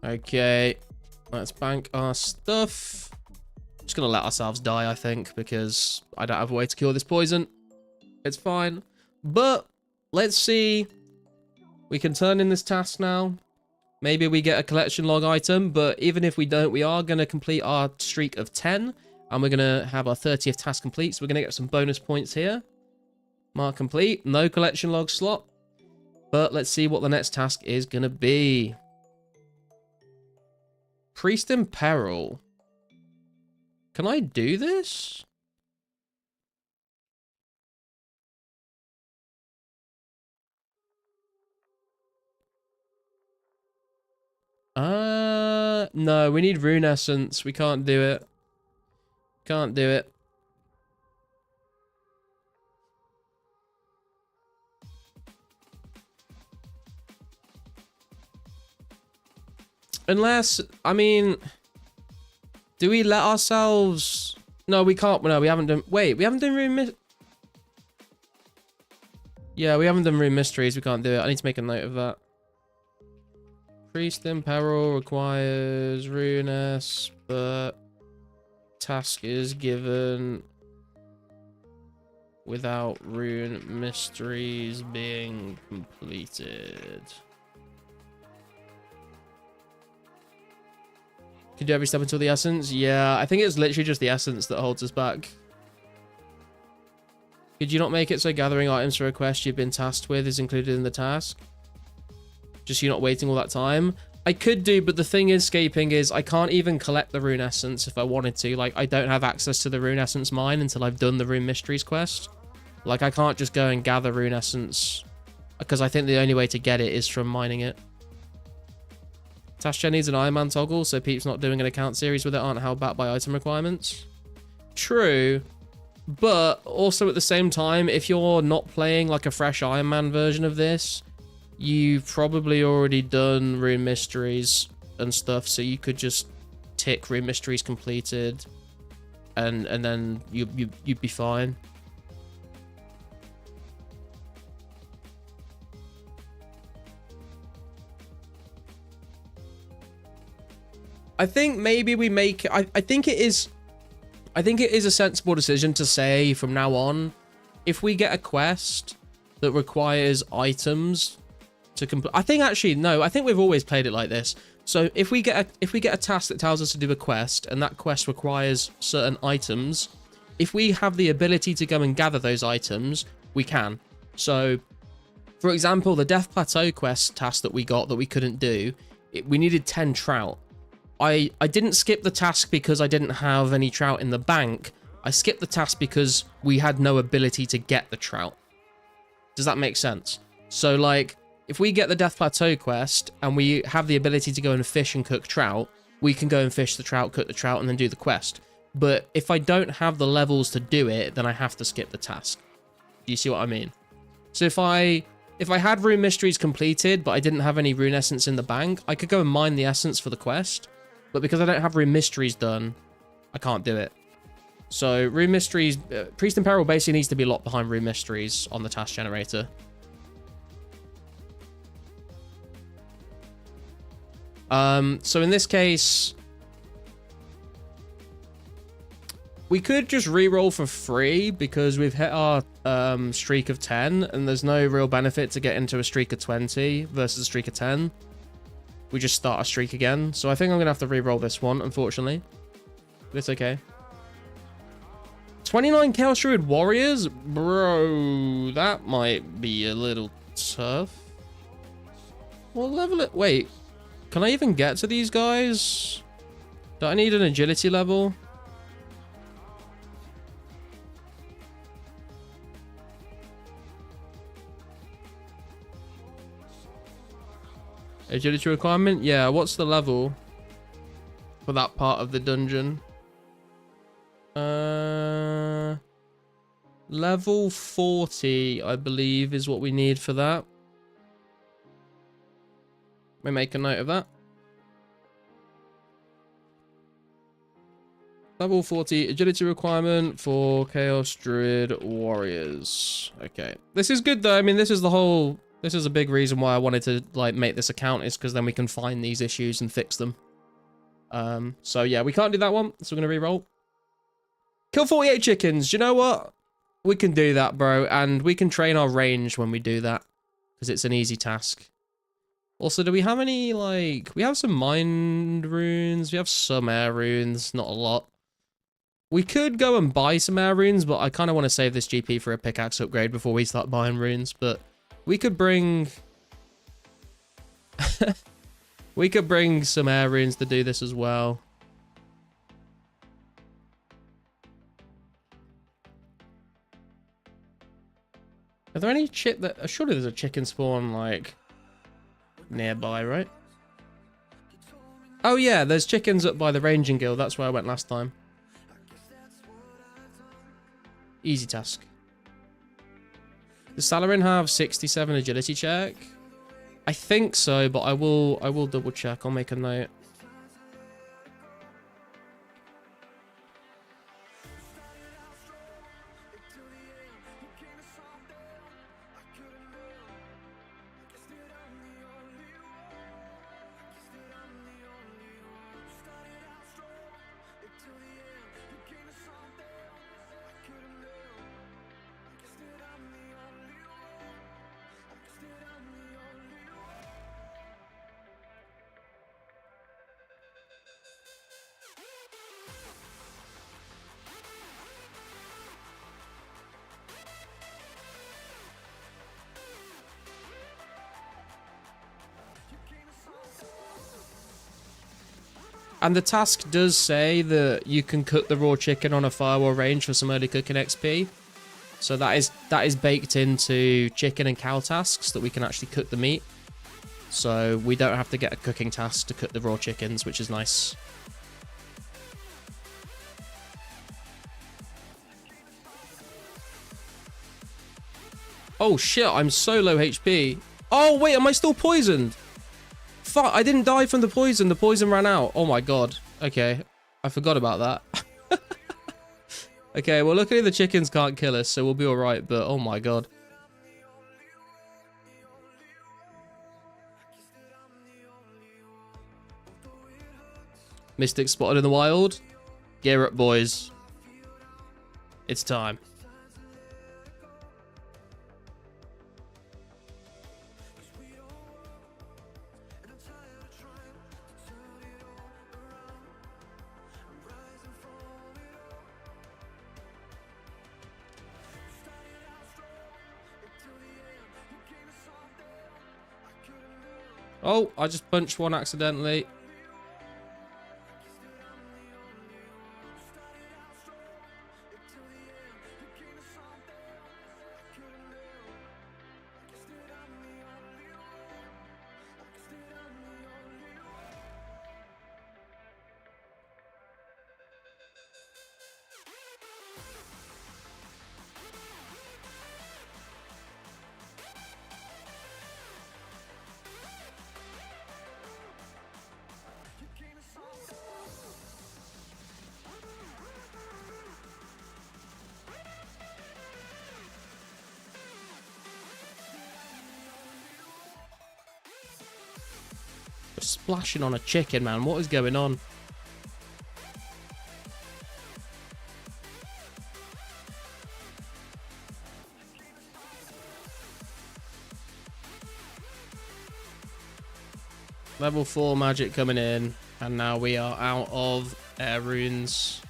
Okay, let's bank our stuff. Just gonna let ourselves die, I think, because I don't have a way to cure this poison. It's fine. But let's see. We can turn in this task now. Maybe we get a collection log item, but even if we don't, we are gonna complete our streak of 10, and we're gonna have our 30th task complete, so we're gonna get some bonus points here. Mark complete, no collection log slot. But let's see what the next task is gonna be. Priest in Peril. Can I do this? No, we need rune essence. We can't do it. Can't do it. Unless, I mean, do we let ourselves... No, we can't. No, we haven't done... Wait, we haven't done rune... Yeah, we haven't done rune mysteries. We can't do it. I need to make a note of that. Priest in Peril requires runes, but task is given without rune mysteries being completed. Can do every step until the essence? Yeah, I think it's literally just the essence that holds us back. Could you not make it so gathering items for a quest you've been tasked with is included in the task? Just you not waiting all that time? I could do, but the thing is, scaping is I can't even collect the rune essence if I wanted to. Like, I don't have access to the rune essence mine until I've done the rune mysteries quest. Like, I can't just go and gather rune essence because I think the only way to get it is from mining it. Task Gen needs an Iron Man toggle, so peeps not doing an account series with it aren't held back by item requirements. True, but also at the same time, if you're not playing like a fresh Iron Man version of this, you've probably already done rune mysteries and stuff, so you could just tick rune mysteries completed, and then you'd be fine. I think maybe we make. I think it is a sensible decision to say from now on, if we get a quest that requires items to complete. I think actually no. I think we've always played it like this. So if we get a task that tells us to do a quest, and that quest requires certain items, if we have the ability to go and gather those items, we can. So, for example, the Death Plateau quest task that we got that we couldn't do, we needed 10 trout. I didn't skip the task because I didn't have any trout in the bank. I skipped the task because we had no ability to get the trout. Does that make sense? So, like, if we get the Death Plateau quest and we have the ability to go and fish and cook trout, we can go and fish the trout, cook the trout, and then do the quest. But if I don't have the levels to do it, then I have to skip the task. Do you see what I mean? So if I had rune mysteries completed, but I didn't have any rune essence in the bank, I could go and mine the essence for the quest. But because I don't have rune mysteries done, I can't do it. So rune mysteries, Priest in Peril basically needs to be locked behind rune mysteries on the task generator. So in this case, we could just re-roll for free because we've hit our streak of 10 and there's no real benefit to get into a streak of 20 versus a streak of 10. We just start a streak again. So I think I'm going to have to re-roll this one, unfortunately. But it's okay. 29 Chaos Druid Warriors? Bro, that might be a little tough. What level it? Wait, can I even get to these guys? Do I need an agility level? Agility requirement? Yeah, what's the level for that part of the dungeon? Level 40, I believe, is what we need for that. Let me make a note of that. Level 40 agility requirement for Chaos Druid Warriors. Okay. This is good though. I mean, this is a big reason why I wanted to like make this account, is because then we can find these issues and fix them. So yeah, we can't do that one, so we're gonna re-roll. Kill 48 chickens. You know what? We can do that, bro, and we can train our range when we do that, because it's an easy task. Also, do we have any, like, we have some mind runes, we have some air runes, not a lot. We could go and buy some air runes, but I kind of want to save this GP for a pickaxe upgrade before we start buying runes, but we could bring... we could bring some air runes to do this as well. Are there any surely there's a chicken spawn, like, nearby, right? Oh yeah, there's chickens up by the ranging guild. That's where I went last time. Easy task. Does Salarin have 67 agility check? I think so, but I will double check. I'll make a note. And the task does say that you can cook the raw chicken on a firewall range for some early cooking XP. So that is baked into chicken and cow tasks, that we can actually cook the meat. So we don't have to get a cooking task to cook the raw chickens, which is nice. Oh shit, I'm so low HP. Oh wait, am I still poisoned? Fuck, I didn't die from the poison. The poison ran out. Oh my god. Okay, I forgot about that. Okay, well luckily the chickens can't kill us, so we'll be alright, but oh my god. Mystic spotted in the wild. Gear up, boys. It's time. Oh, I just punched one accidentally. Splashing on a chicken, man. What is going on? Level 4 magic coming in, and now we are out of air runes.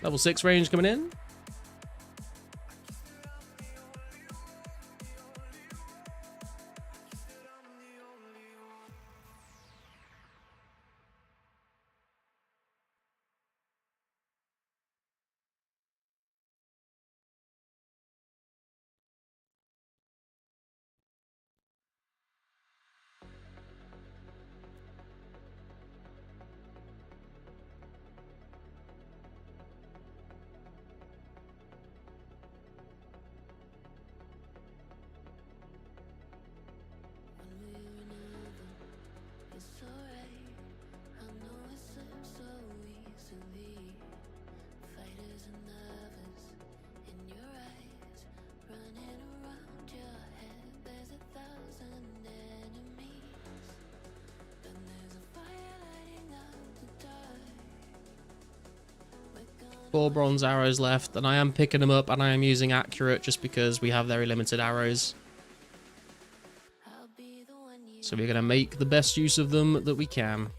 Level 6 range coming in. Four bronze arrows left, and I am picking them up, and I am using accurate just because we have very limited arrows. So we're going to make the best use of them that we can.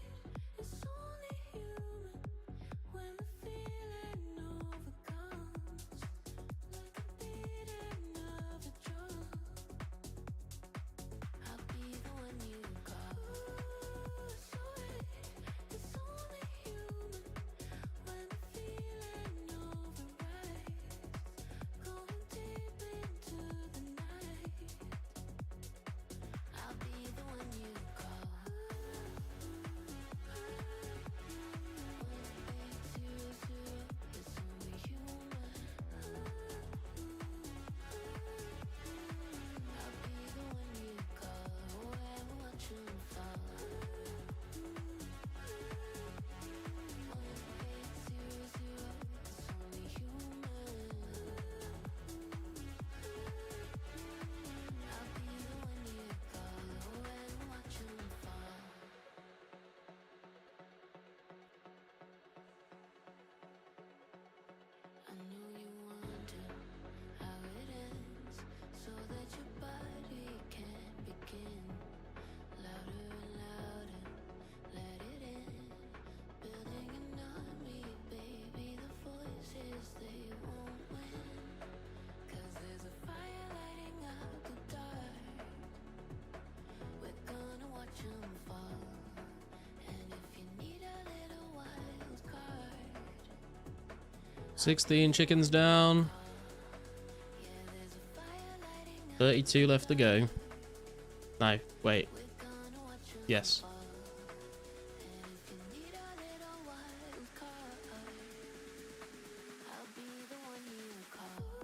16 chickens down. 32 left to go. No, wait. Yes.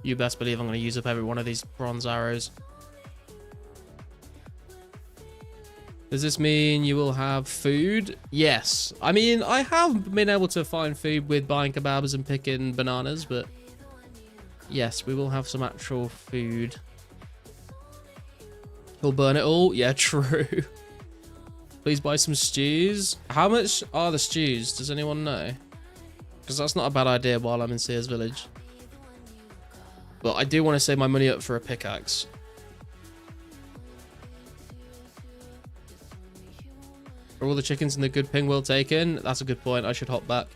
You best believe I'm going to use up every one of these bronze arrows. Does this mean you will have food? Yes. I mean, I have been able to find food with buying kebabs and picking bananas, but yes, we will have some actual food. He'll burn it all? Yeah, true. Please buy some stews. How much are the stews? Does anyone know? Because that's not a bad idea while I'm in Sears Village. But I do want to save my money up for a pickaxe. Are all the chickens in the good ping well taken? That's a good point. I should hop back.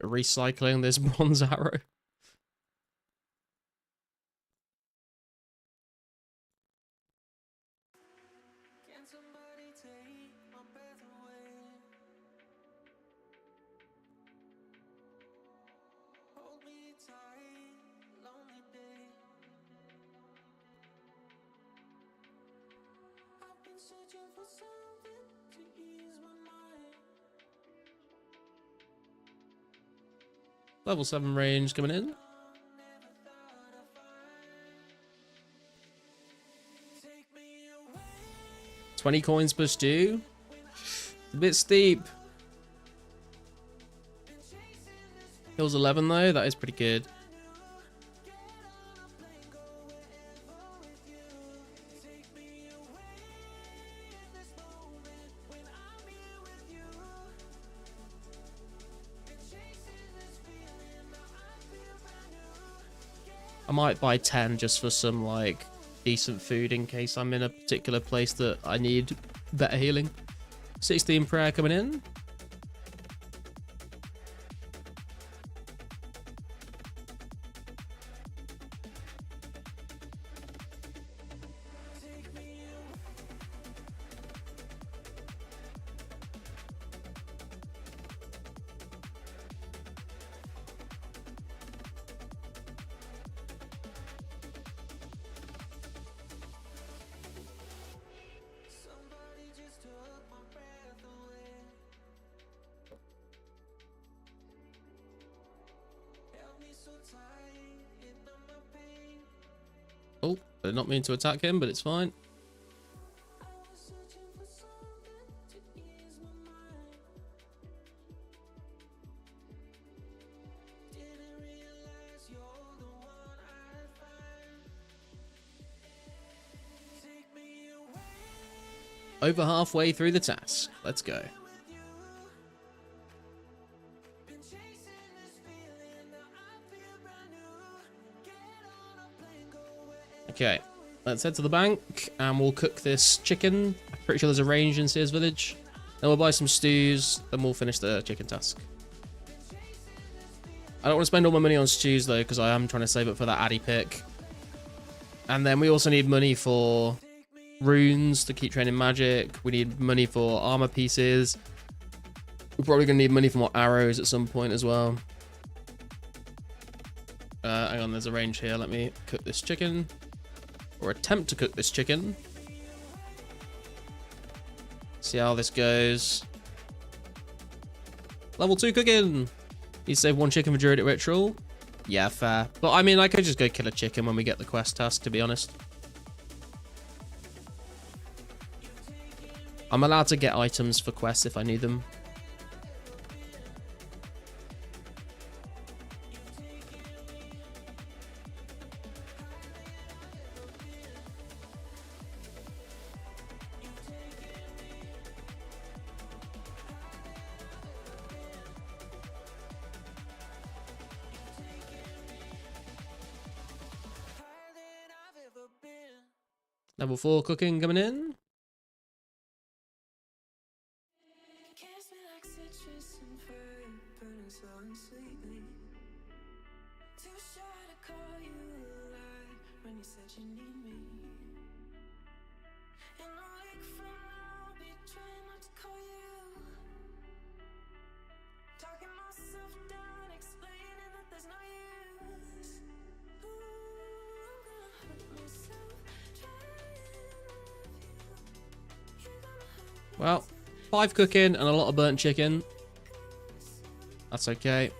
Recycling this bronze arrow. Level 7 range coming in. $20 per stew. It's a bit steep. Kills 11 though, that is pretty good. I might buy 10 just for some, like, decent food in case I'm in a particular place that I need better healing. 16 prayer coming in. Oh, I did not mean to attack him, but it's fine. Over halfway through the task. Let's go. Okay, let's head to the bank and we'll cook this chicken. I'm pretty sure there's a range in Sears Village. Then we'll buy some stews, then we'll finish the chicken task. I don't want to spend all my money on stews though, because I am trying to save up for that Addy pick. And then we also need money for runes to keep training magic. We need money for armor pieces. We're probably going to need money for more arrows at some point as well. Hang on, there's a range here. Let me cook this chicken. Or attempt to cook this chicken. See how this goes. Level 2 cooking. You save 1 chicken for Druidic Ritual. Yeah, fair. But I mean, I could just go kill a chicken when we get the quest task, to be honest. I'm allowed to get items for quests if I need them. Level 4 cooking coming in. Well, 5 cooking and a lot of burnt chicken. That's okay.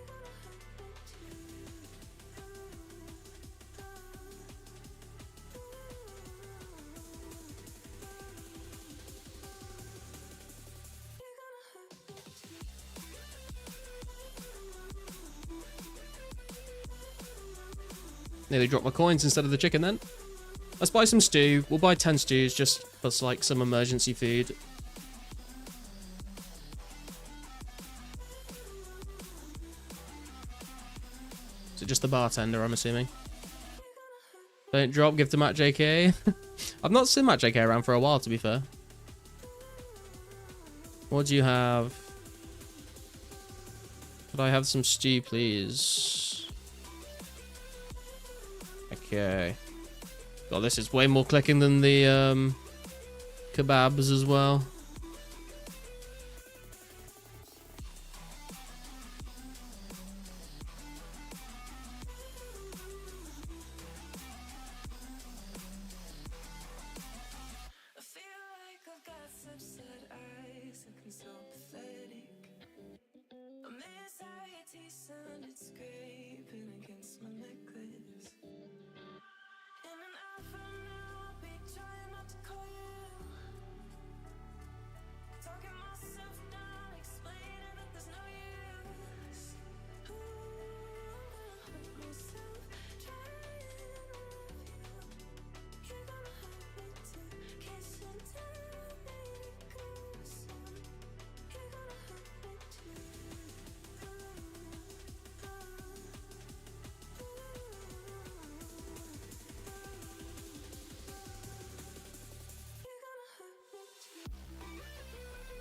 Nearly dropped my coins instead of the chicken then. Let's buy some stew. We'll buy 10 stews just for like some emergency food. Is it just the bartender, I'm assuming? Don't drop, give to Matt JK. I've not seen Matt JK around for a while, to be fair. What do you have? Could I have some stew, please? Okay. God, this is way more clicking than the kebabs as well.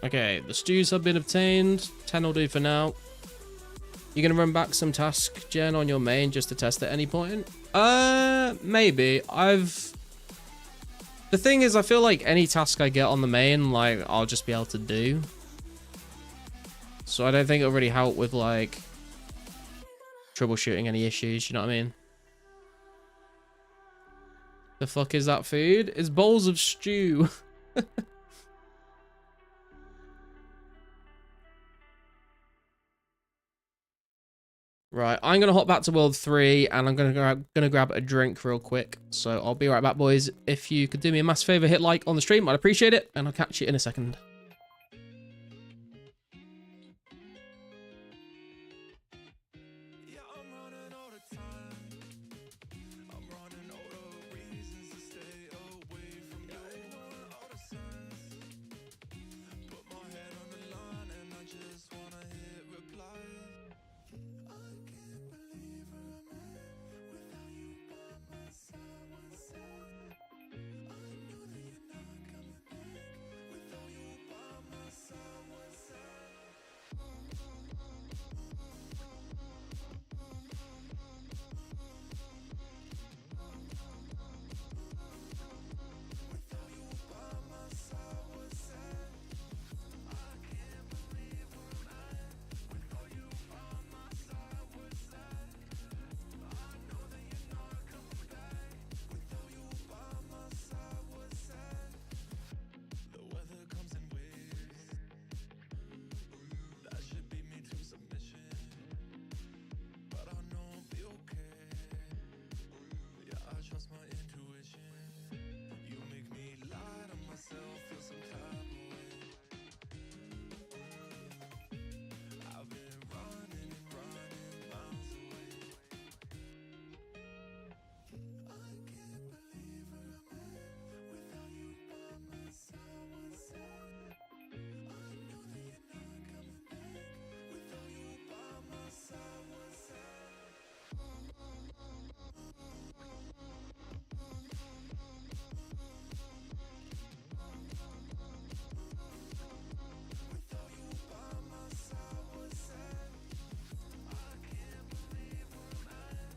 Okay, the stews have been obtained. 10 will do for now. You gonna run back some task gen on your main just to test at any point? Maybe. The thing is, I feel like any task I get on the main, like, I'll just be able to do. So I don't think it'll really help with, like, troubleshooting any issues, you know what I mean? The fuck is that food? It's bowls of stew. Right, I'm going to hop back to World 3, and I'm going to grab a drink real quick. So I'll be right back, boys. If you could do me a massive favor, hit like on the stream, I'd appreciate it, and I'll catch you in a second.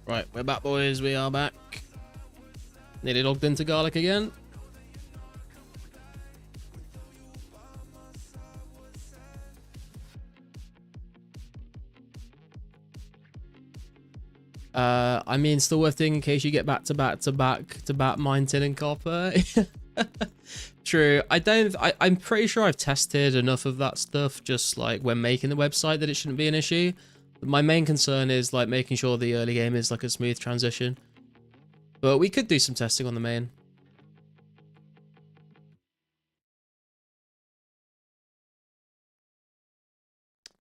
Right, we're back, boys. We are back. Nearly logged into garlic again. I mean, still worth doing in case you get back to back mine tin and copper. True. I'm pretty sure I've tested enough of that stuff just like when making the website that it shouldn't be an issue. My main concern is like making sure the early game is like a smooth transition. But we could do some testing on the main.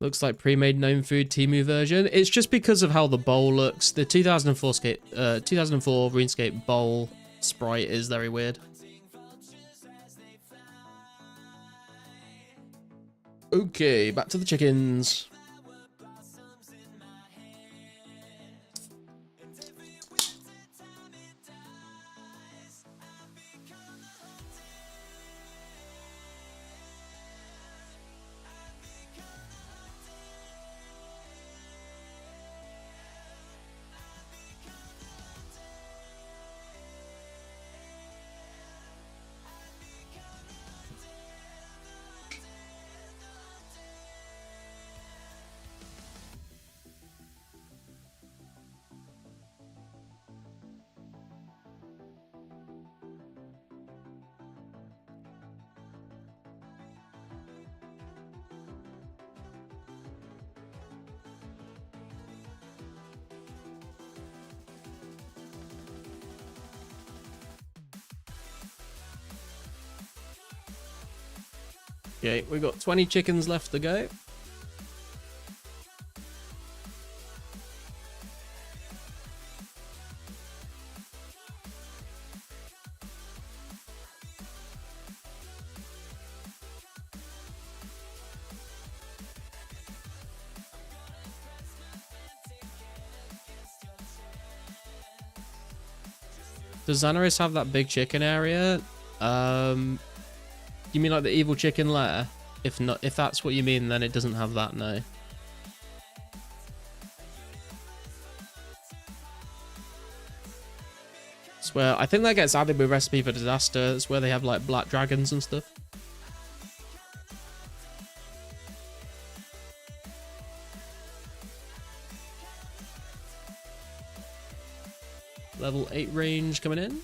Looks like pre-made gnome food Temu version. It's just because of how the bowl looks. The 2004 RuneScape bowl sprite is very weird. Okay, back to the chickens. Okay, we've got 20 chickens left to go. Does Xanaris have that big chicken area? You mean like the evil chicken lair? If not, if that's what you mean, then it doesn't have that, no. Swear, I think that gets added with Recipe for Disaster. It's where they have like black dragons and stuff. Level 8 range coming in.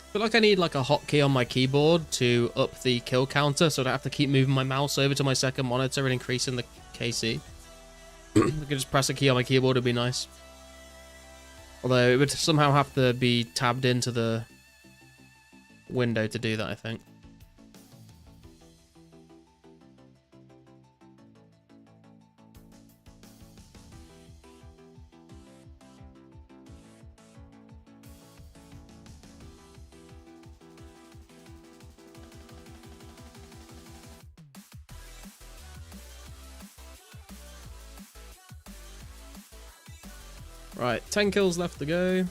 I feel like I need like a hotkey on my keyboard to up the kill counter so I don't have to keep moving my mouse over to my second monitor and increasing the KC. I could just press a key on my keyboard, it'd be nice. Although it would somehow have to be tabbed into the window to do that, I think. Right, 10 kills left to go.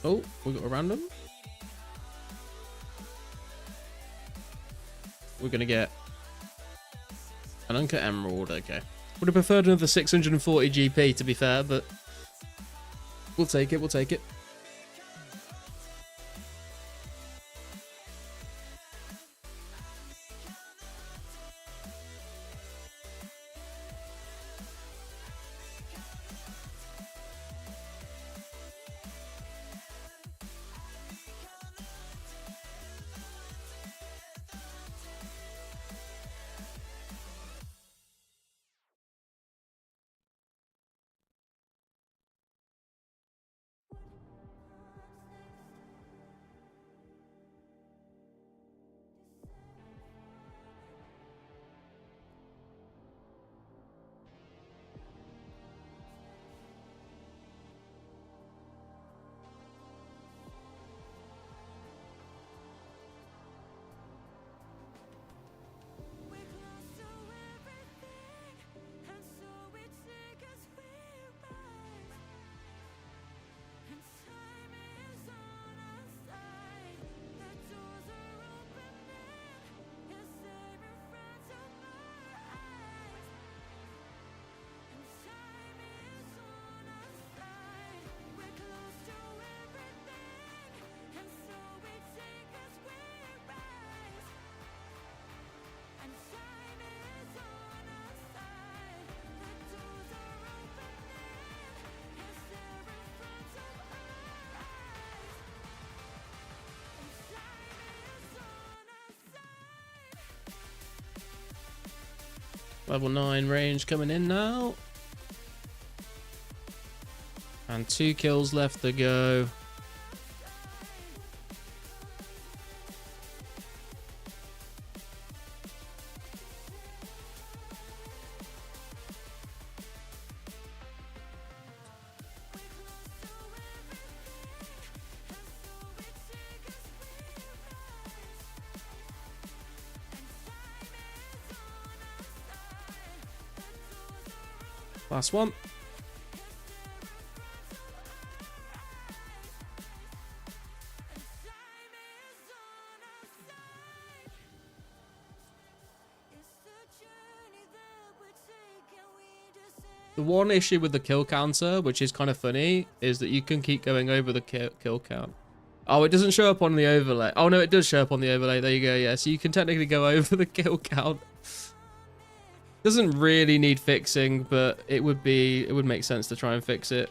Oh, we got a random. We're gonna get an uncut emerald, okay. Would have preferred another 640 GP to be fair, but we'll take it, we'll take it. Level 9 range coming in now. And 2 kills left to go. Last one. The one issue with the kill counter, which is kind of funny, is that you can keep going over the kill count. Oh, it doesn't show up on the overlay. Oh, no, it does show up on the overlay. There you go, yeah. So you can technically go over the kill count. Doesn't really need fixing, but it would make sense to try and fix it.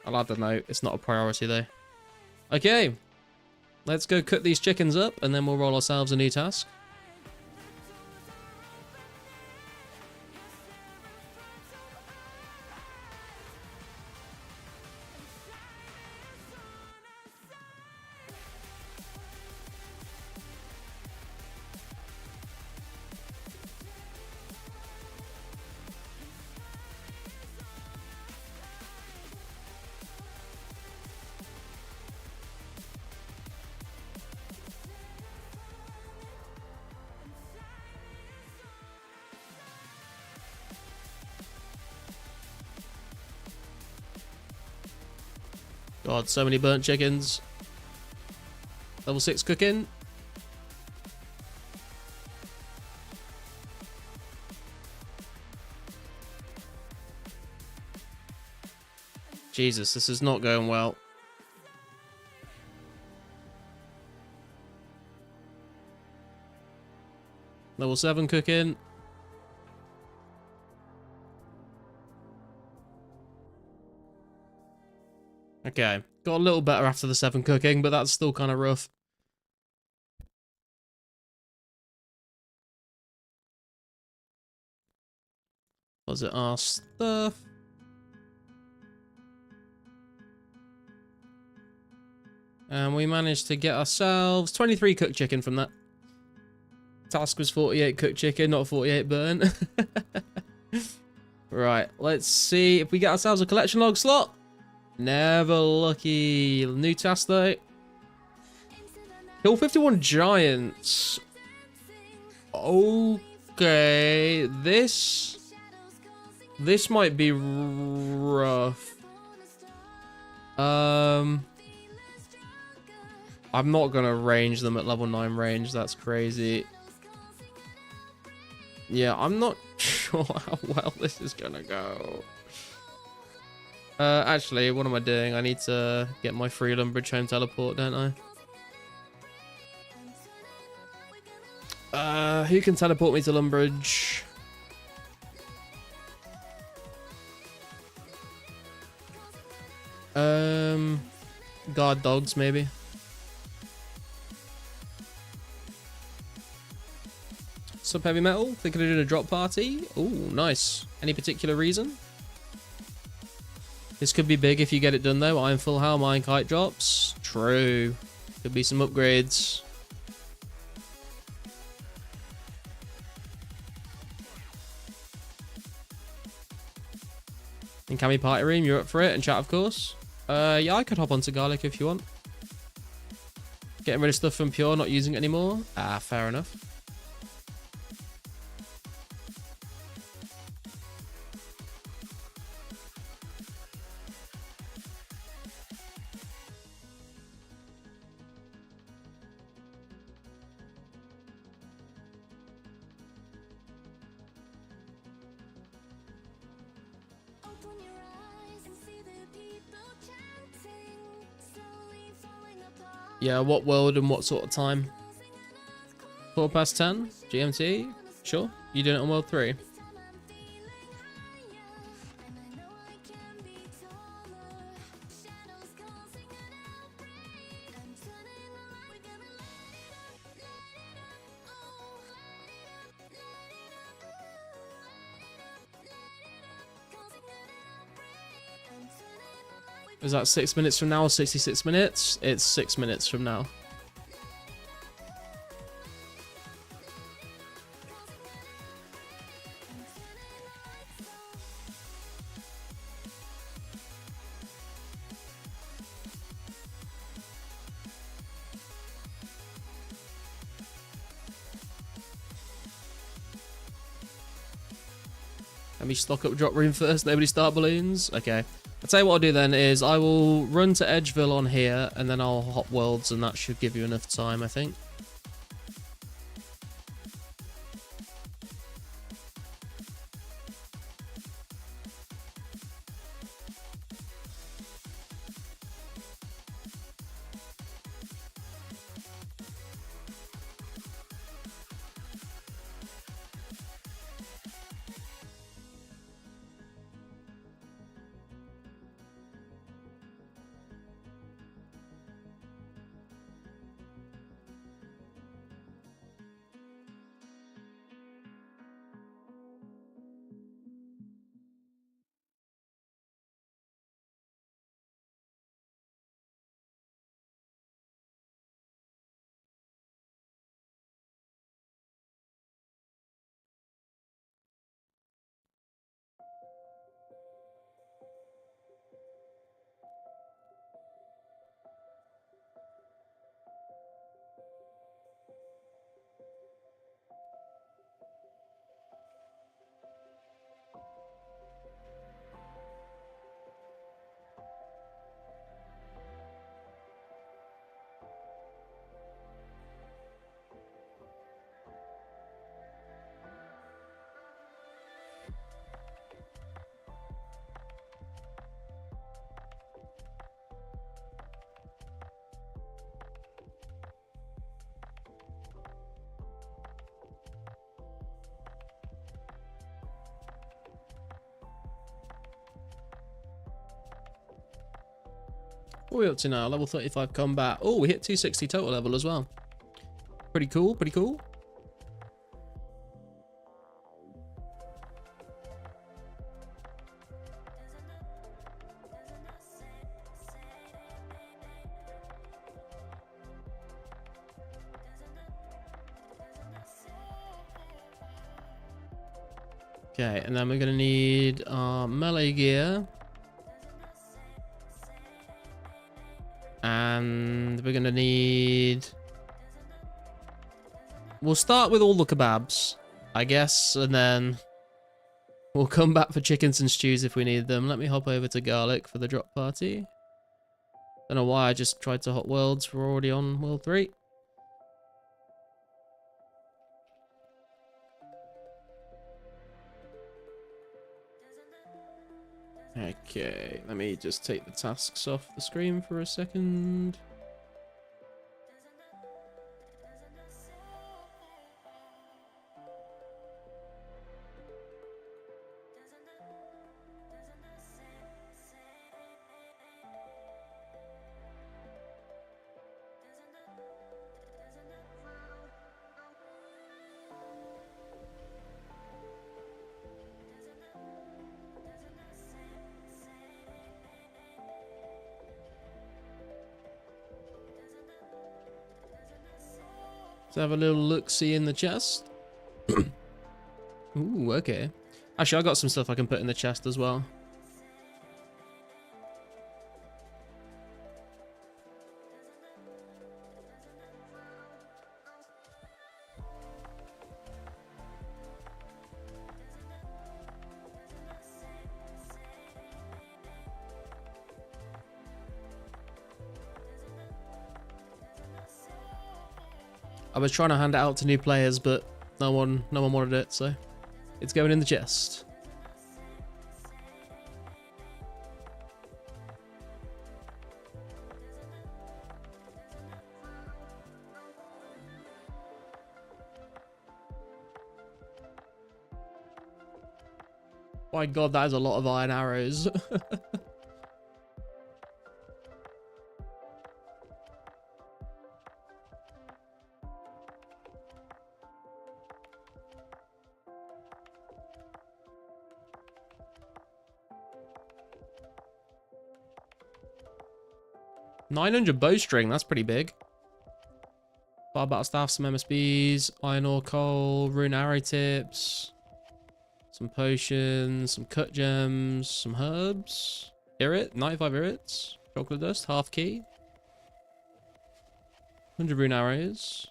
I'll add a note. It's not a priority, though. Okay. Let's go cook these chickens up, and then we'll roll ourselves a new task. God, so many burnt chickens. Level 6 cooking. Jesus, this is not going well. Level 7 cooking. Okay, got a little better after the 7 cooking, but that's still kind of rough. Was it our stuff? And we managed to get ourselves 23 cooked chicken from that. Task was 48 cooked chicken, not 48 burnt. Right, let's see if we get ourselves a collection log slot. Never lucky. New task though. Kill 51 giants. Okay, this might be rough. I'm not gonna range them at level 9 range. That's crazy. Yeah, I'm not sure how well this is gonna go. Actually, what am I doing? I need to get my free Lumbridge home teleport, don't I? Who can teleport me to Lumbridge? Guard dogs, maybe. Sub heavy metal. Thinking of doing a drop party. Oh, nice. Any particular reason? This could be big if you get it done though. Iron Full Helm, Iron Kite drops. True. Could be some upgrades. In Cami Party Room, you're up for it, and chat of course. Yeah, I could hop onto Garlic if you want. Getting rid of stuff from Pure, not using it anymore. Ah, fair enough. Yeah, what world and what sort of time? 10:15 GMT? Sure. You doing it on world 3? Is that 6 minutes from now or 66 minutes? It's 6 minutes from now. Let me stock up drop room first. Nobody start balloons. Okay. I'll tell you what I'll do then is I will run to Edgeville on here and then I'll hop worlds and that should give you enough time, I think. What are we up to now? Level 35 combat. Oh, we hit 260 total level as well. Pretty cool, pretty cool. Okay, and then we're gonna need melee gear. And we're gonna need... We'll start with all the kebabs, I guess, and then we'll come back for chickens and stews if we need them. Let me hop over to garlic for the drop party. Don't know why I just tried to hot worlds. We're already on world 3. Okay, let me just take the tasks off the screen for a second. Let's have a little look-see in the chest. Ooh, okay. Actually, I got some stuff I can put in the chest as well. I was trying to hand it out to new players, but no one wanted it, so it's going in the chest. My god, that is a lot of iron arrows. 900 bowstring, that's pretty big. 5 battle staff, some MSBs, iron ore, coal, rune arrow tips, some potions, some cut gems, some herbs, irrit, 95 irrits, chocolate dust, half key, 100 rune arrows,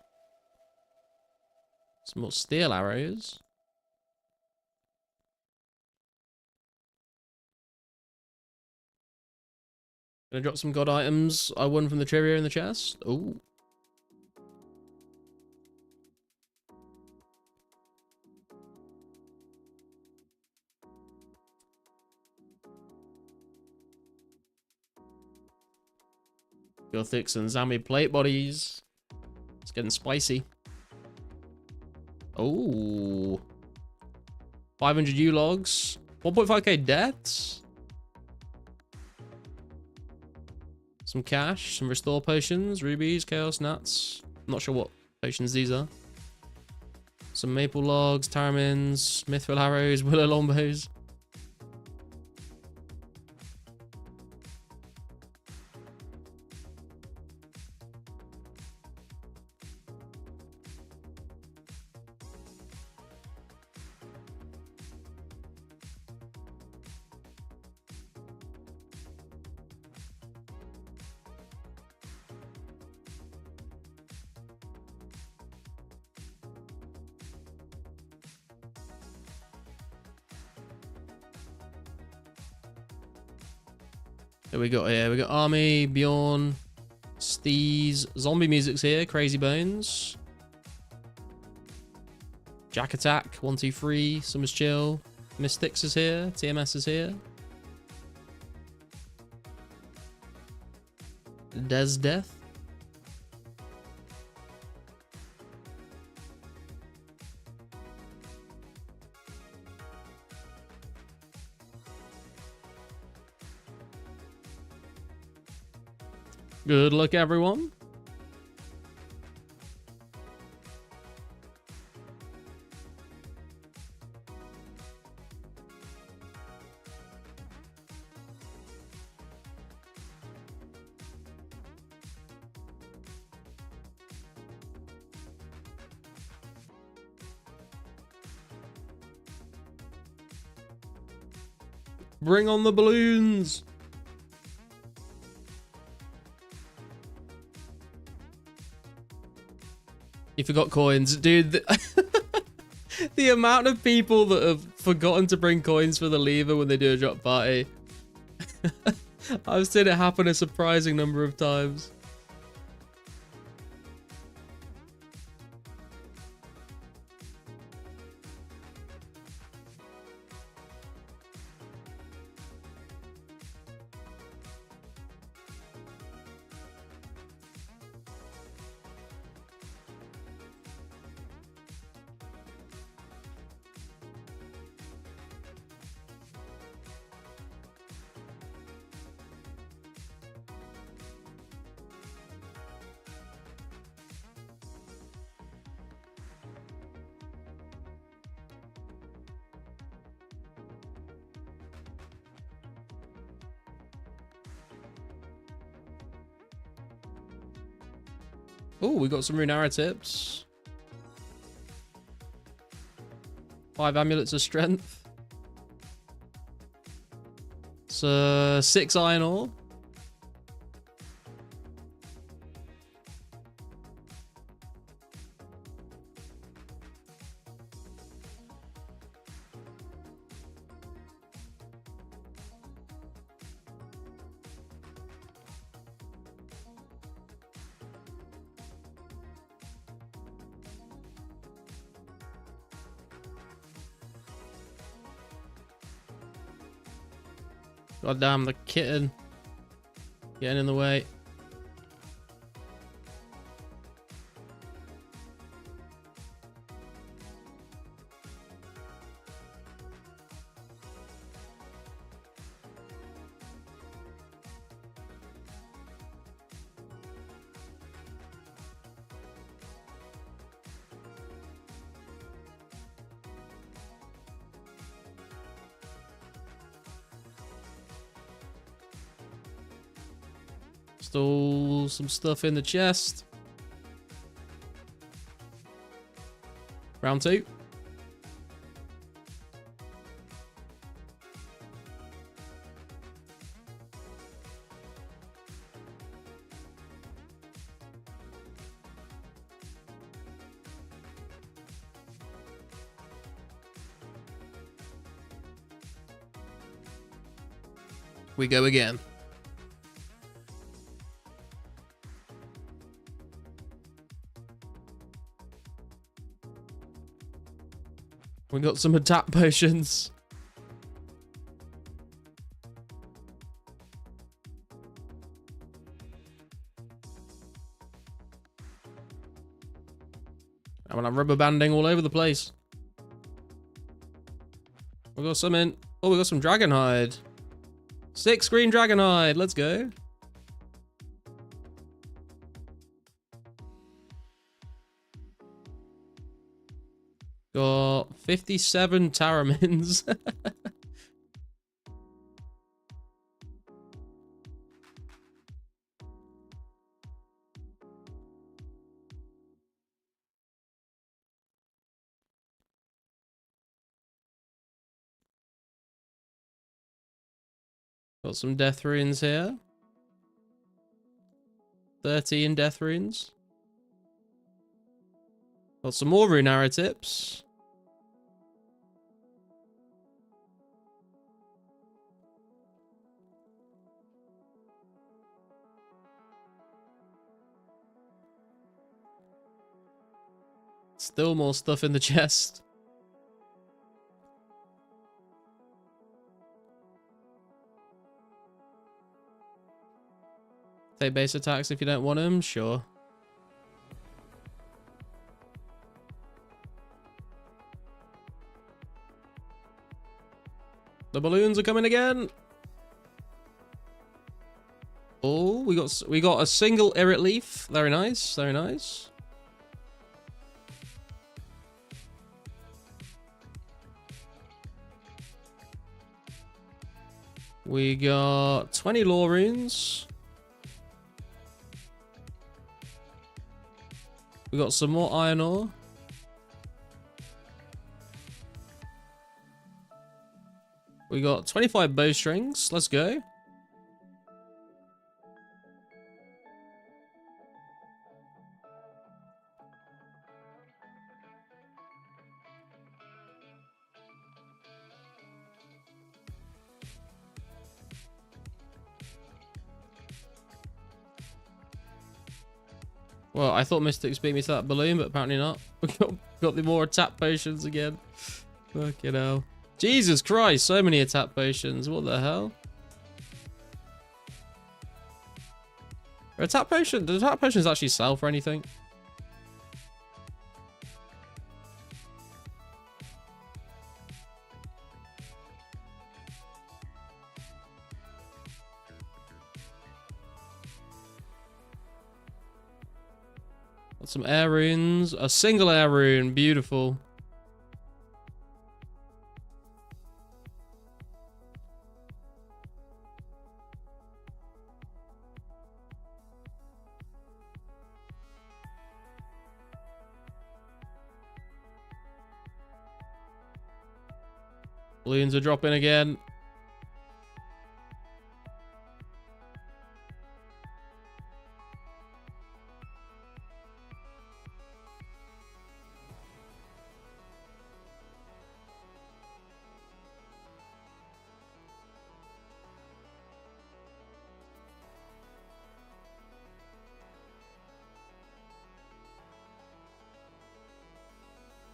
some more steel arrows. Gonna drop some god items I won from the trivia in the chest. Ooh. Gothics and zombie plate bodies. It's getting spicy. Oh. 500 U logs. 1.5k deaths. Some cash, some restore potions, rubies, chaos nuts. I'm not sure what potions these are. Some maple logs, taramins, mithril arrows, willow longbows. What we got here? We got Army, Bjorn, Steez, zombie music's here, Crazy Bones. Jack Attack, 123, Summer's Chill, Mystics is here, TMS is here. Des Death. Good luck, everyone. Bring on the balloons. You forgot coins. Dude, the amount of people that have forgotten to bring coins for the lever when they do a drop party. I've seen it happen a surprising number of times. Oh, we got some rune arrow tips. 5 amulets of strength. So 6 iron ore. God damn, the kitten getting in the way. Install some stuff in the chest. Round 2. We go again. We got some attack potions. I mean, I'm rubber banding all over the place. We got some in. Oh, we got some dragon hide. 6 green dragon hide. Let's go. Got 57 Taramins. Got some death runes here. 13 death runes. Got some more rune arrow tips. Still more stuff in the chest. Take base attacks if you don't want them, sure. The balloons are coming again. Oh, we got a single irrit leaf. Very nice, very nice. We got 20 lore runes. We got some more iron ore. We got 25 bowstrings. Let's go. Well, I thought Mystics beat me to that balloon, but apparently not. We got the more attack potions again. Fucking hell. Jesus Christ, so many attack potions. What the hell? Do attack potions actually sell for anything? Got some air runes. A single air rune. Beautiful. Balloons are dropping again.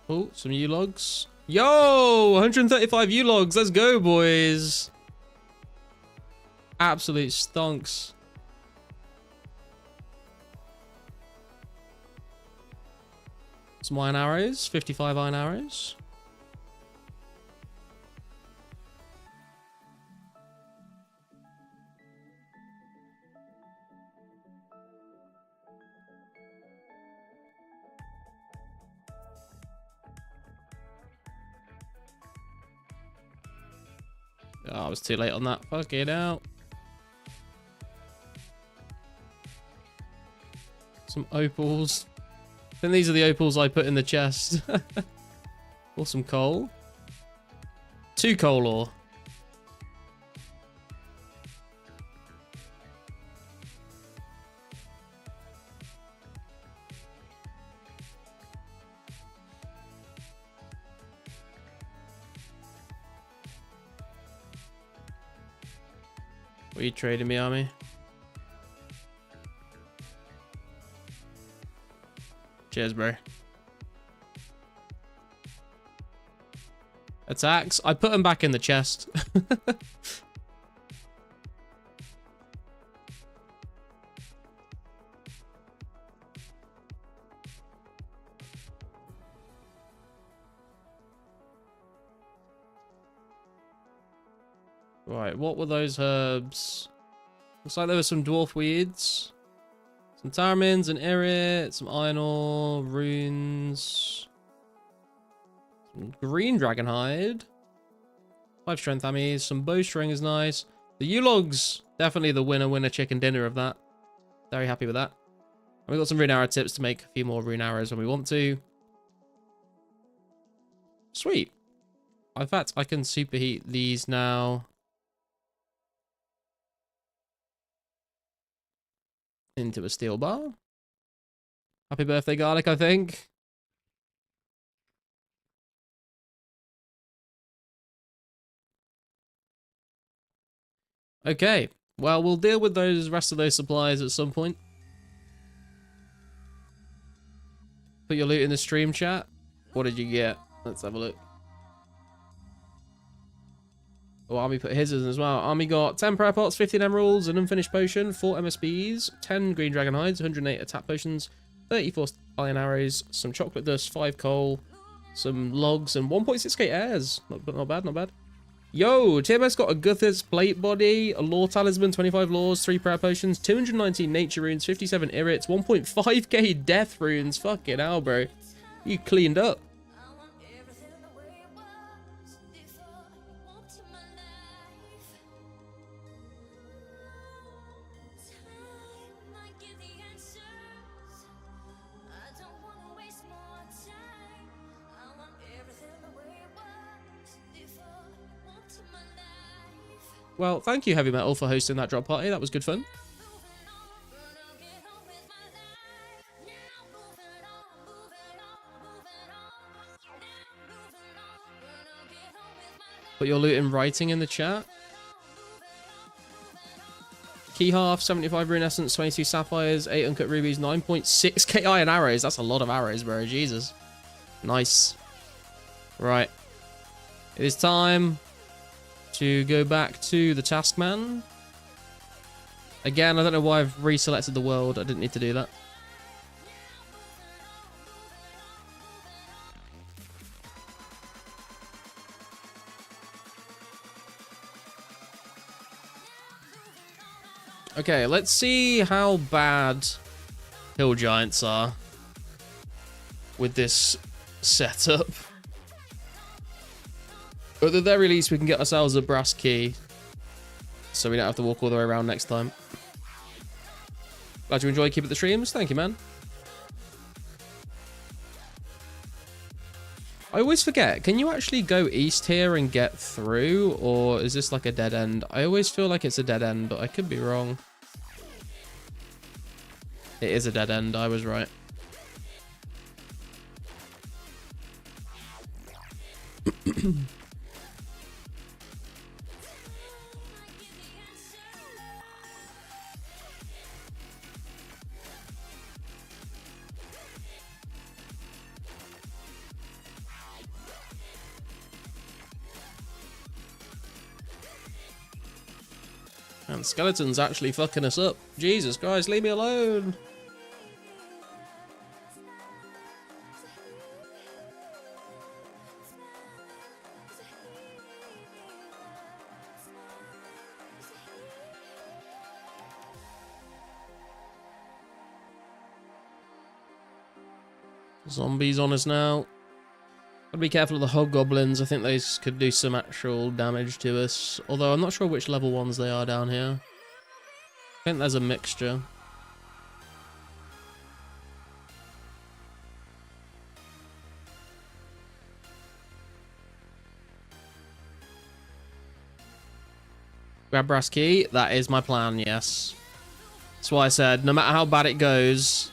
Oh, some U-logs. Yo, 135 U-logs. Let's go, boys. Absolute stonks. Some iron arrows. 55 iron arrows. Oh, I was too late on that. Fuck it out. Some opals. I think these are the opals I put in the chest. Or some coal. 2 coal ore. What are you trading me, Army? Cheers, bro. Attacks? I put them back in the chest. Right, what were those herbs? Looks like there were some dwarf weeds. Some taramins, an irit, some iron ore, runes. Some green dragon hide. 5 strength hammies, some bowstring is nice. The U-logs, definitely the winner chicken dinner of that. Very happy with that. And we got some rune arrow tips to make a few more rune arrows when we want to. Sweet. In fact, I can superheat these now. Into a steel bar. Happy birthday, garlic, I think. Okay. Well, we'll deal with those rest of those supplies at some point. Put your loot in the stream chat. What did you get? Let's have a look. Oh, Army put his in as well. Army got 10 prayer pots, 15 emeralds, an unfinished potion, 4 MSBs, 10 green dragon hides, 108 attack potions, 34 iron arrows, some chocolate dust, 5 coal, some logs, and 1.6k airs. Not bad, not bad. Yo, TMS got a Guthis plate body, a lore talisman, 25 laws, 3 prayer potions, 219 nature runes, 57 irrits, 1.5k death runes. Fucking hell, bro. You cleaned up. Well, thank you, Heavy Metal, for hosting that drop party. That was good fun. Put your loot in writing in the chat. Key half, 75 rune essence, 22 sapphires, 8 uncut rubies, 9.6k iron arrows. That's a lot of arrows, bro. Jesus. Nice. Right. It is time to go back to the Taskman. Again, I don't know why I've reselected the world. I didn't need to do that. Okay, let's see how bad hill giants are with this setup. But at the very least, we can get ourselves a brass key, so we don't have to walk all the way around next time. Glad you enjoy keeping the streams. Thank you, man. I always forget, can you actually go east here and get through, or is this like a dead end? I always feel like it's a dead end, but I could be wrong. It is a dead end, I was right. And skeleton's actually fucking us up. Jesus Christ, leave me alone. Zombies on us now. Gotta be careful of the hobgoblins. I think those could do some actual damage to us. Although I'm not sure which level ones they are down here. I think there's a mixture. Grab brass key. That is my plan, yes. That's why I said, no matter how bad it goes...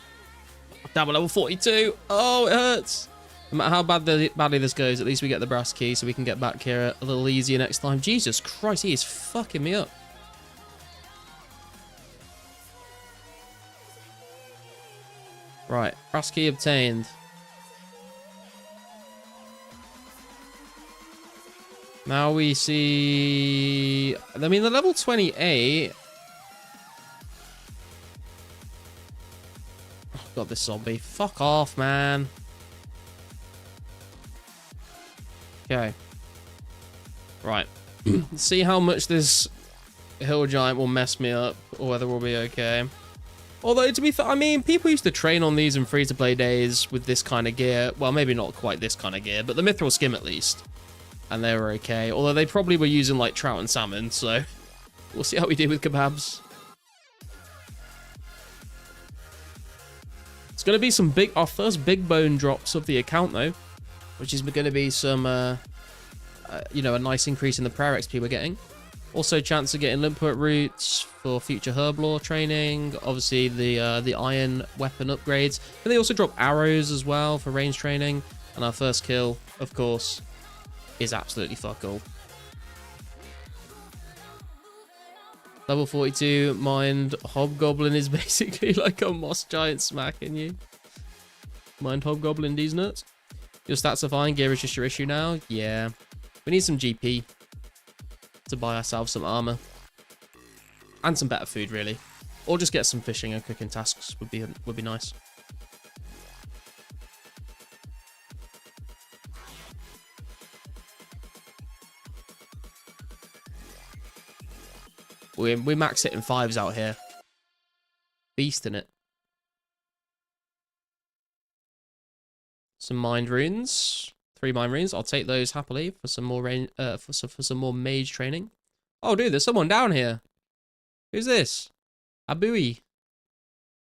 Damn, level 42. Oh, it hurts. No matter how badly this goes, at least we get the brass key so we can get back here a little easier next time. Jesus Christ, he is fucking me up. Right, brass key obtained. Now we see... I mean, the level 28... Oh, God, this zombie. Fuck off, man. Okay. Right. Let's see how much this hill giant will mess me up, or whether we'll be okay. Although, to be fair, I mean, people used to train on these in free-to-play days with this kind of gear. Well, maybe not quite this kind of gear, but the mithril skim at least. And they were okay. Although they probably were using, like, trout and salmon, so... We'll see how we do with kebabs. It's going to be some big... Our first big bone drops of the account, though. Which is going to be some, you know, a nice increase in the prayer XP we're getting. Also, chance of getting limpet roots for future herb lore training. Obviously, the iron weapon upgrades. And they also drop arrows as well for range training. And our first kill, of course, is absolutely fuck all. Level 42 mind hobgoblin is basically like a moss giant smacking you. Mind hobgoblin these nuts. Your stats are fine. Gear is just your issue now. Yeah, we need some GP to buy ourselves some armor and some better food, really, or just get some fishing and cooking tasks would be nice. We max it in 5s out here. Beast in it. Some mind runes. 3 mind runes. I'll take those happily for some more for some more mage training. Oh, dude, there's someone down here. Who's this? Abui.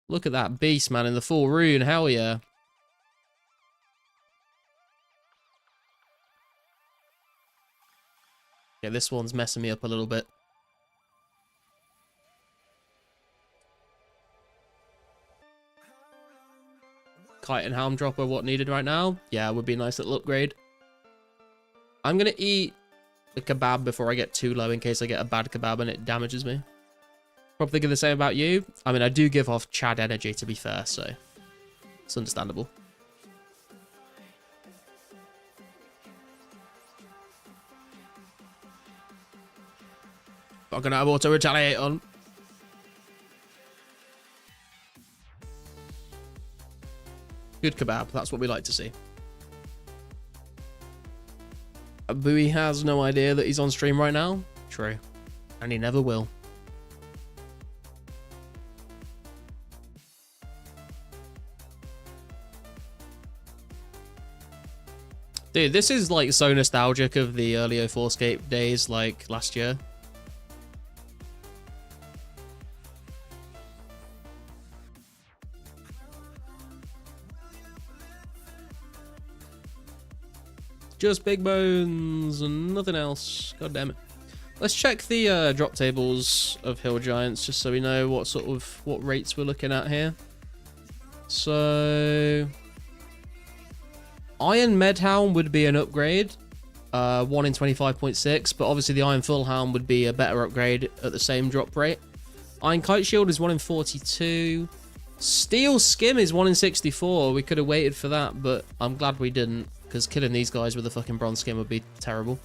Look at that beast, man, in the full rune. Hell yeah. Yeah, this one's messing me up a little bit. Kite and helm dropper, what needed right now? Yeah, would be a nice little upgrade. I'm going to eat the kebab before I get too low in case I get a bad kebab and it damages me. Probably thinking the same about you. I mean, I do give off Chad energy, to be fair, so it's understandable. Not going to have auto retaliate on. Good kebab, that's what we like to see. Abui has no idea that he's on stream right now. True. And he never will. Dude, this is like so nostalgic of the early 2004scape days, like last year. Just big bones and nothing else. God damn it. Let's check the drop tables of hill giants just so we know what rates we're looking at here. So Iron Medhelm would be an upgrade, 1 in 25.6, but obviously the Iron Full Helm would be a better upgrade at the same drop rate. Iron Kite Shield is 1 in 42. Steel Skim is 1 in 64. We could have waited for that, but I'm glad we didn't, because killing these guys with a fucking bronze skin would be terrible.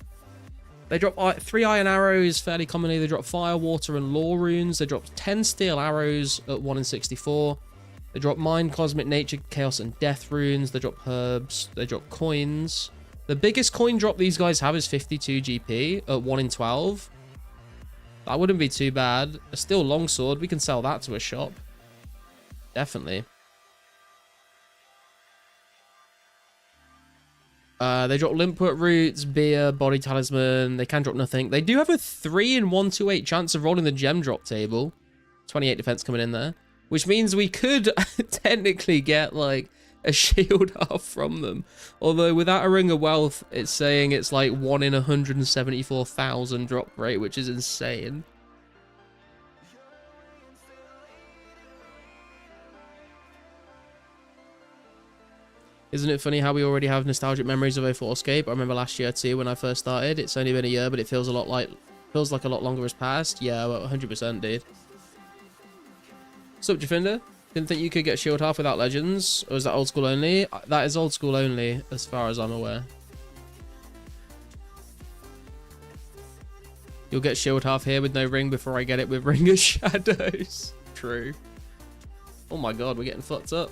They drop 3 iron arrows fairly commonly. They drop fire, water, and lore runes. They drop 10 steel arrows at 1 in 64. They drop mind, cosmic, nature, chaos, and death runes. They drop herbs. They drop coins. The biggest coin drop these guys have is 52 GP at 1 in 12. That wouldn't be too bad. A steel longsword. We can sell that to a shop. Definitely. They drop limpet roots, beer, body talisman. They can drop nothing. They do have a 3 in 128 chance of rolling the gem drop table. 28 defense coming in there, which means we could technically get like a shield half from them. Although without a ring of wealth, it's saying it's like 1 in 174,000 drop rate, which is insane. Isn't it funny how we already have nostalgic memories of 2004scape? I remember last year too when I first started. It's only been a year, but it feels a lot like a lot longer has passed. Yeah, well, 100%, dude. What's up, Defender? Didn't think you could get shield half without legends, or is that old school only? That is old school only, as far as I'm aware. You'll get shield half here with no ring before I get it with ring of shadows. True. Oh my god, we're getting fucked up.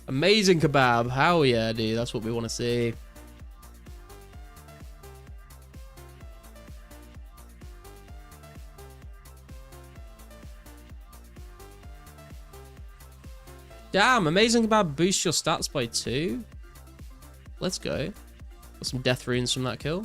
Amazing kebab. Hell yeah, dude. That's what we want to see. Damn, amazing kebab boosts your stats by 2. Let's go. Got some death runes from that kill.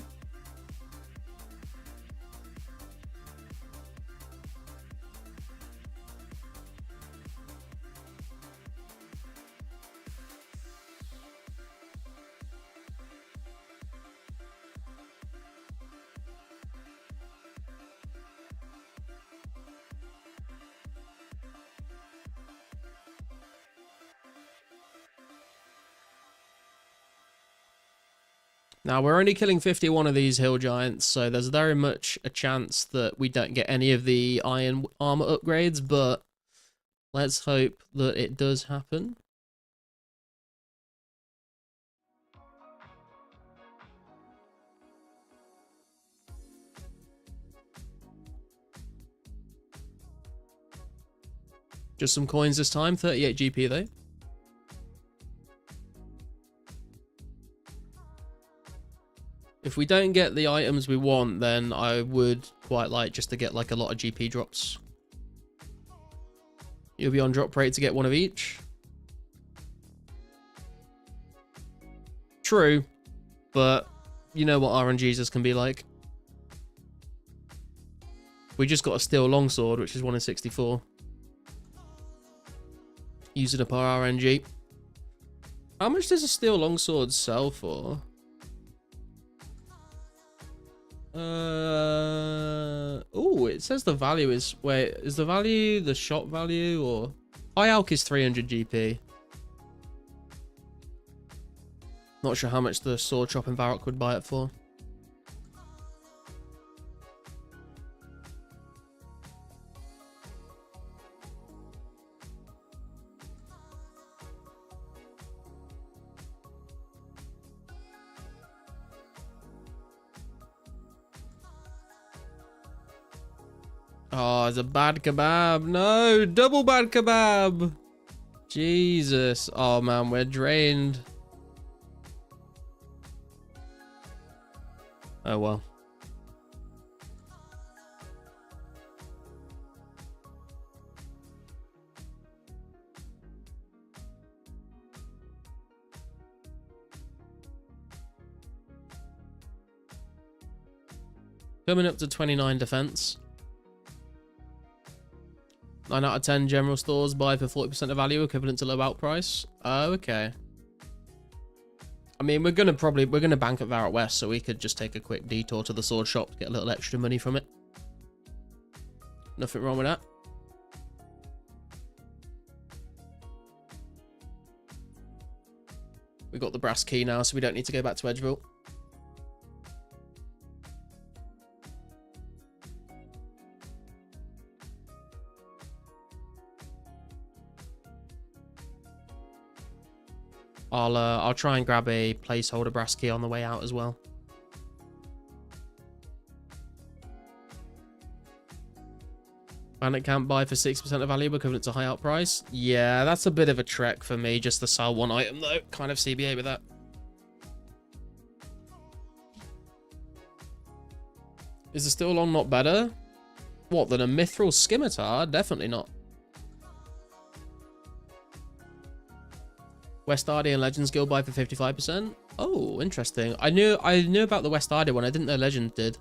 Now, we're only killing 51 of these hill giants, so there's very much a chance that we don't get any of the iron armor upgrades, but let's hope that it does happen. Just some coins this time, 38 GP though. If we don't get the items we want, then I would quite like just to get like a lot of GP drops. You'll be on drop rate to get one of each. True, but you know what RNGs can be like. We just got a steel longsword, which is 1 in 64. Using up our RNG. How much does a steel longsword sell for? Oh, it says the value is... Wait, is the value the shop value or... High Alk is 300 GP. Not sure how much the sword shop in Varrock would buy it for. Oh, it's a bad kebab. No, double bad kebab. Jesus. Oh, man, we're drained. Oh, well. Coming up to 29 defense. 9 out of 10 general stores buy for 40% of value, equivalent to low out price. Oh, okay. I mean, we're gonna bank at Varrock West, so we could just take a quick detour to the sword shop to get a little extra money from it. Nothing wrong with that. We got the brass key now, so we don't need to go back to Edgeville. I'll try and grab a placeholder brass key on the way out as well. Bandit can't buy for 6% of value equivalent to high out price. Yeah, that's a bit of a trek for me just to sell one item though. Kind of CBA with that. Is the steel long not better? What, than a mithril scimitar? Definitely not. West Ardy and Legends Guild buy for 55%. Oh, interesting. I knew about the West Ardy one. I didn't know Legends did.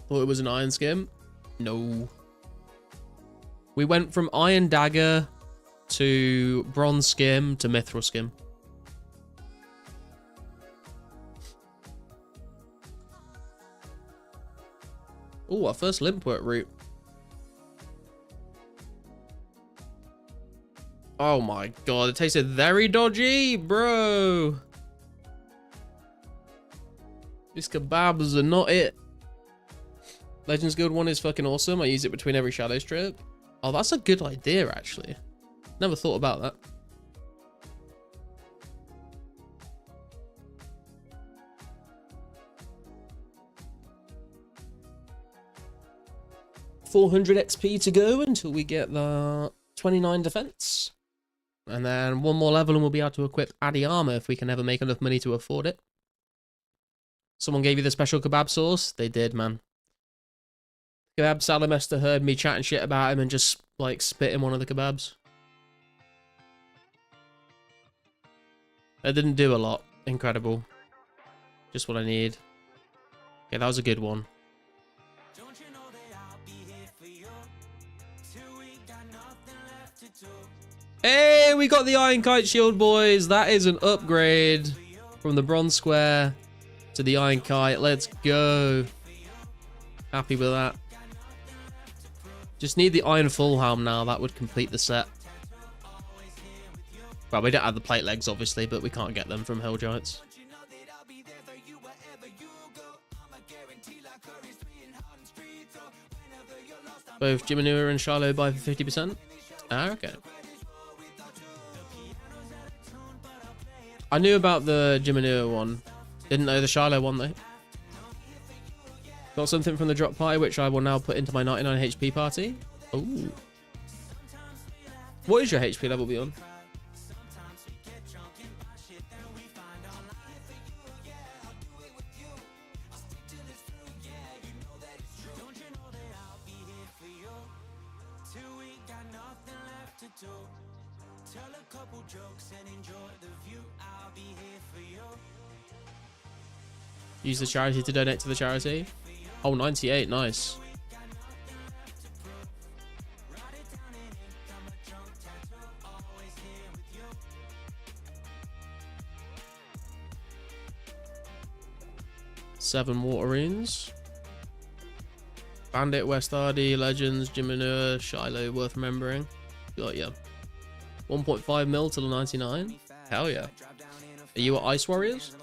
Thought it was an iron skim. No. We went from iron dagger to bronze skim to mithril skim. Oh, our first limp work route. Oh my god, it tasted very dodgy, bro. These kebabs are not it. Legends Guild one is fucking awesome. I use it between every shadow strip. Oh, that's a good idea, actually. Never thought about that. $400 XP to go until we get the 29 defense. And then one more level and we'll be able to equip Addy armor if we can ever make enough money to afford it. Someone gave you the special kebab sauce? They did, man. Kebab Salamester heard me chatting shit about him and just, like, spit in one of the kebabs. It didn't do a lot. Incredible. Just what I need. Okay, that was a good one. Hey, we got the Iron Kite Shield, boys. That is an upgrade from the Bronze Square to the Iron Kite. Let's go. Happy with that. Just need the Iron Full Helm now. That would complete the set. Well, we don't have the plate legs, obviously, but we can't get them from Hill Giants. Both Jimanua and Shiloh buy for 50%. Ah, okay. I knew about the Jimanua one. Didn't know the Shiloh one, though. Got something from the drop party, which I will now put into my 99 HP party. Ooh. What is your HP level beyond? Use the charity to donate to the charity. Oh, 98, nice. Seven water runes. Bandit, West Hardy, Legends, Jimanua, Shiloh, worth remembering. Got ya. 1.5 mil to the 99. Hell yeah. Are you at Ice Warriors?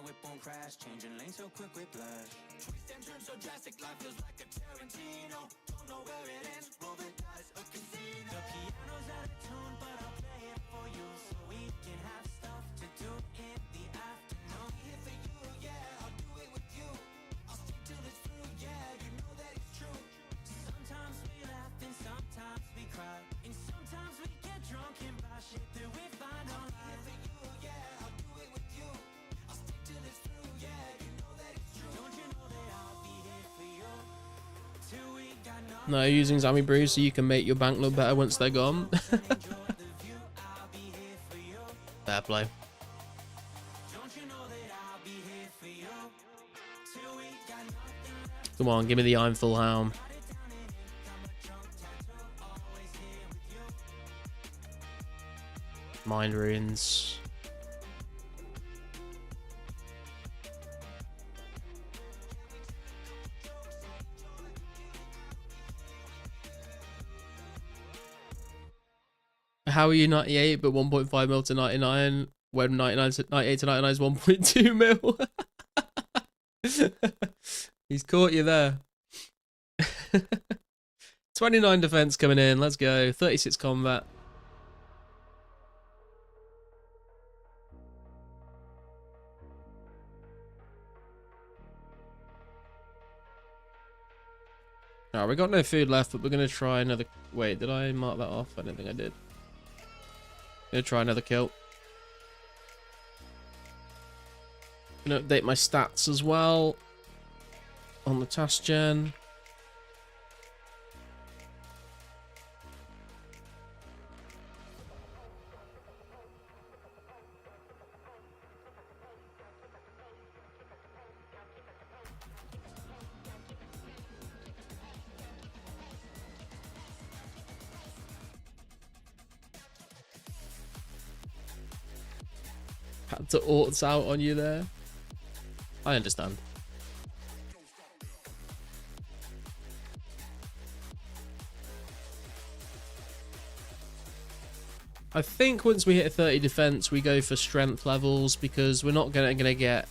No, using Zami Brew so you can make your bank look better once they're gone. Fair play. Come on, give me the Iron Full Helm. Mind runes. How are you 98 but 1.5 mil to 99 when 98 to 99 is 1.2 mil? He's caught you there. 29 defense coming in. Let's go. 36 combat. Alright, we got no food left, but we're going to try another... Wait, did I mark that off? I don't think I did. Gonna try another kill. Gonna update my stats as well on the task gen. Had to orts out on you there. I understand. I think once we hit 30 defense, we go for strength levels because we're not gonna get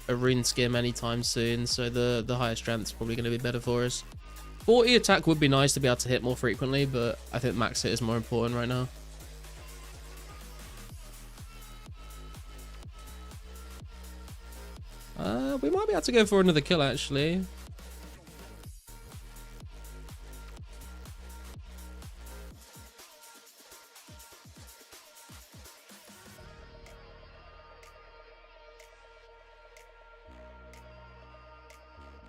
a rune skim anytime soon. So the higher strength is probably gonna be better for us. 40 attack would be nice to be able to hit more frequently, but I think max hit is more important right now. We might be able to go for another kill actually.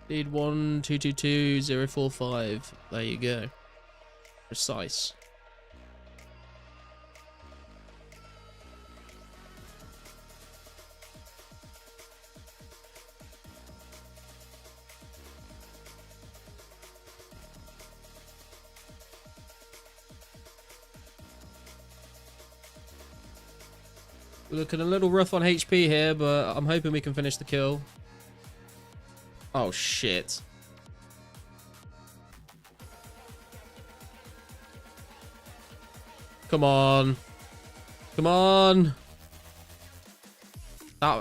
Lead 1222045. There you go. Precise. We're looking a little rough on HP here, but I'm hoping we can finish the kill. Oh, shit. Come on. Come on.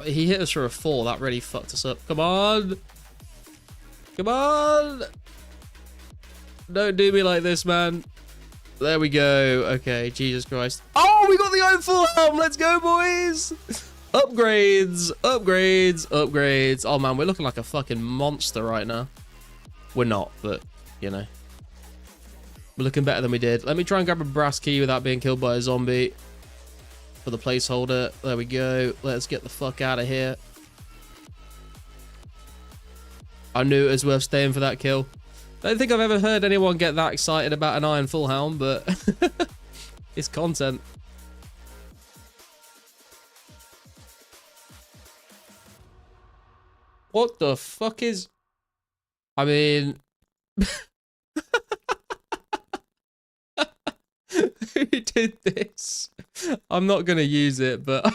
He hit us for a 4. That really fucked us up. Come on. Come on. Don't do me like this, man. There we go. Okay, Jesus Christ. Oh, we got the own full helm. Let's go, boys. Upgrades, upgrades, upgrades. Oh man, we're looking like a fucking monster right now. We're not, but you know, we're looking better than we did. Let me try and grab a brass key without being killed by a zombie for the placeholder. There we go. Let's get the fuck out of here. I knew it was worth staying for that kill. I don't think I've ever heard anyone get that excited about an iron full helm, but it's content. What the fuck is... I mean... Who did this? I'm not going to use it, but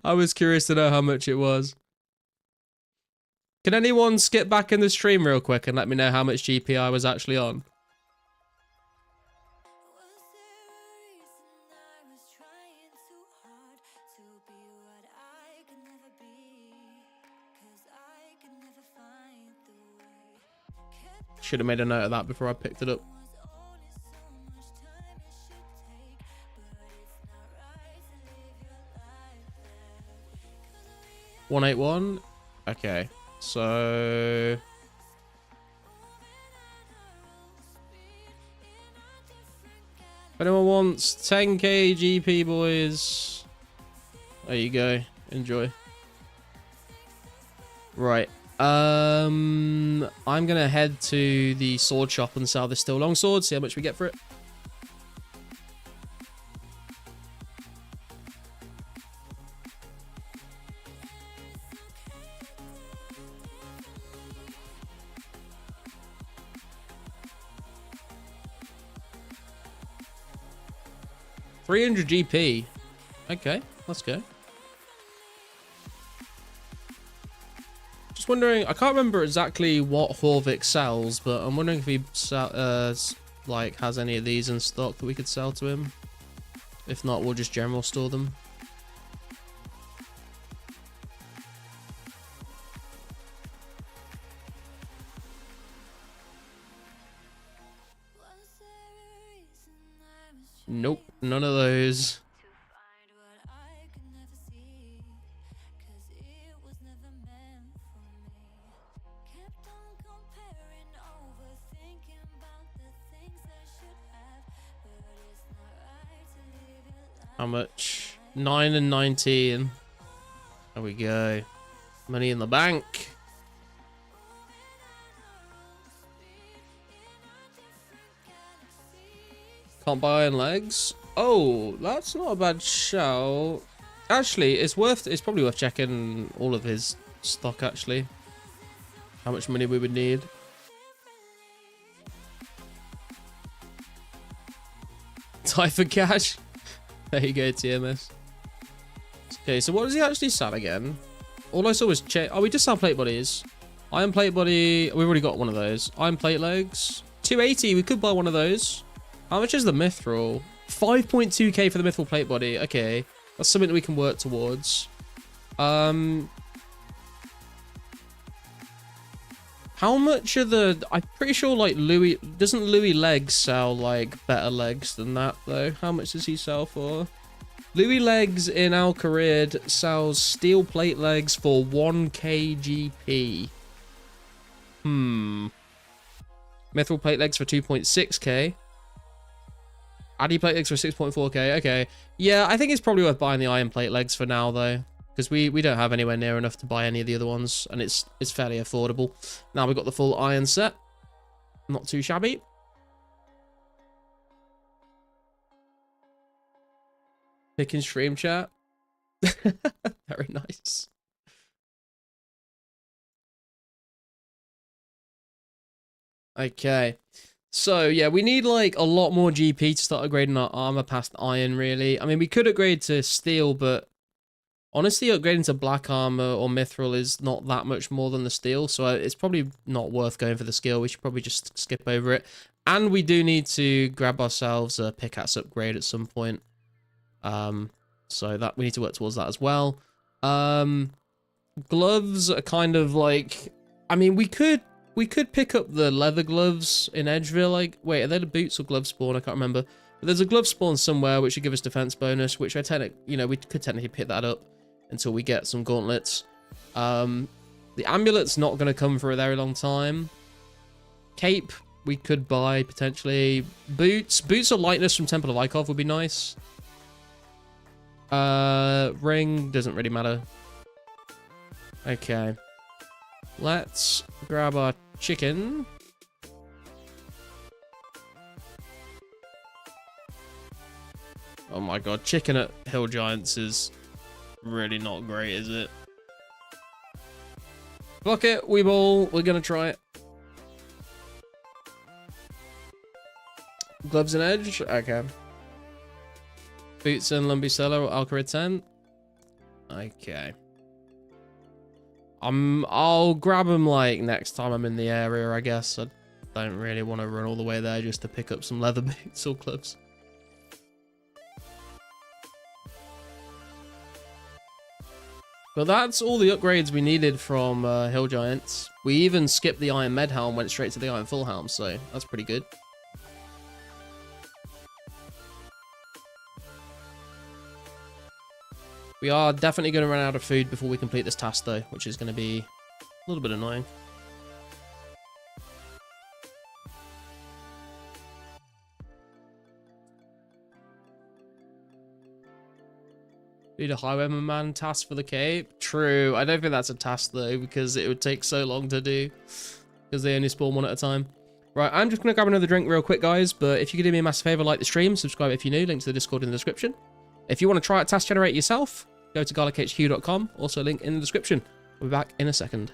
I was curious to know how much it was. Can anyone skip back in the stream real quick and let me know how much GP I was actually on? Should have made a note of that before I picked it up. $181. Okay, so if anyone wants 10k GP, boys, there you go. Enjoy. Right. I'm gonna head to the sword shop and sell this steel longsword, see how much we get for it. $300 GP. Okay, let's go. Just wondering, I can't remember exactly what Horvik sells, but I'm wondering if he like has any of these in stock that we could sell to him. If not, we'll just general store them. Nope, none of those. How much? 9 and 19. There we go. Money in the bank. Can't buy iron legs. Oh, that's not a bad shout. Actually, it's probably worth checking all of his stock actually. How much money we would need. Tie for cash. There you go, TMS. Okay, so what does he actually sell again? All I saw was oh, we just sell plate bodies. Iron plate body. We've already got one of those. Iron plate legs. 280. We could buy one of those. How much is the mithril? 5.2k for the mithril plate body. Okay, that's something that we can work towards. How much are the... I'm pretty sure, like, Louis... Doesn't Louis legs sell, like, better legs than that, though? How much does he sell for? Louis legs in Al Kharid sells steel plate legs for 1k GP. Mithril plate legs for 2.6k. Addy plate legs for 6.4k. Okay. Yeah, I think it's probably worth buying the iron plate legs for now, though. Because we don't have anywhere near enough to buy any of the other ones. And it's fairly affordable. Now we've got the full iron set. Not too shabby. Picking stream chat. Very nice. Okay. So, yeah, we need, like, a lot more GP to start upgrading our armor past iron, really. I mean, we could upgrade to steel, but honestly, upgrading to black armor or mithril is not that much more than the steel, so it's probably not worth going for the skill. We should probably just skip over it. And we do need to grab ourselves a pickaxe upgrade at some point. So that we need to work towards that as well. Gloves are kind of like... I mean, we could pick up the leather gloves in Edgeville. Like, wait, are they the boots or glove spawn? I can't remember. But there's a glove spawn somewhere which should give us defense bonus, which we could technically pick that up until we get some gauntlets. The amulet's not going to come for a very long time. Cape, we could buy potentially. Boots of lightness from Temple of Ikov would be nice. Ring doesn't really matter. Okay. Let's grab our chicken. Oh my god, chicken at Hill Giants is really not great, is it? Fuck it, we ball. We're gonna try it. Gloves and edge? Okay. Boots and Lumbicella or Alcarid 10? Okay. I'll grab them, like, next time I'm in the area, I guess. I don't really want to run all the way there just to pick up some leather boots or gloves. But that's all the upgrades we needed from Hill Giants. We even skipped the Iron Med Helm, went straight to the Iron Full Helm, so that's pretty good. We are definitely going to run out of food before we complete this task, though, which is going to be a little bit annoying. Need a Highwayman Man task for the cape? True. I don't think that's a task, though, because it would take so long to do. Because they only spawn one at a time. Right, I'm just going to grab another drink real quick, guys. But if you could do me a massive favor, like the stream, subscribe if you're new. Link to the Discord in the description. If you want to try out Task Generate yourself, go to garlichq.com. Also, link in the description. We'll be back in a second.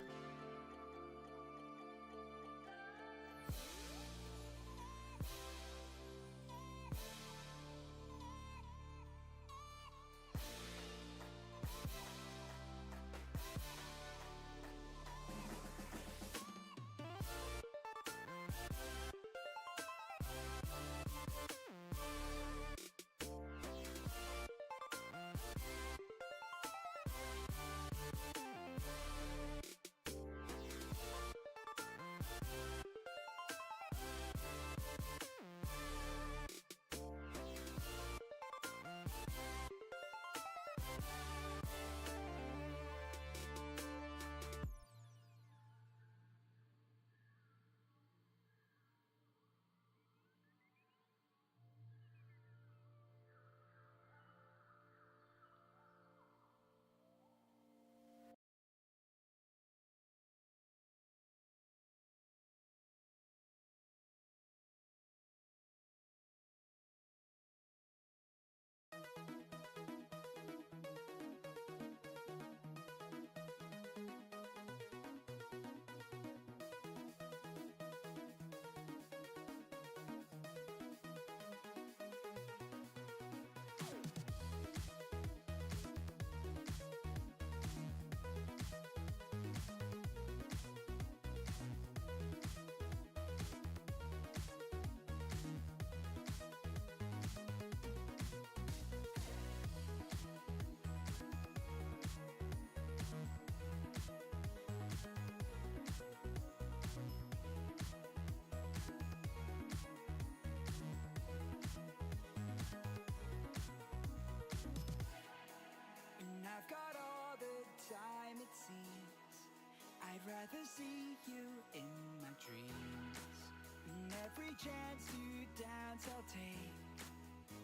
rather see you in my dreams. And every chance you dance, I'll take.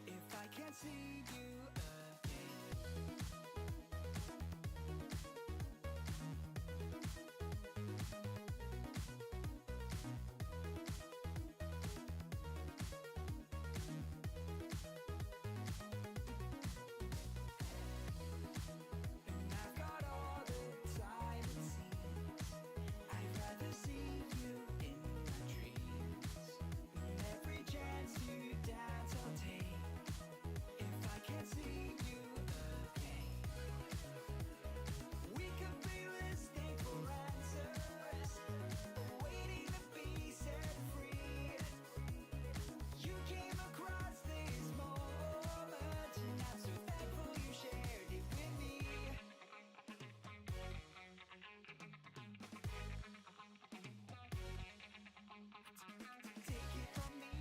If I can't see you again. And I've got all the time it seems. I'd rather see you in my dreams. And every chance you dance, I'll take. If I can't see you again. We could be listening for answers, waiting to be set free. You came across this moment, and I'm so thankful you shared it with me. Take it from me,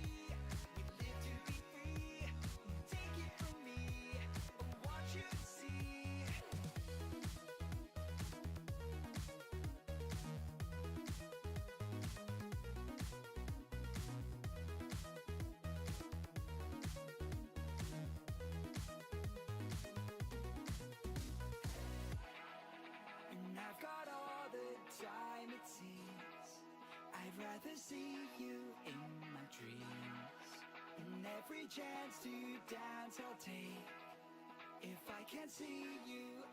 we live to be free. Take it from me, I want you to see. And I've got all the time it seems. I'd rather see you in my dreams. And every chance to dance I'll take. If I can't see you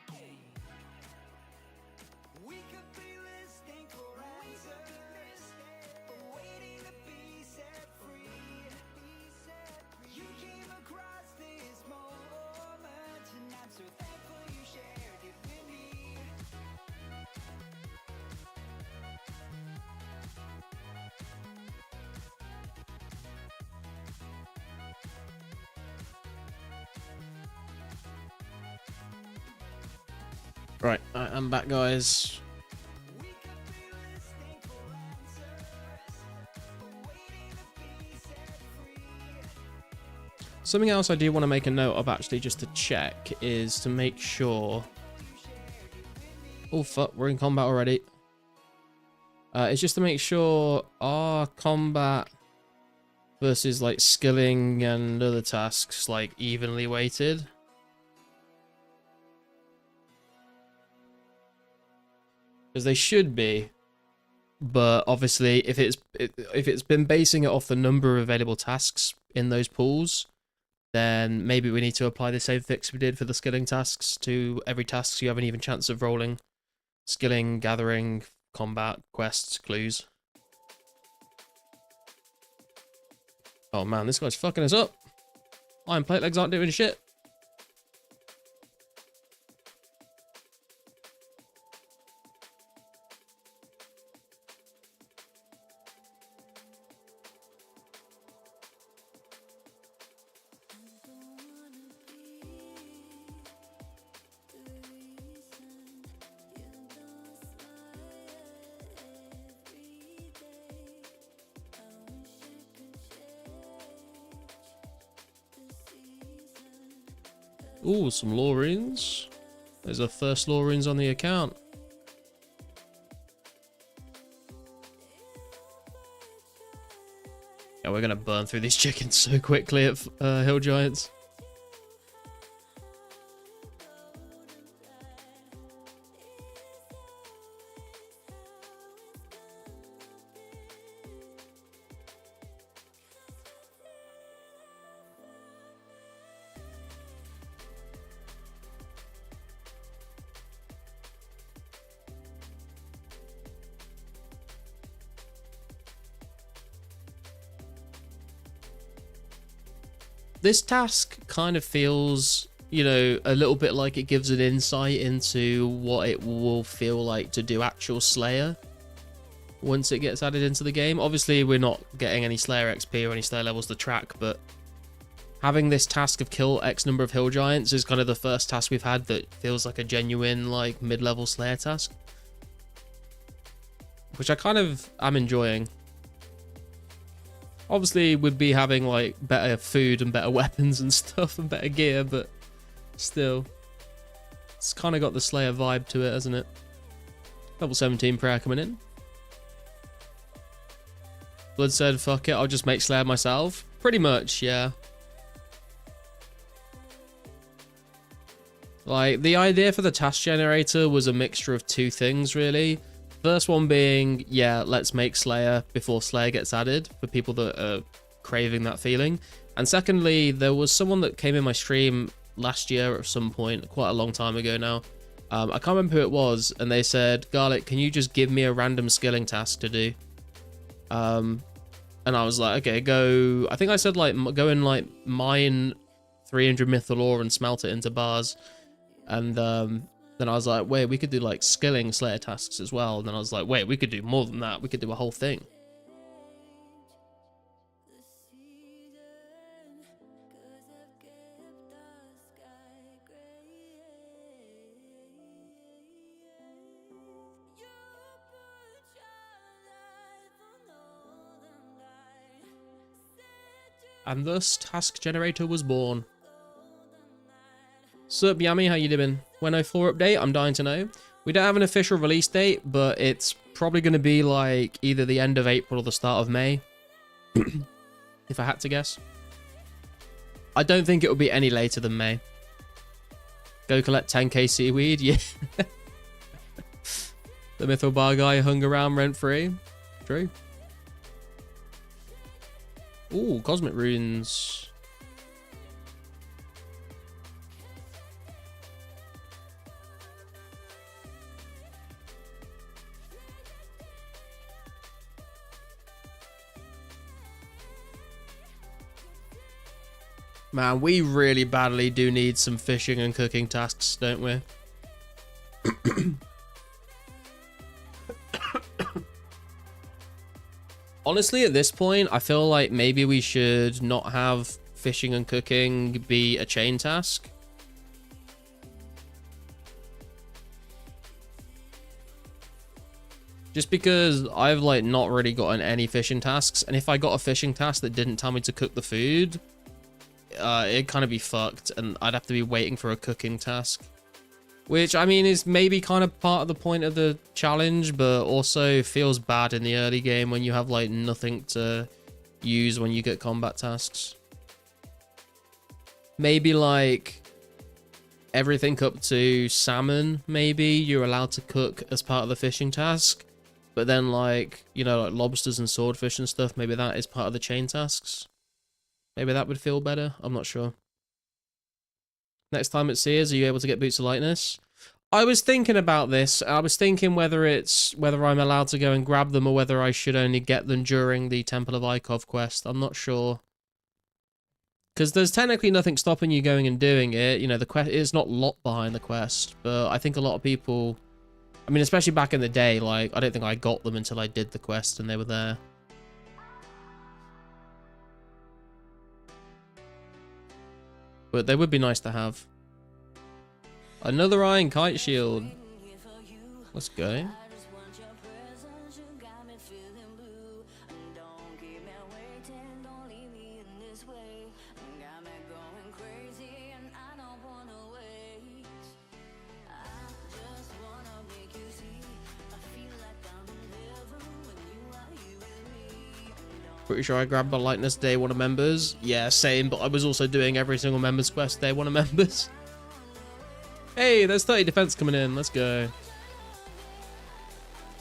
again. We could be listening for answers, waiting to be set free. You came across this moment, and I'm so thankful you shared it with me. Right, I'm back, guys. We could be listening for answers, waiting to be set free. Something else I do want to make a note of, actually, just to check, is to make sure... Oh, fuck, we're in combat already. It's just to make sure our combat versus, like, skilling and other tasks, like, evenly weighted. Because they should be, but obviously if it's been basing it off the number of available tasks in those pools, then maybe we need to apply the same fix we did for the skilling tasks to every task, so you have an even chance of rolling skilling, gathering, combat, quests, clues. Oh man, this guy's fucking us up. Iron plate legs aren't doing shit. Ooh, some law runes. There's our first law runes on the account. Yeah, we're gonna burn through these chickens so quickly at Hill Giants. This task kind of feels, you know, a little bit like it gives an insight into what it will feel like to do actual Slayer once it gets added into the game. Obviously, we're not getting any Slayer XP or any Slayer levels to track, but having this task of kill X number of Hill Giants is kind of the first task we've had that feels like a genuine, like, mid-level Slayer task, which I kind of am enjoying. Obviously, we'd be having, like, better food and better weapons and stuff and better gear, but still. It's kind of got the Slayer vibe to it, hasn't it? Level 17 prayer coming in. Blood said, fuck it, I'll just make Slayer myself. Pretty much, yeah. Like, the idea for the task generator was a mixture of two things, really. First one being, yeah, let's make Slayer before Slayer gets added, for people that are craving that feeling. And secondly, there was someone that came in my stream last year at some point, quite a long time ago now. I can't remember who it was, and they said, Garlic, can you just give me a random skilling task to do? And I was like, okay, go... I think I said, like, go and, like, mine 300 mythal ore and smelt it into bars. And then I was like, wait, we could do, like, skilling Slayer tasks as well. And then I was like, wait, we could do more than that. We could do a whole thing. And thus, Task Generator was born. Sup, Yami, how you doing? 2004 update, I'm dying to know. We don't have an official release date, but it's probably going to be like either the end of April or the start of May. If I had to guess. I don't think it will be any later than May. Go collect 10k seaweed, yeah. The Mytho Bar guy hung around rent-free. True. Ooh, Cosmic Runes. Man, we really badly do need some fishing and cooking tasks, don't we? Honestly, at this point, I feel like maybe we should not have fishing and cooking be a chain task. Just because I've like not really gotten any fishing tasks, and if I got a fishing task that didn't tell me to cook the food, it'd kind of be fucked, and I'd have to be waiting for a cooking task. Which, I mean, is maybe kind of part of the point of the challenge, but also feels bad in the early game when you have, like, nothing to use when you get combat tasks. Maybe, like, everything up to salmon, maybe, you're allowed to cook as part of the fishing task. But then, like, you know, like lobsters and swordfish and stuff, maybe that is part of the chain tasks. Maybe that would feel better. I'm not sure. Next time at Sears, are you able to get Boots of Lightness? I was thinking about this. I was thinking whether I'm allowed to go and grab them or whether I should only get them during the Temple of Ikov quest. I'm not sure. Because there's technically nothing stopping you going and doing it. You know, the quest is not locked behind the quest. But I think a lot of people... I mean, especially back in the day, like, I don't think I got them until I did the quest and they were there. But they would be nice to have. Another Iron Kite Shield. Let's go. Pretty sure I grabbed my Lightness Day 1 of members. Yeah, same, but I was also doing every single members quest Day 1 of members. Hey, there's 30 defense coming in. Let's go.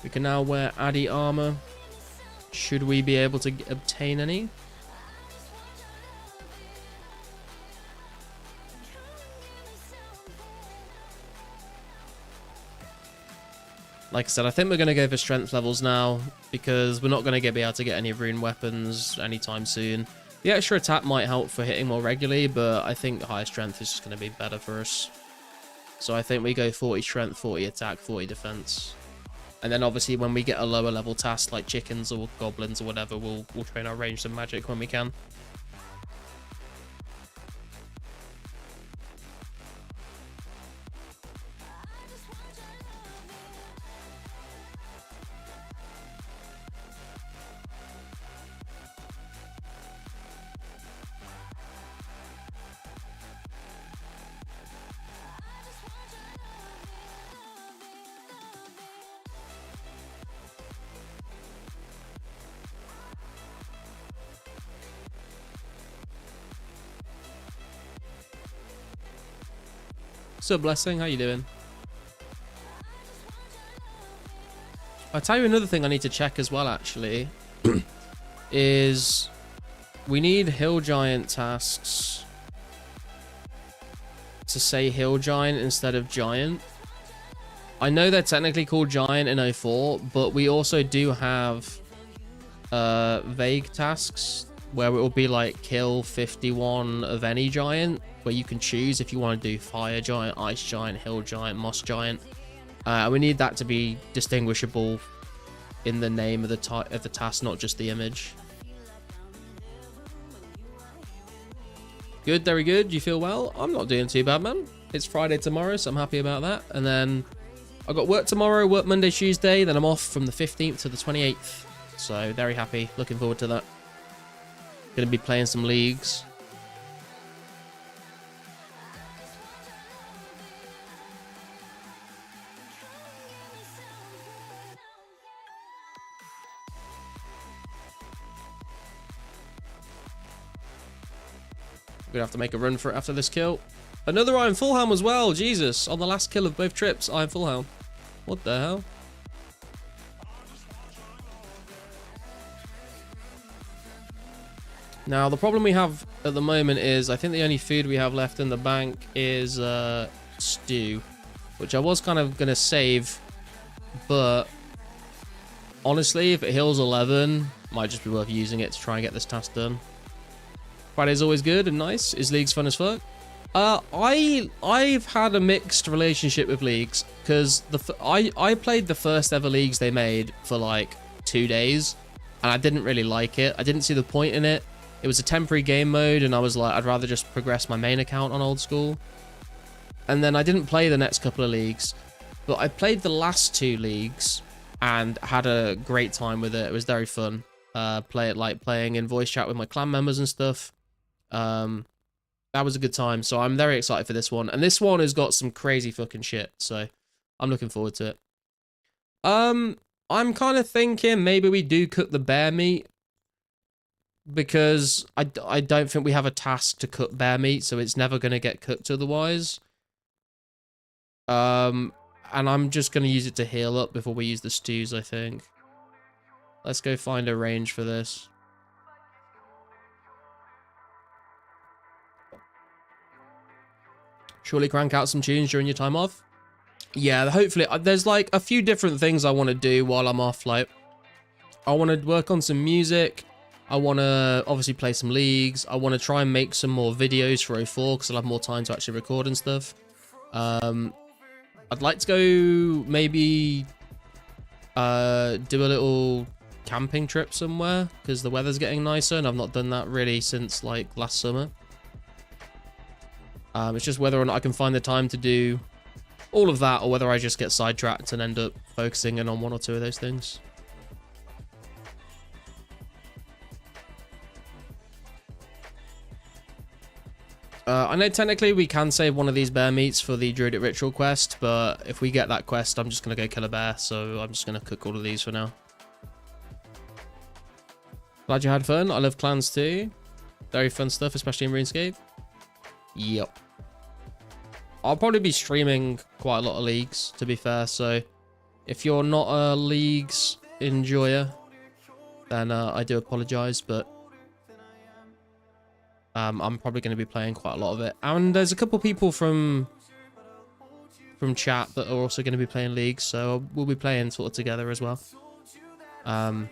We can now wear Addy armor. Should we be able to obtain any? Like I said, I think we're going to go for strength levels now, because we're not going to be able to get any rune weapons anytime soon. The extra attack might help for hitting more regularly, but I think higher strength is just going to be better for us. So I think we go 40 strength, 40 attack, 40 defense. And then obviously when we get a lower level task like chickens or goblins or whatever, we'll train our ranged and magic when we can. What's up, Blessing? How you doing? I'll tell you another thing I need to check as well, actually, is we need hill giant tasks to say hill giant instead of giant. I know they're technically called giant in 04, but we also do have vague tasks where it will be like kill 51 of any giant, where you can choose if you want to do fire giant, ice giant, hill giant, moss giant. We need that to be distinguishable in the name of the task, not just the image. Good, very good. You feel well? I'm not doing too bad, man. It's Friday tomorrow, so I'm happy about that. And then I got work tomorrow, work Monday, Tuesday. Then I'm off from the 15th to the 28th. So very happy. Looking forward to that. Gonna be playing some leagues. Gonna have to make a run for it after this kill. Another Iron Full Helm as well. Jesus, on the last kill of both trips, Iron Full Helm. What the hell? Now the problem we have at the moment is I think the only food we have left in the bank is stew, which I was kind of gonna save, but honestly, if it heals 11, might just be worth using it to try and get this task done. Friday's always good and nice. Is leagues fun as fuck? I've had a mixed relationship with leagues, because I played the first ever leagues they made for like 2 days, and I didn't really like it. I didn't see the point in it. It was a temporary game mode, and I was like, I'd rather just progress my main account on old school. And then I didn't play the next couple of leagues, but I played the last 2 leagues and had a great time with it. It was very fun. Playing in voice chat with my clan members and stuff. That was a good time, so I'm very excited for this one. And this one has got some crazy fucking shit, so I'm looking forward to it. I'm kind of thinking maybe we do cook the bear meat, because I don't think we have a task to cook bear meat, so it's never going to get cooked otherwise. And I'm just going to use it to heal up before we use the stews, I think. Let's go find a range for this. Surely crank out some tunes during your time off. Yeah, hopefully. There's like a few different things I want to do while I'm off. Like, I want to work on some music. I want to obviously play some leagues. I want to try and make some more videos for 04 because I'll have more time to actually record and stuff. I'd like to go maybe do a little camping trip somewhere because the weather's getting nicer and I've not done that really since like last summer. It's just whether or not I can find the time to do all of that, or whether I just get sidetracked and end up focusing in on 1 or 2 of those things. I know technically we can save one of these bear meats for the Druidic Ritual quest, but if we get that quest, I'm just going to go kill a bear, so I'm just going to cook all of these for now. Glad you had fun. I love clans too. Very fun stuff, especially in RuneScape. Yep. I'll probably be streaming quite a lot of leagues, to be fair, so if you're not a leagues enjoyer, then I do apologize, but I'm probably going to be playing quite a lot of it. And there's a couple people from chat that are also going to be playing leagues, so we'll be playing sort of together as well. But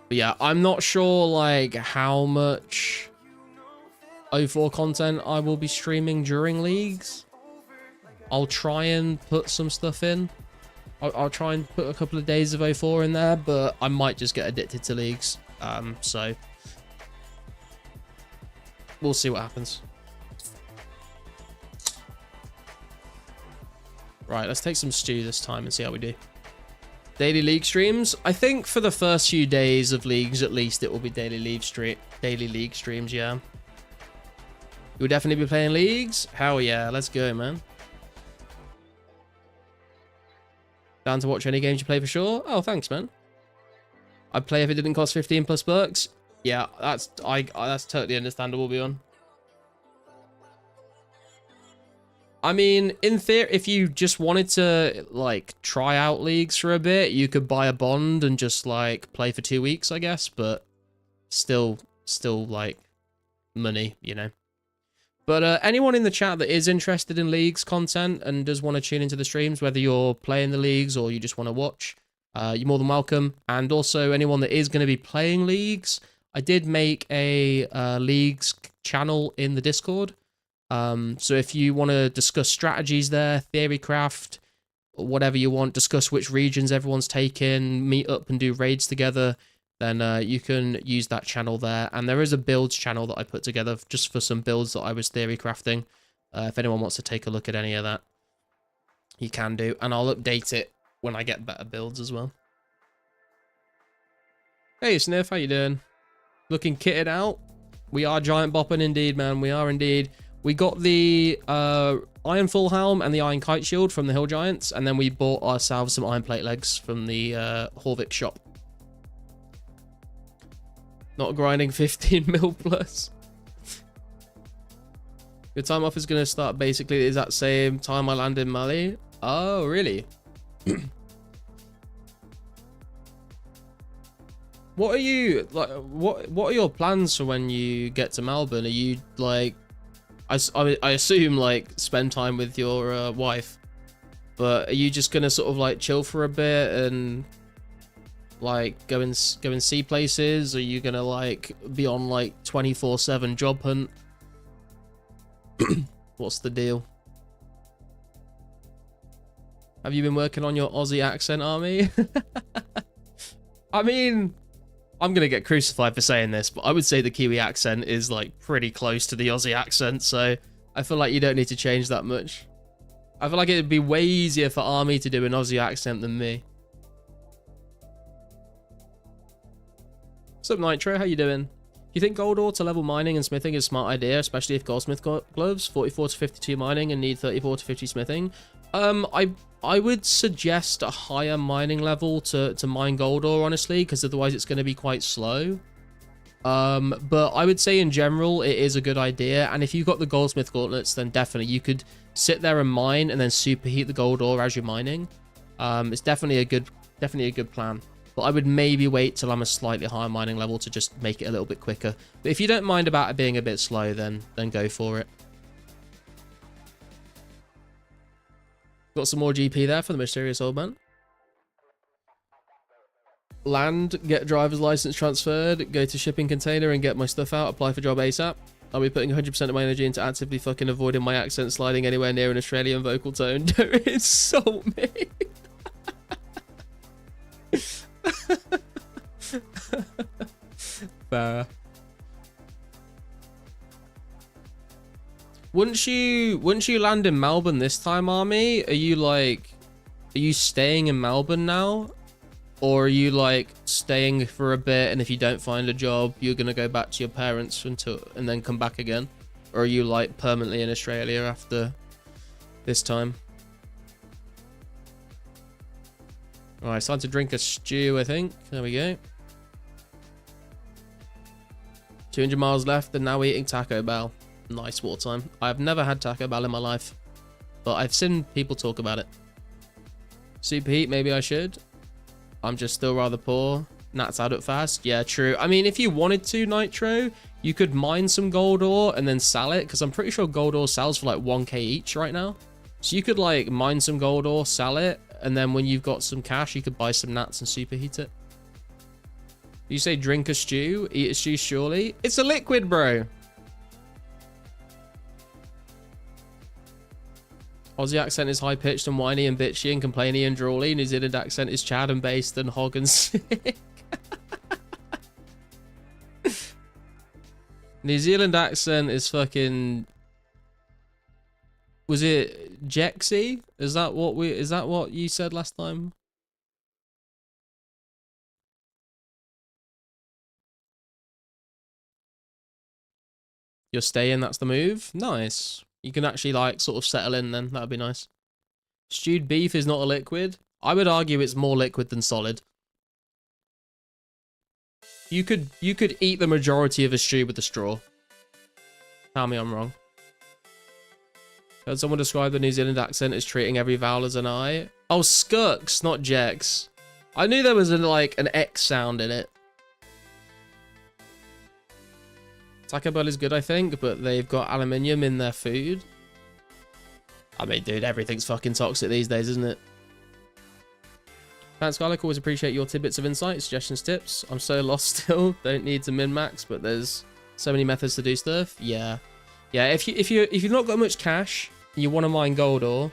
yeah, I'm not sure like how much 04 content I will be streaming during leagues. I'll try and put some stuff in. I'll try and put a couple of days of 04 in there, but I might just get addicted to leagues. So we'll see what happens. Right, let's take some stew this time and see how we do. Daily league streams. I think for the first few days of leagues, at least, it will be daily league streams. Yeah. You'll definitely be playing leagues. Hell yeah, let's go, man. Down to watch any games you play for sure. Oh, thanks, man. I'd play if it didn't cost 15 plus bucks. Yeah, that's totally understandable, Bjorn. I mean, in theory, if you just wanted to, like, try out leagues for a bit, you could buy a bond and just, like, play for 2 weeks, I guess, but still, like, money, you know. But anyone in the chat that is interested in leagues content and does want to tune into the streams, whether you're playing the leagues or you just want to watch, you're more than welcome. And also anyone that is going to be playing leagues, I did make a leagues channel in the Discord. So if you want to discuss strategies there, theorycraft, whatever you want, discuss which regions everyone's taking, meet up and do raids together, then you can use that channel there. And there is a builds channel that I put together just for some builds that I was theory crafting. If anyone wants to take a look at any of that, you can do. And I'll update it when I get better builds as well. Hey Sniff, how you doing? Looking kitted out? We are giant bopping indeed, man. We are indeed. We got the Iron Full Helm and the Iron Kite Shield from the Hill Giants. And then we bought ourselves some Iron Plate Legs from the Horvik shop. Not grinding 15 mil plus. Your time off is going to start basically is that same time I land in Mali. Oh, really? What are you like? What are your plans for when you get to Melbourne? Are you like, I assume like spend time with your wife, but are you just gonna sort of like chill for a bit and like go and see places? Are you gonna like be on like 24/7 job hunt? What's the deal? Have you been working on your Aussie accent, Army? I mean, I'm gonna get crucified for saying this, but I would say the Kiwi accent is like pretty close to the Aussie accent, so I feel like you don't need to change that much. I feel like it'd be way easier for Army to do an Aussie accent than me. What's up, Nitro? How you doing? Do you think gold ore to level mining and smithing is a smart idea, especially if goldsmith gloves 44 to 52 mining and need 34 to 50 smithing? I would suggest a higher mining level to mine gold ore, honestly, because otherwise it's going to be quite slow. But I would say in general it is a good idea, and if you've got the goldsmith gauntlets, then definitely you could sit there and mine and then superheat the gold ore as you're mining. It's definitely a good plan. But I would maybe wait till I'm a slightly higher mining level to just make it a little bit quicker. But if you don't mind about it being a bit slow, then go for it. Got some more GP there for the mysterious old man. Land, get driver's license transferred, go to shipping container and get my stuff out, apply for job ASAP. I'll be putting 100% of my energy into actively fucking avoiding my accent sliding anywhere near an Australian vocal tone. Don't insult me. Fair. Once you land in Melbourne this time, Army, are you staying in Melbourne now? Or are you like staying for a bit and if you don't find a job, you're gonna go back to your parents and then come back again? Or are you like permanently in Australia after this time? Alright, it's time to drink a stew, I think. There we go. 200 miles left and now eating Taco Bell. Nice wartime. I've never had Taco Bell in my life, but I've seen people talk about it. Superheat, maybe I should. I'm just still rather poor. Nats out at fast. Yeah, true. I mean, if you wanted to, Nitro, you could mine some gold ore and then sell it, because I'm pretty sure gold ore sells for like 1k each right now. So you could like mine some gold ore, sell it, and then when you've got some cash, you could buy some nats and superheat it. You say drink a stew, eat a stew surely? It's a liquid, bro. Aussie accent is high-pitched and whiny and bitchy and complainy and drawly. New Zealand accent is Chad and based and hog and sick. New Zealand accent is fucking... Was it Jexy? Is that what you said last time? You're staying, that's the move? Nice. You can actually like sort of settle in then. That'd be nice. Stewed beef is not a liquid. I would argue it's more liquid than solid. You could eat the majority of a stew with a straw. Tell me I'm wrong. Heard someone describe the New Zealand accent as treating every vowel as an I. Oh, Skux, not Jex. I knew there was like an X sound in it. Taco Bell is good, I think, but they've got aluminium in their food. I mean, dude, everything's fucking toxic these days, isn't it? Pants Garlic, always appreciate your tidbits of insight, suggestions, tips. I'm so lost still. Don't need to min-max, but there's so many methods to do stuff. Yeah. Yeah, if you've not got much cash and you want to mine gold ore,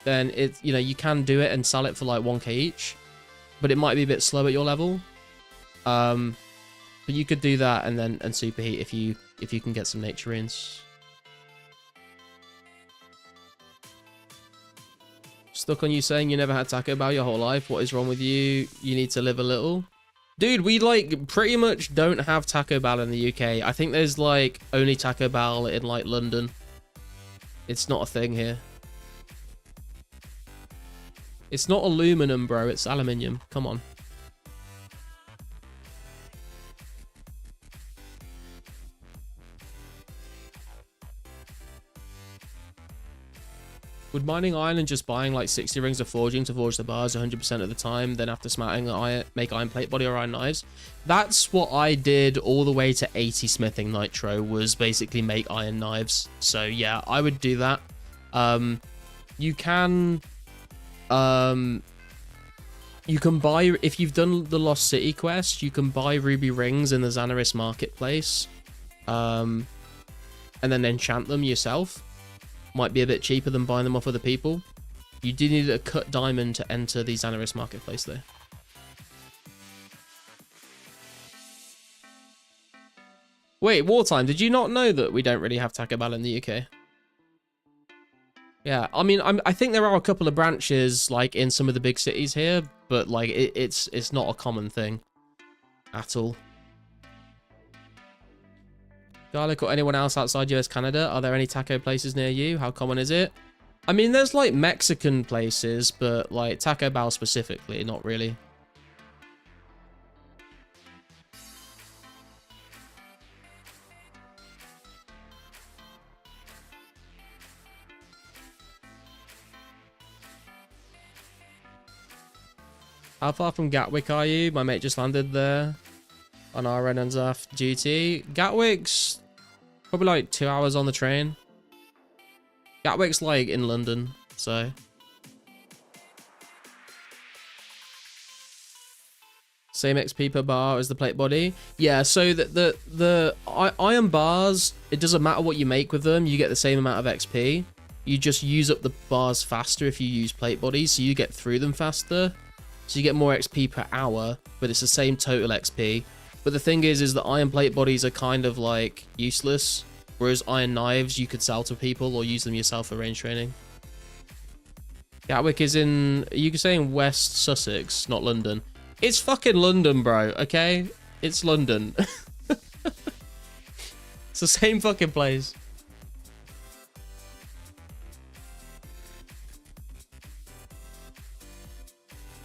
then you can do it and sell it for like 1k each. But it might be a bit slow at your level. But you could do that and superheat if you can get some nature runes. Stuck on you saying you never had Taco Bell your whole life. What is wrong with you? You need to live a little. Dude, we like pretty much don't have Taco Bell in the UK. I think there's like only Taco Bell in like London. It's not a thing here. It's not aluminum, bro. It's aluminium. Come on. Would mining iron and just buying like 60 rings of forging to forge the bars 100% of the time, then after smelting iron, make iron plate body or iron knives? That's what I did all the way to 80 smithing nitro, was basically make iron knives. So yeah, I would do that. You can buy, if you've done the Lost City quest, you can buy ruby rings in the Xanaris marketplace, and then enchant them yourself. Might be a bit cheaper than buying them off other people. You do need a cut diamond to enter the Xanaris marketplace though. Wait, wartime, did you not know that we don't really have Taco Bell in the UK? Yeah, I mean, I think there are a couple of branches like in some of the big cities here, but like it's not a common thing at all. Garlic or anyone else outside US, Canada, are there any taco places near you? How common is it? I mean, there's like Mexican places, but like Taco Bell specifically, not really. How far from Gatwick are you? My mate just landed there on RN and ZAF duty. Gatwick's probably like 2 hours on the train. Gatwick's like in London, so. Same XP per bar as the plate body. Yeah, so the iron bars, it doesn't matter what you make with them, you get the same amount of XP. You just use up the bars faster if you use plate bodies, so you get through them faster. So you get more XP per hour, but it's the same total XP. But the thing is that iron plate bodies are kind of like useless, whereas iron knives you could sell to people or use them yourself for range training. Gatwick is in, you could say in West Sussex, not London. It's fucking London, bro, okay? It's London. It's the same fucking place.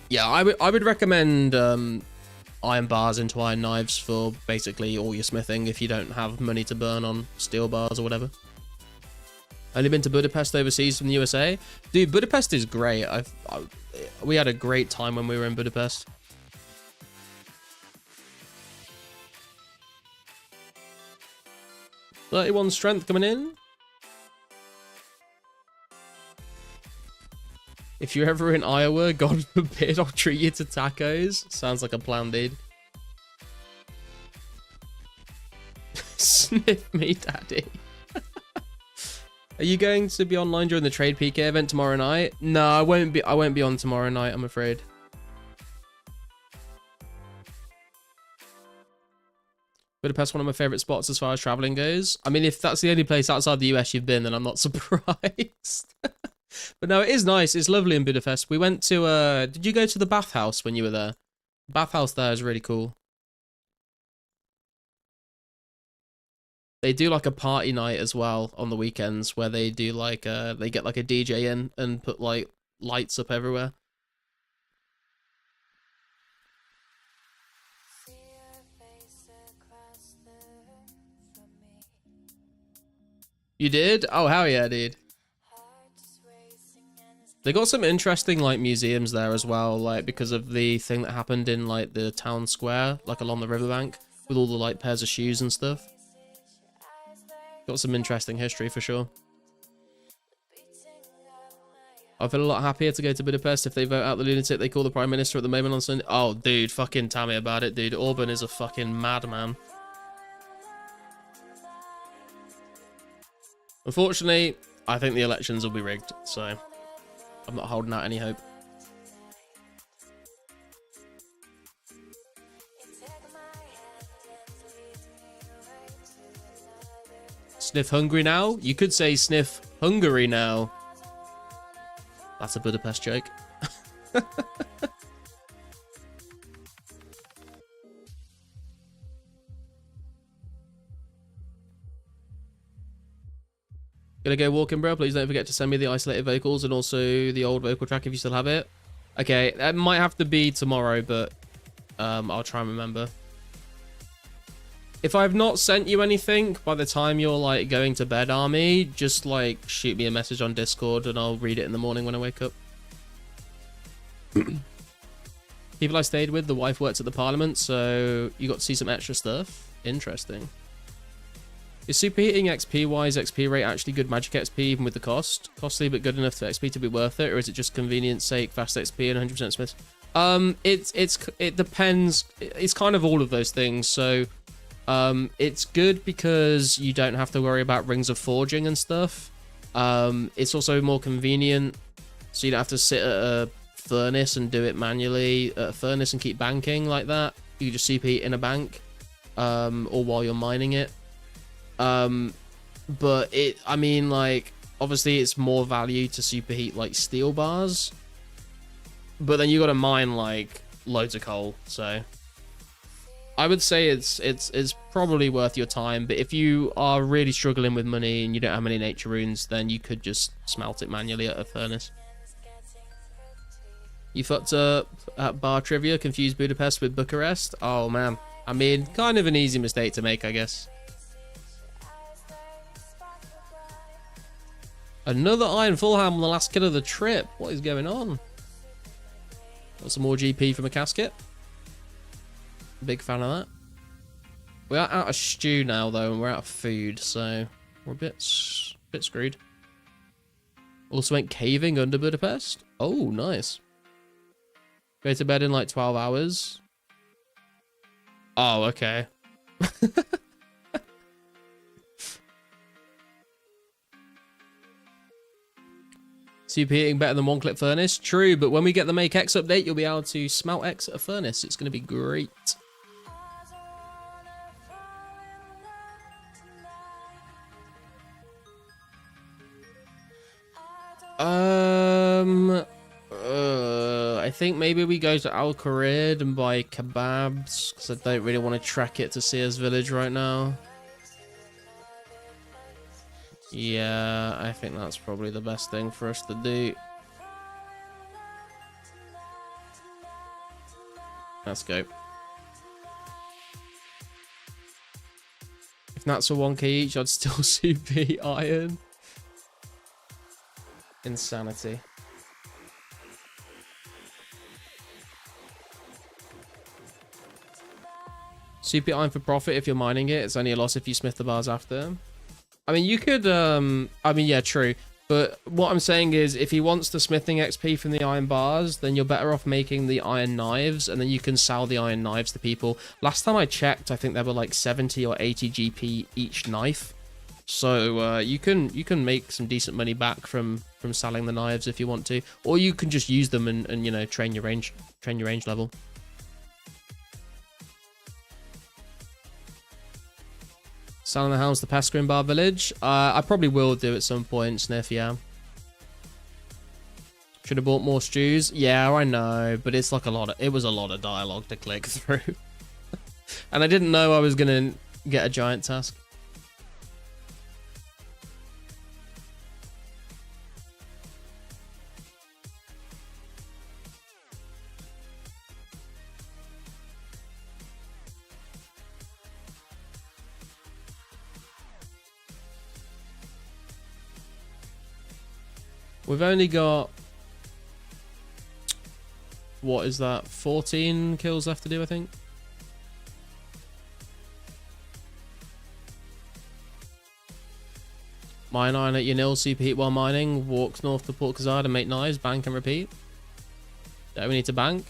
Yeah, I would recommend iron bars into iron knives for basically all your smithing if you don't have money to burn on steel bars or whatever. Only been to Budapest overseas from the USA. Dude, Budapest is great. We had a great time when we were in Budapest. .31 strength coming in. If you're ever in Iowa, God forbid, I'll treat you to tacos. Sounds like a plan, dude. Sniff me, daddy. Are you going to be online during the Trade PK event tomorrow night? No, I won't be on tomorrow night, I'm afraid. Budapest, one of my favorite spots as far as traveling goes. I mean, if that's the only place outside the US you've been, then I'm not surprised. But no, it is nice. It's lovely in Budapest. We went to, did you go to the bathhouse when you were there? The bathhouse there is really cool. They do like a party night as well on the weekends where they do like, they get like a DJ in and put like lights up everywhere. You did? Oh, hell yeah, dude. They got some interesting like museums there as well, like because of the thing that happened in like the town square, like along the riverbank with all the like pairs of shoes and stuff. Got some interesting history for sure. I feel a lot happier to go to Budapest if they vote out the lunatic they call the Prime Minister at the moment on Sunday. Oh, dude, fucking tell me about it, dude. Orban is a fucking madman. Unfortunately, I think the elections will be rigged, so I'm not holding out any hope. Sniff hungry now? You could say sniff Hungary now. That's a Budapest joke. Gonna go walking, bro. Please don't forget to send me the isolated vocals and also the old vocal track if you still have it. Okay, that might have to be tomorrow, but I'll try and remember. If I've not sent you anything by the time you're like going to bed, Army, just like shoot me a message on Discord and I'll read it in the morning when I wake up. People I stayed with, the wife works at the Parliament, so you got to see some extra stuff. Interesting. Is superheating XP-wise XP rate actually good magic XP even with the cost? Costly but good enough for XP to be worth it, or is it just convenience sake, fast XP and 100% Smith? It depends. It's kind of all of those things. So it's good because you don't have to worry about rings of forging and stuff. It's also more convenient, so you don't have to sit at a furnace and do it manually at a furnace and keep banking like that. You can just superheat in a bank, or while you're mining it. But I mean, like, obviously it's more value to superheat like steel bars, but then you got to mine like loads of coal. So I would say it's probably worth your time. But if you are really struggling with money and you don't have many nature runes, then you could just smelt it manually at a furnace. You fucked up at bar trivia, confused Budapest with Bucharest. Oh man, I mean, kind of an easy mistake to make, I guess. Another Iron Fulham on the last kill of the trip. What is going on? Got some more GP from a casket. Big fan of that. We are out of stew now, though, and we're out of food, so we're a bit screwed. Also went caving under Budapest. Oh, nice. Go to bed in like 12 hours. Oh, okay. Superheating better than one-click furnace? True, but when we get the Make X update, you'll be able to smelt X at a furnace. It's going to be great. I think maybe we go to Al Kharid and buy kebabs, because I don't really want to track it to Sears Village right now. Yeah, I think that's probably the best thing for us to do. Let's go. If that's a 1k each, I'd still super iron. Insanity. Super iron for profit if you're mining it. It's only a loss if you smith the bars after. I mean, you could, I mean, yeah, true. But what I'm saying is, if he wants the smithing XP from the iron bars, then you're better off making the iron knives, and then you can sell the iron knives to people. Last time I checked, I think there were like 70 or 80 GP each knife. So you can make some decent money back from selling the knives if you want to, or you can just use them and you know, train your range level. Selling the house to Taskman Bar Village. I probably will do at some point, Sniff, yeah. Should have bought more stews. Yeah, I know, but it's like it was a lot of dialogue to click through. And I didn't know I was gonna get a giant task. We've only got what is that? 14 kills left to do, I think. Mine 9 at your nil, super heat while mining, walks north to Port Kazard and make knives, bank and repeat. Do we need to bank?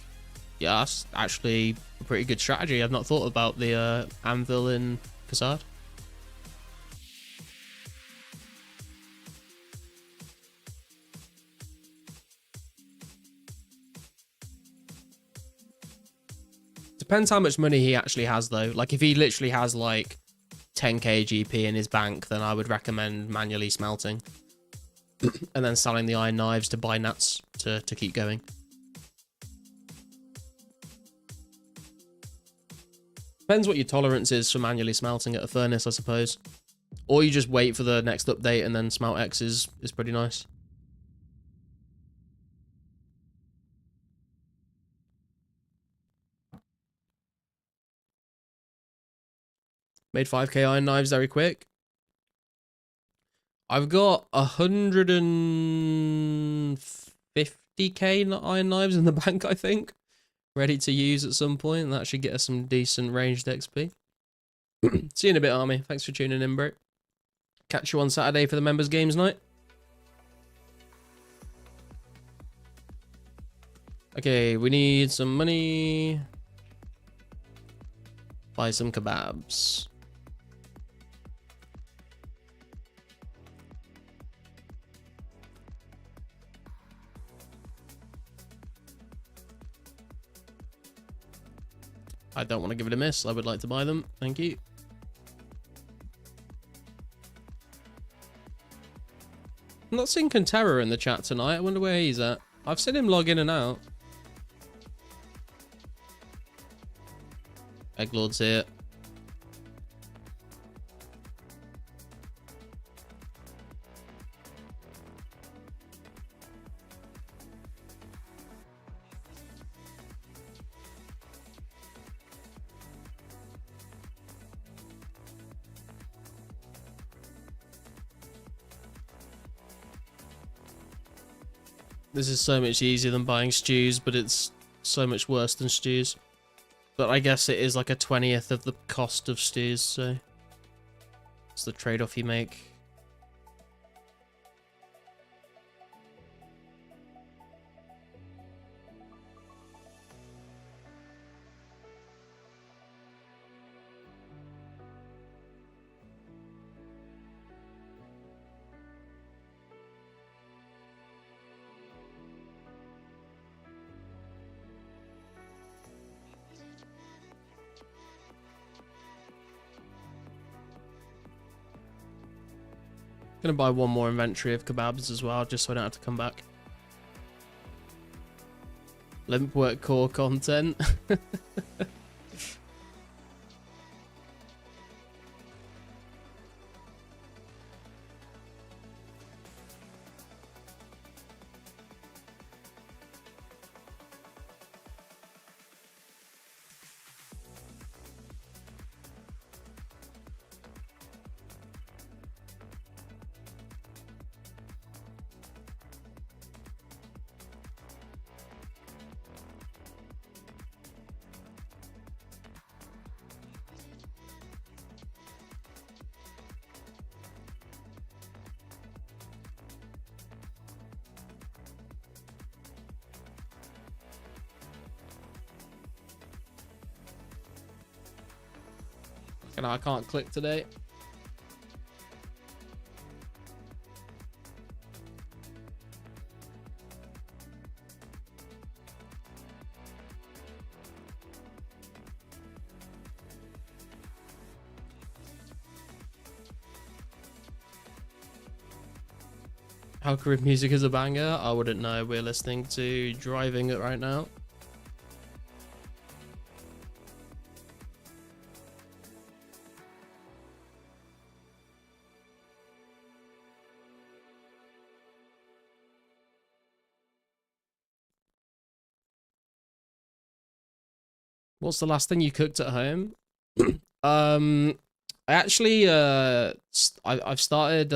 Yeah, that's actually a pretty good strategy. I've not thought about the anvil in Kazard. Depends how much money he actually has, though. Like, if he literally has, like, 10k GP in his bank, then I would recommend manually smelting. And then selling the iron knives to buy nuts to keep going. Depends what your tolerance is for manually smelting at a furnace, I suppose. Or you just wait for the next update and then smelt X is pretty nice. Made 5k iron knives very quick. I've got 150k iron knives in the bank, I think. Ready to use at some point. That should get us some decent ranged XP. See you in a bit, Army. Thanks for tuning in, bro. Catch you on Saturday for the members games night. Okay, we need some money. Buy some kebabs. I don't want to give it a miss. I would like to buy them. Thank you. I'm not seeing Contera in the chat tonight. I wonder where he's at. I've seen him log in and out. Egglord's here. This is so much easier than buying stews, but it's so much worse than stews. But I guess it is like a 20th of the cost of stews, so it's the trade-off you make. Gonna buy one more inventory of kebabs as well, just so I don't have to come back. Limp work core content. And I can't click today. How Carib music is a banger? I wouldn't know. We're listening to Driving It right now. What's the last thing you cooked at home? I actually I've started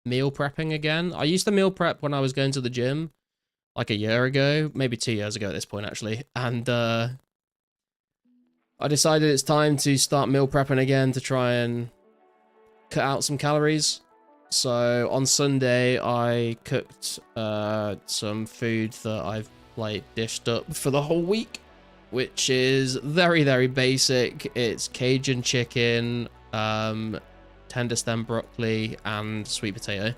meal prepping again. I used to meal prep when I was going to the gym, like a year ago, maybe 2 years ago at this point actually, and I decided it's time to start meal prepping again to try and cut out some calories. So on Sunday I cooked some food that I've like dished up for the whole week, which is very, very basic. It's Cajun chicken, tender stem broccoli, and sweet potato.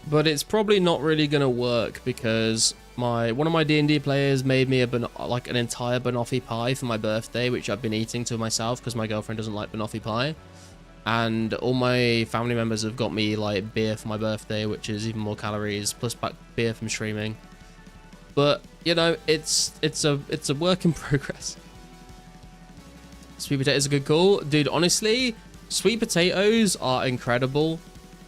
But it's probably not really gonna work because one of my D&D players made me an entire banoffee pie for my birthday, which I've been eating to myself because my girlfriend doesn't like banoffee pie. And all my family members have got me like beer for my birthday, which is even more calories, plus back beer from streaming. But you know, it's a work in progress. Sweet potatoes are a good call, dude. Honestly, sweet potatoes are incredible.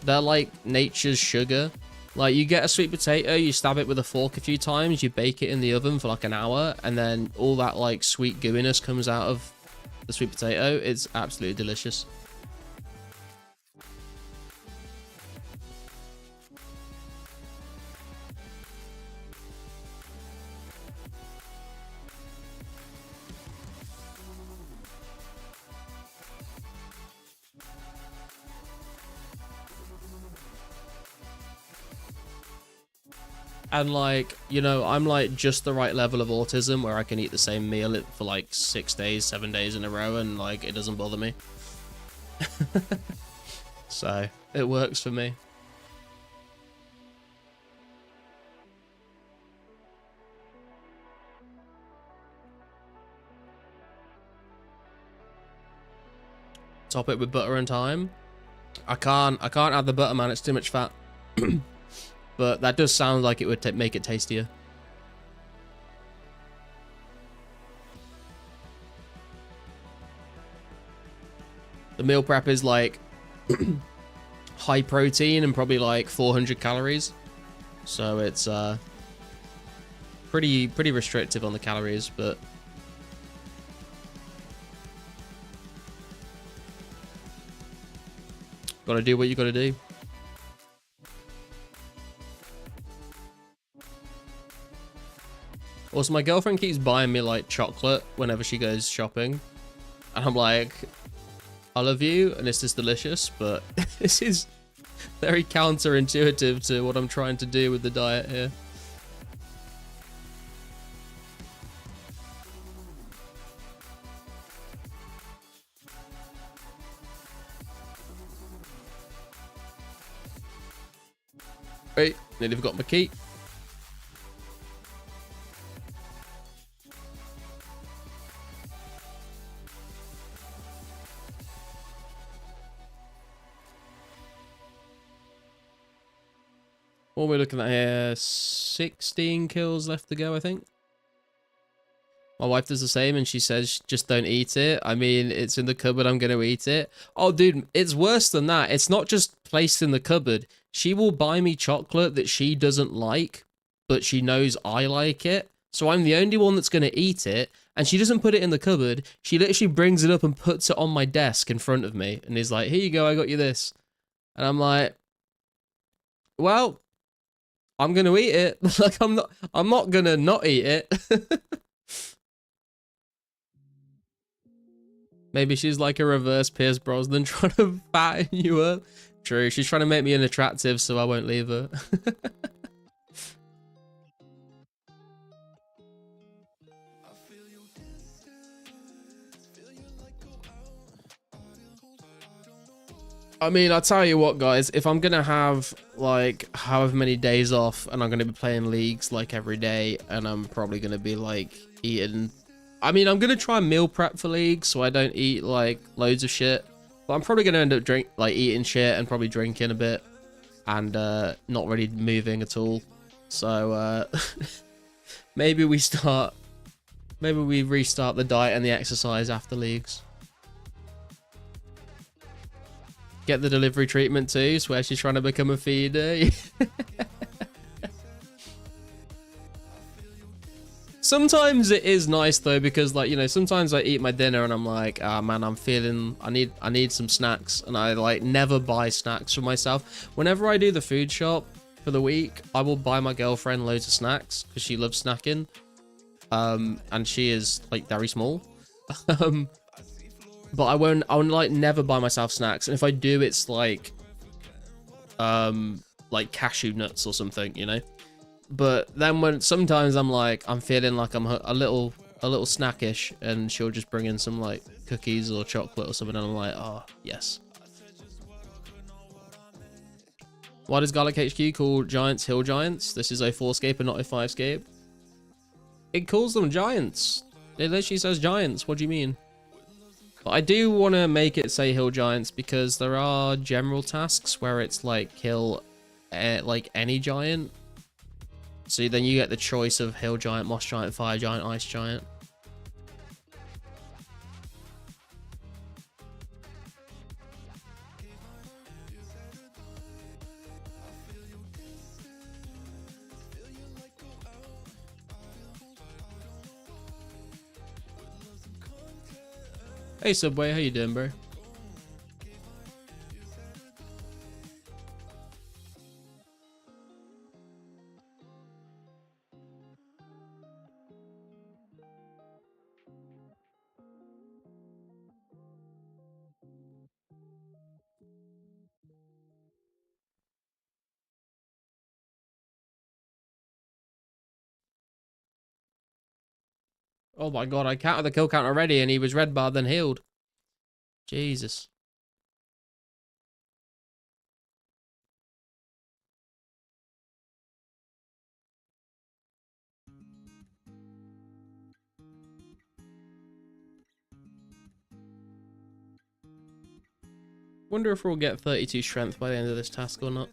They're like nature's sugar. Like, you get a sweet potato, you stab it with a fork a few times, you bake it in the oven for like an hour, and then all that like sweet gooiness comes out of the sweet potato. It's absolutely delicious. And like, you know, I'm like just the right level of autism where I can eat the same meal for like 6 days, 7 days in a row, and like it doesn't bother me. So it works for me. Top it with butter and thyme. I can't add the butter, man. It's too much fat. But that does sound like it would make it tastier. The meal prep is like high protein and probably like 400 calories. So it's pretty restrictive on the calories, but gotta do what you gotta do. Also, my girlfriend keeps buying me like chocolate whenever she goes shopping, and I'm like, I love you and this is delicious, but this is very counterintuitive to what I'm trying to do with the diet here. Wait, nearly forgot my key. What are we looking at here? 16 kills left to go, I think. My wife does the same, and she says, just don't eat it. I mean, it's in the cupboard, I'm going to eat it. Oh, dude, it's worse than that. It's not just placed in the cupboard. She will buy me chocolate that she doesn't like, but she knows I like it. So I'm the only one that's going to eat it, and she doesn't put it in the cupboard. She literally brings it up and puts it on my desk in front of me, and is like, here you go, I got you this. And I'm like, well, I'm gonna eat it. Like, I'm not gonna not eat it. Maybe she's like a reverse Pierce Brosnan trying to fatten you up. True, she's trying to make me unattractive so I won't leave her. I mean, I'll tell you what, guys, if I'm gonna have like however many days off and I'm gonna be playing leagues like every day, and I'm probably gonna be like eating, I mean, I'm gonna try meal prep for leagues so I don't eat like loads of shit, but I'm probably gonna end up eating shit and probably drinking a bit and not really moving at all. So maybe we start Maybe we restart the diet and the exercise after leagues. Get the delivery treatment too. Swear she's trying to become a feeder. Sometimes it is nice though, because like, you know, sometimes I eat my dinner and I'm like, ah man, I need some snacks, and I like never buy snacks for myself. Whenever I do the food shop for the week, I will buy my girlfriend loads of snacks because she loves snacking. And she is like very small. But I won't like never buy myself snacks, and if I do, it's like cashew nuts or something, you know. But then when sometimes I'm feeling like I'm a little snackish, and she'll just bring in some like cookies or chocolate or something, and I'm like, oh yes. Why does Garlic HQ call giants hill giants? This is 2004scape and not 2005scape. It calls them giants. It literally says giants. What do you mean? But I do want to make it say hill giants because there are general tasks where it's like kill like any giant. So then you get the choice of hill giant, moss giant, fire giant, ice giant. Hey Subway, how you doing, bro? Oh my god, I counted the kill count already and he was red bar then healed. Jesus. Wonder if we'll get 32 strength by the end of this task or not.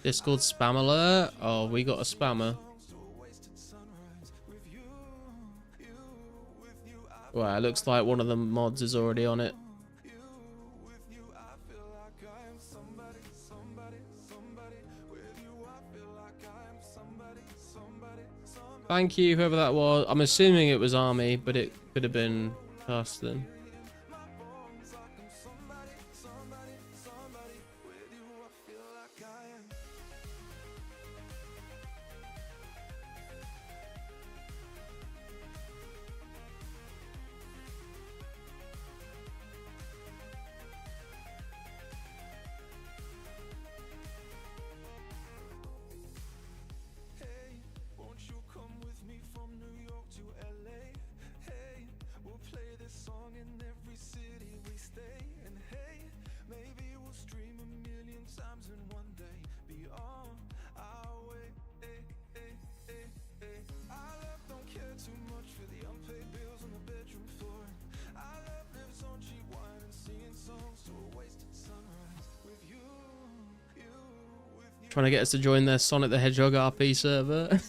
Discord spam alert. Oh, we got a spammer. Well, it looks like one of the mods is already on it. Thank you, whoever that was. I'm assuming it was Army, but it could have been Carsten. Trying to get us to join their Sonic the Hedgehog RP server.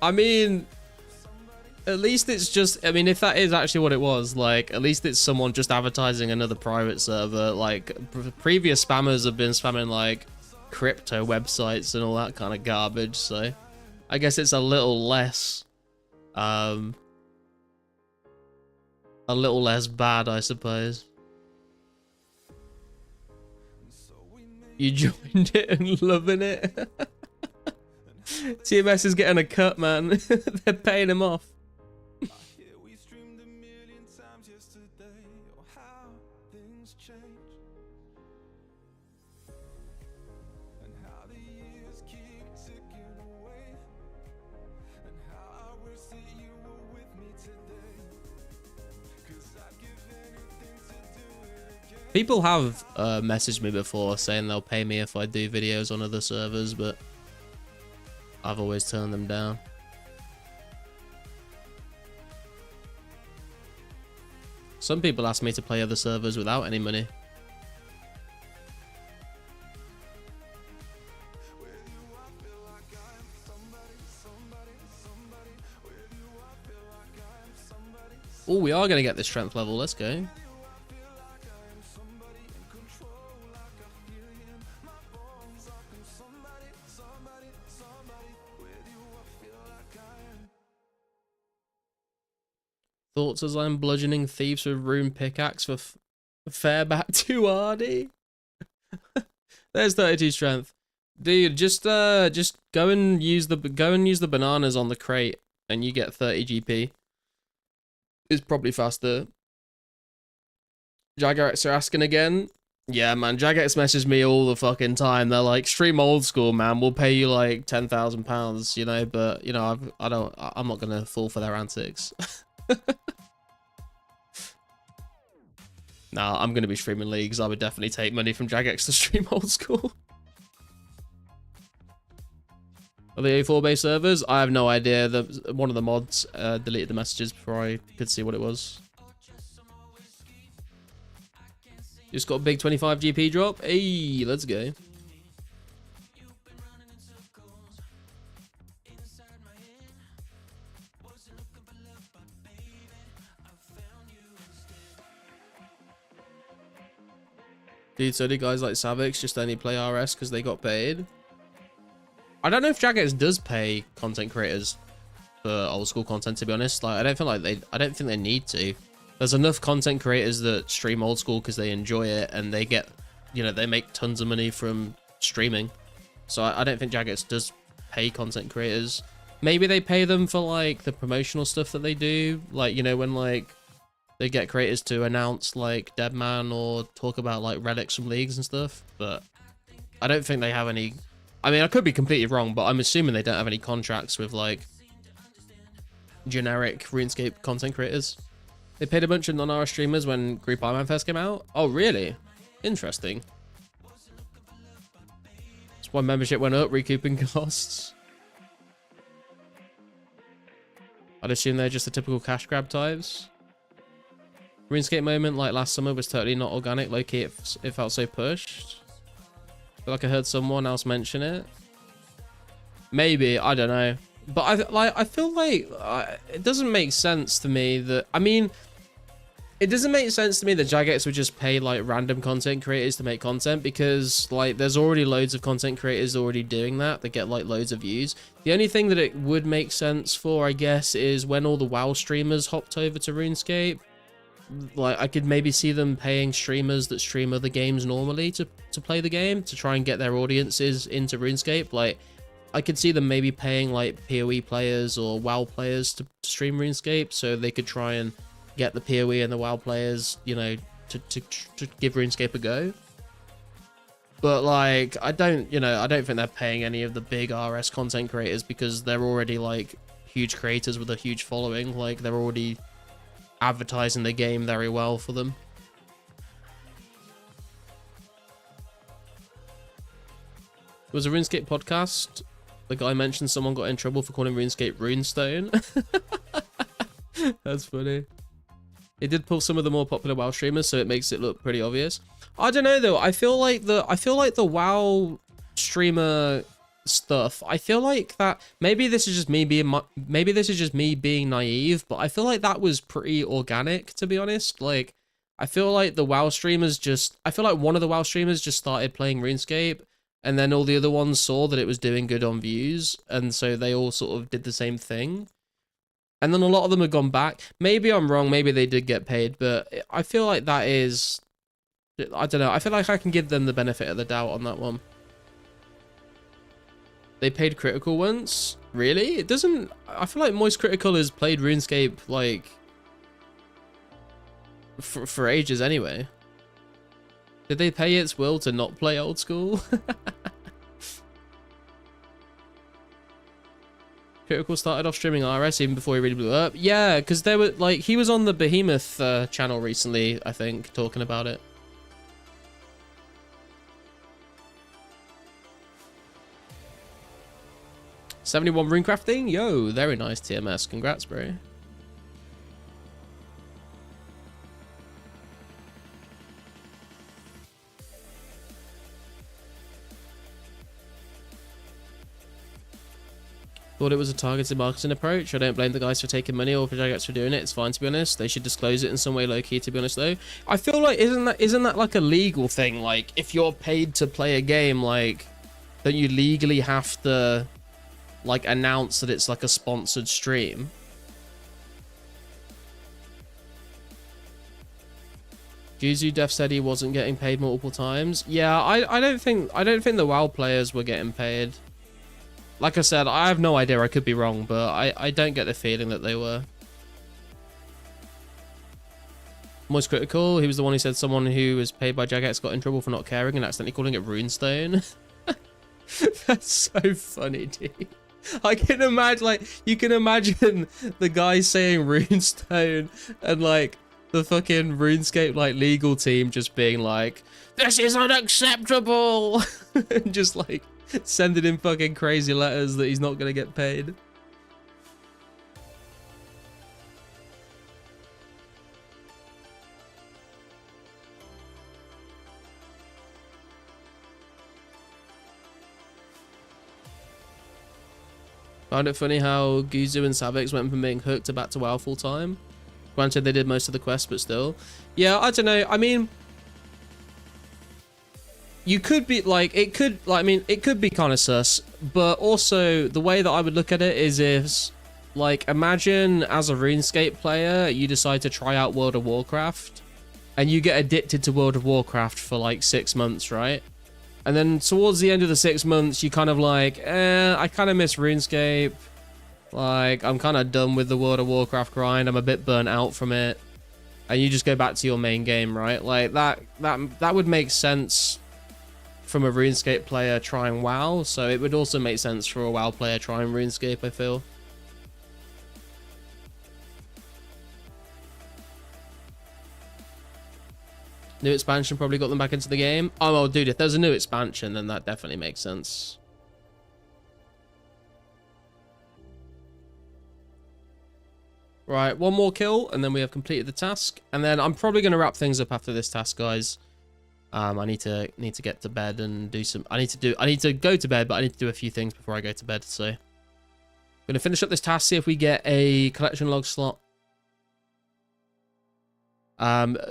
I mean, at least it's just, I mean, if that is actually what it was, like, at least it's someone just advertising another private server. Like, previous spammers have been spamming, like, crypto websites and all that kind of garbage, so I guess it's a little less bad, I suppose. You joined it and loving it. TMS is getting a cut, man. They're paying him off. People have messaged me before saying they'll pay me if I do videos on other servers, but I've always turned them down. Some people ask me to play other servers without any money. Oh, we are going to get this strength level. Let's go. Thoughts as I'm bludgeoning thieves with rune pickaxe for Fairback to Hardy. There's 32 strength. Dude, just go and use the bananas on the crate and you get 30 GP. It's probably faster. Jagex are asking again. Yeah, man, Jagex message me all the fucking time. They're like, stream old school, man. We'll pay you like £10,000, you know, but you know, I'm not gonna fall for their antics. Nah, I'm gonna be streaming leagues. I would definitely take money from Jagex to stream old school. Are the A4 based servers? I have no idea. One of the mods deleted the messages before I could see what it was. Just got a big 25 GP drop. Hey, let's go. Dude, so do guys like Savix just only play RS because they got paid? I don't know if Jagex does pay content creators for old school content, to be honest. Like, I don't think they need to. There's enough content creators that stream old school because they enjoy it and they get, you know, they make tons of money from streaming. So I don't think Jagex does pay content creators. Maybe they pay them for like the promotional stuff that they do, like, you know, when like they get creators to announce like Deadman or talk about like relics from leagues and stuff. But I don't think they have any. I mean, I could be completely wrong, but I'm assuming they don't have any contracts with like generic RuneScape content creators. They paid a bunch of non-RS streamers when Group Iron Man first came out. Oh, really? Interesting. That's why membership went up, recouping costs. I'd assume they're just the typical cash grab types. RuneScape moment like last summer was totally not organic. Low-key, it felt so pushed. I feel like I heard someone else mention it. Maybe, I don't know. But I feel like it doesn't make sense to me that, I mean, it doesn't make sense to me that Jagex would just pay like random content creators to make content, because like there's already loads of content creators already doing that get like loads of views. The only thing that it would make sense for, I guess, is when all the WoW streamers hopped over to RuneScape. Like, I could maybe see them paying streamers that stream other games normally to play the game, to try and get their audiences into RuneScape. Like, I could see them maybe paying like PoE players or WoW players to stream RuneScape, so they could try and get the PoE and the WoW players, you know, to give RuneScape a go. But like, I don't think they're paying any of the big RS content creators, because they're already like huge creators with a huge following. Like, they're already advertising the game very well for them. It was a RuneScape podcast. The guy mentioned someone got in trouble for calling RuneScape Runestone. That's funny. It did pull some of the more popular WoW streamers, so it makes it look pretty obvious. I don't know though. I feel like the WoW streamer stuff, I feel like that maybe this is just me being naive, but I feel like that was pretty organic, to be honest. Like, I feel like one of the WoW streamers just started playing RuneScape, and then all the other ones saw that it was doing good on views, and so they all sort of did the same thing. And then a lot of them have gone back. Maybe I'm wrong, maybe they did get paid, but I feel like that is, I don't know, I feel like I can give them the benefit of the doubt on that one. They paid Critical once? Really? It doesn't, I feel like Moist Critical has played RuneScape like for ages anyway. Did they pay its will to not play old school? Critical started off streaming RS even before he really blew up. Yeah, because there were like, he was on the Behemoth channel recently, I think, talking about it. 71 rune crafting. Yo, very nice TMS. Congrats, bro. Thought it was a targeted marketing approach. I don't blame the guys for taking money or projects for doing it. It's fine, to be honest. They should disclose it in some way low-key, to be honest, though. I feel like, isn't that like a legal thing? Like, if you're paid to play a game, like, don't you legally have to, like, announce that it's like a sponsored stream? Juzu Def said he wasn't getting paid multiple times. Yeah, I don't think the WoW players were getting paid. Like I said, I have no idea. I could be wrong, but I don't get the feeling that they were. Most critical. He was the one who said someone who was paid by Jagex got in trouble for not caring and accidentally calling it Runestone. That's so funny, dude. I can imagine, like, you can imagine the guy saying Runestone and like the fucking RuneScape like legal team just being like, "This is unacceptable," and just like sending him fucking crazy letters that he's not gonna get paid. Found it funny how Guzu and Savix went from being hooked to back to WoW full time. Granted, they did most of the quests, but still. Yeah, I don't know. I mean, you could be like, it could, like, I mean, it could be kind of sus, but also the way that I would look at it is like, imagine as a RuneScape player, you decide to try out World of Warcraft and you get addicted to World of Warcraft for like 6 months, right? And then towards the end of the 6 months, you kind of like, I kind of miss RuneScape. Like, I'm kind of done with the World of Warcraft grind. I'm a bit burnt out from it. And you just go back to your main game, right? Like, that would make sense from a RuneScape player trying WoW, so it would also make sense for a WoW player trying RuneScape, I feel. New expansion probably got them back into the game. Oh, well, dude, if there's a new expansion, then that definitely makes sense. Right, one more kill, and then we have completed the task. And then I'm probably going to wrap things up after this task, guys. I need to get to bed and do some. I need to go to bed, but I need to do a few things before I go to bed. So I'm gonna finish up this task, see if we get a collection log slot.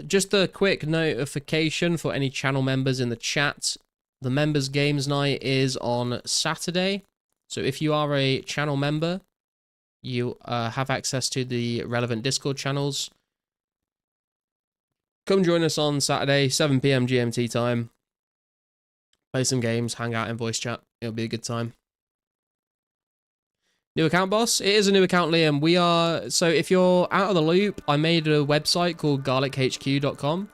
Just a quick notification for any channel members in the chat. The members games night is on Saturday. So if you are a channel member, you have access to the relevant Discord channels. Come join us on Saturday, 7 PM GMT time. Play some games, hang out in voice chat. It'll be a good time. New account, boss? It is a new account, Liam. We are... So if you're out of the loop, I made a website called garlichq.com.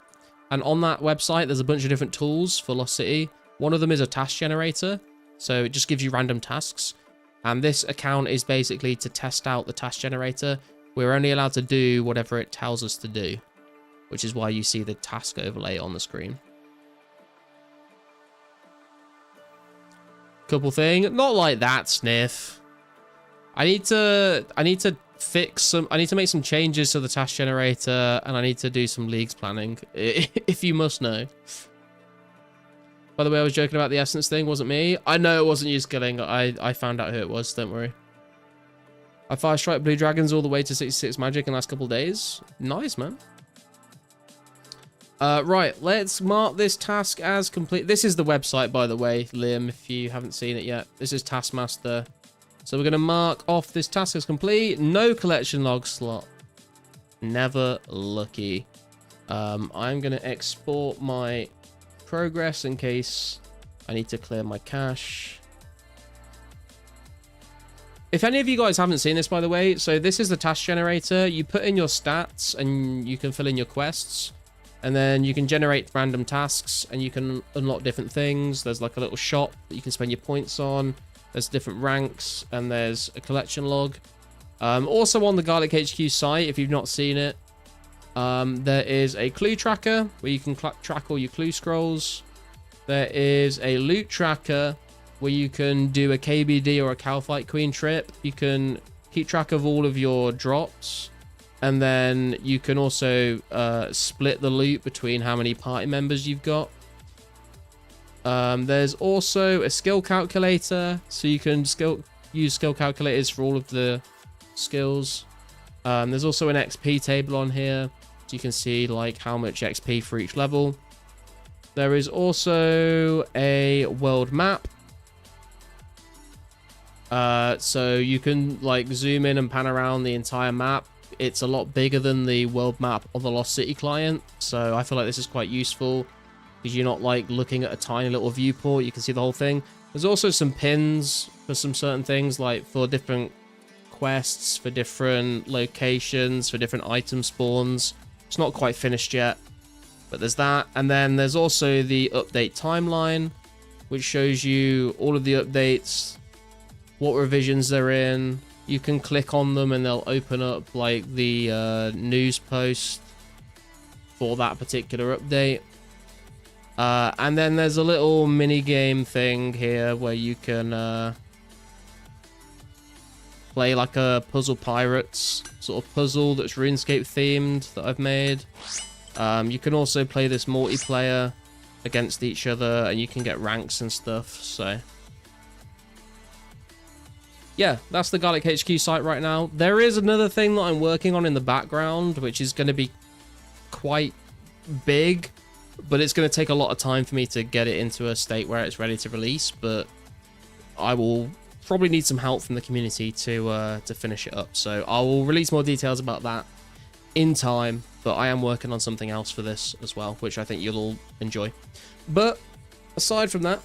And on that website, there's a bunch of different tools for Lost City. One of them is a task generator. So it just gives you random tasks. And this account is basically to test out the task generator. We're only allowed to do whatever it tells us to do, which is why you see the task overlay on the screen. Couple thing, not like that, Sniff. I need to fix some. I need to make some changes to the task generator, and I need to do some leagues planning, if you must know. By the way, I was joking about the essence thing. Wasn't me. I know it wasn't you, Skilling. I found out who it was. Don't worry. I fire strike blue dragons all the way to 66 magic in the last couple of days. Nice, man. Right, let's mark this task as complete. This is the website, by the way, Liam, if you haven't seen it yet. This is Taskmaster. So we're going to mark off this task as complete. No collection log slot. Never lucky. I'm going to export my progress in case I need to clear my cache. If any of you guys haven't seen this, by the way, so this is the task generator. You put in your stats and you can fill in your quests. And then you can generate random tasks and you can unlock different things. There's like a little shop that you can spend your points on. There's different ranks and there's a collection log. Also on the Garlic HQ site, if you've not seen it, there is a clue tracker where you can track all your clue scrolls. There is a loot tracker where you can do a KBD or a Calfight Queen trip. You can keep track of all of your drops, and then you can also split the loot between how many party members you've got. There's also a skill calculator, so you can use skill calculators for all of the skills. There's also an XP table on here, so you can see like how much XP for each level. There is also a world map. So you can like zoom in and pan around the entire map. It's a lot bigger than the world map of the Lost City client, so I feel like this is quite useful because you're not like looking at a tiny little viewport. You can see the whole thing. There's also some pins for some certain things, like for different quests, for different locations, for different item spawns. It's not quite finished yet, but there's that. And then there's also the update timeline, which shows you all of the updates, what revisions they're in. You can click on them and they'll open up like the news post for that particular update. And then there's a little mini game thing here where you can play like a Puzzle Pirates sort of puzzle that's RuneScape themed that I've made. You can also play this multiplayer against each other, and you can get ranks and stuff. So yeah, that's the Garlic HQ site right now. There is another thing that I'm working on in the background, which is going to be quite big, but it's going to take a lot of time for me to get it into a state where it's ready to release. But I will probably need some help from the community to finish it up. So I will release more details about that in time, but I am working on something else for this as well, which I think you'll all enjoy. But aside from that,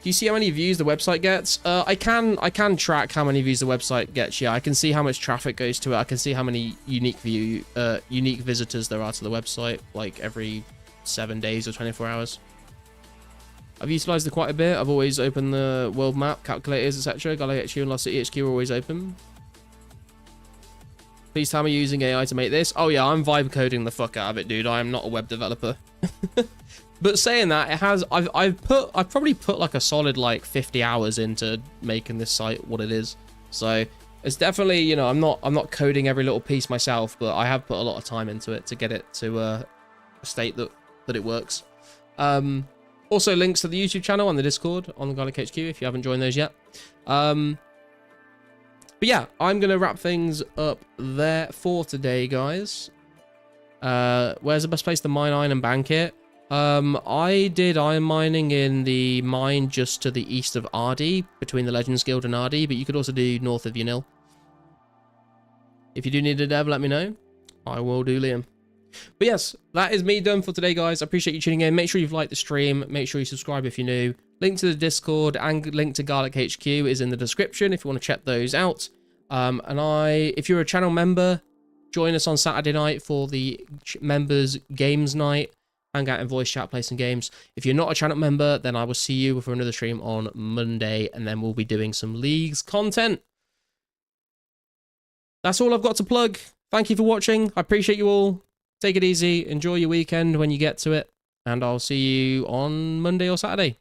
do you see how many views the website gets? I can track how many views the website gets. Yeah, I can see how much traffic goes to it. I can see how many unique visitors there are to the website, like every 7 days or 24 hours. I've utilized it quite a bit. I've always opened the world map, calculators, etc. Garlic HQ and Lost City HQ are always open. Please tell me you're using AI to make this. Oh yeah, I'm vibe coding the fuck out of it, dude. I am not a web developer. But saying that, it has I've probably put like a solid like 50 hours into making this site what it is. So it's definitely, you know, I'm not coding every little piece myself, but I have put a lot of time into it to get it to a state that it works. Also links to the YouTube channel and the Discord on the Garlic HQ if you haven't joined those yet. But yeah, I'm gonna wrap things up there for today, guys. Where's the best place to mine iron and bank it? I did iron mining in the mine just to the east of Ardy, between the Legends Guild and Ardy, but you could also do north of Unil. If you do need a dev, let me know. I will do, Liam. But yes, that is me done for today, guys. I appreciate you tuning in. Make sure you've liked the stream. Make sure you subscribe if you're new. Link to the Discord and link to Garlic HQ is in the description if you want to check those out. If you're a channel member, join us on Saturday night for the members games night. Hang out in voice chat, play some games. If you're not a channel member, then I will see you for another stream on Monday, and then we'll be doing some Leagues content. That's all I've got to plug. Thank you for watching. I appreciate you all. Take it easy. Enjoy your weekend when you get to it, and I'll see you on Monday or Saturday.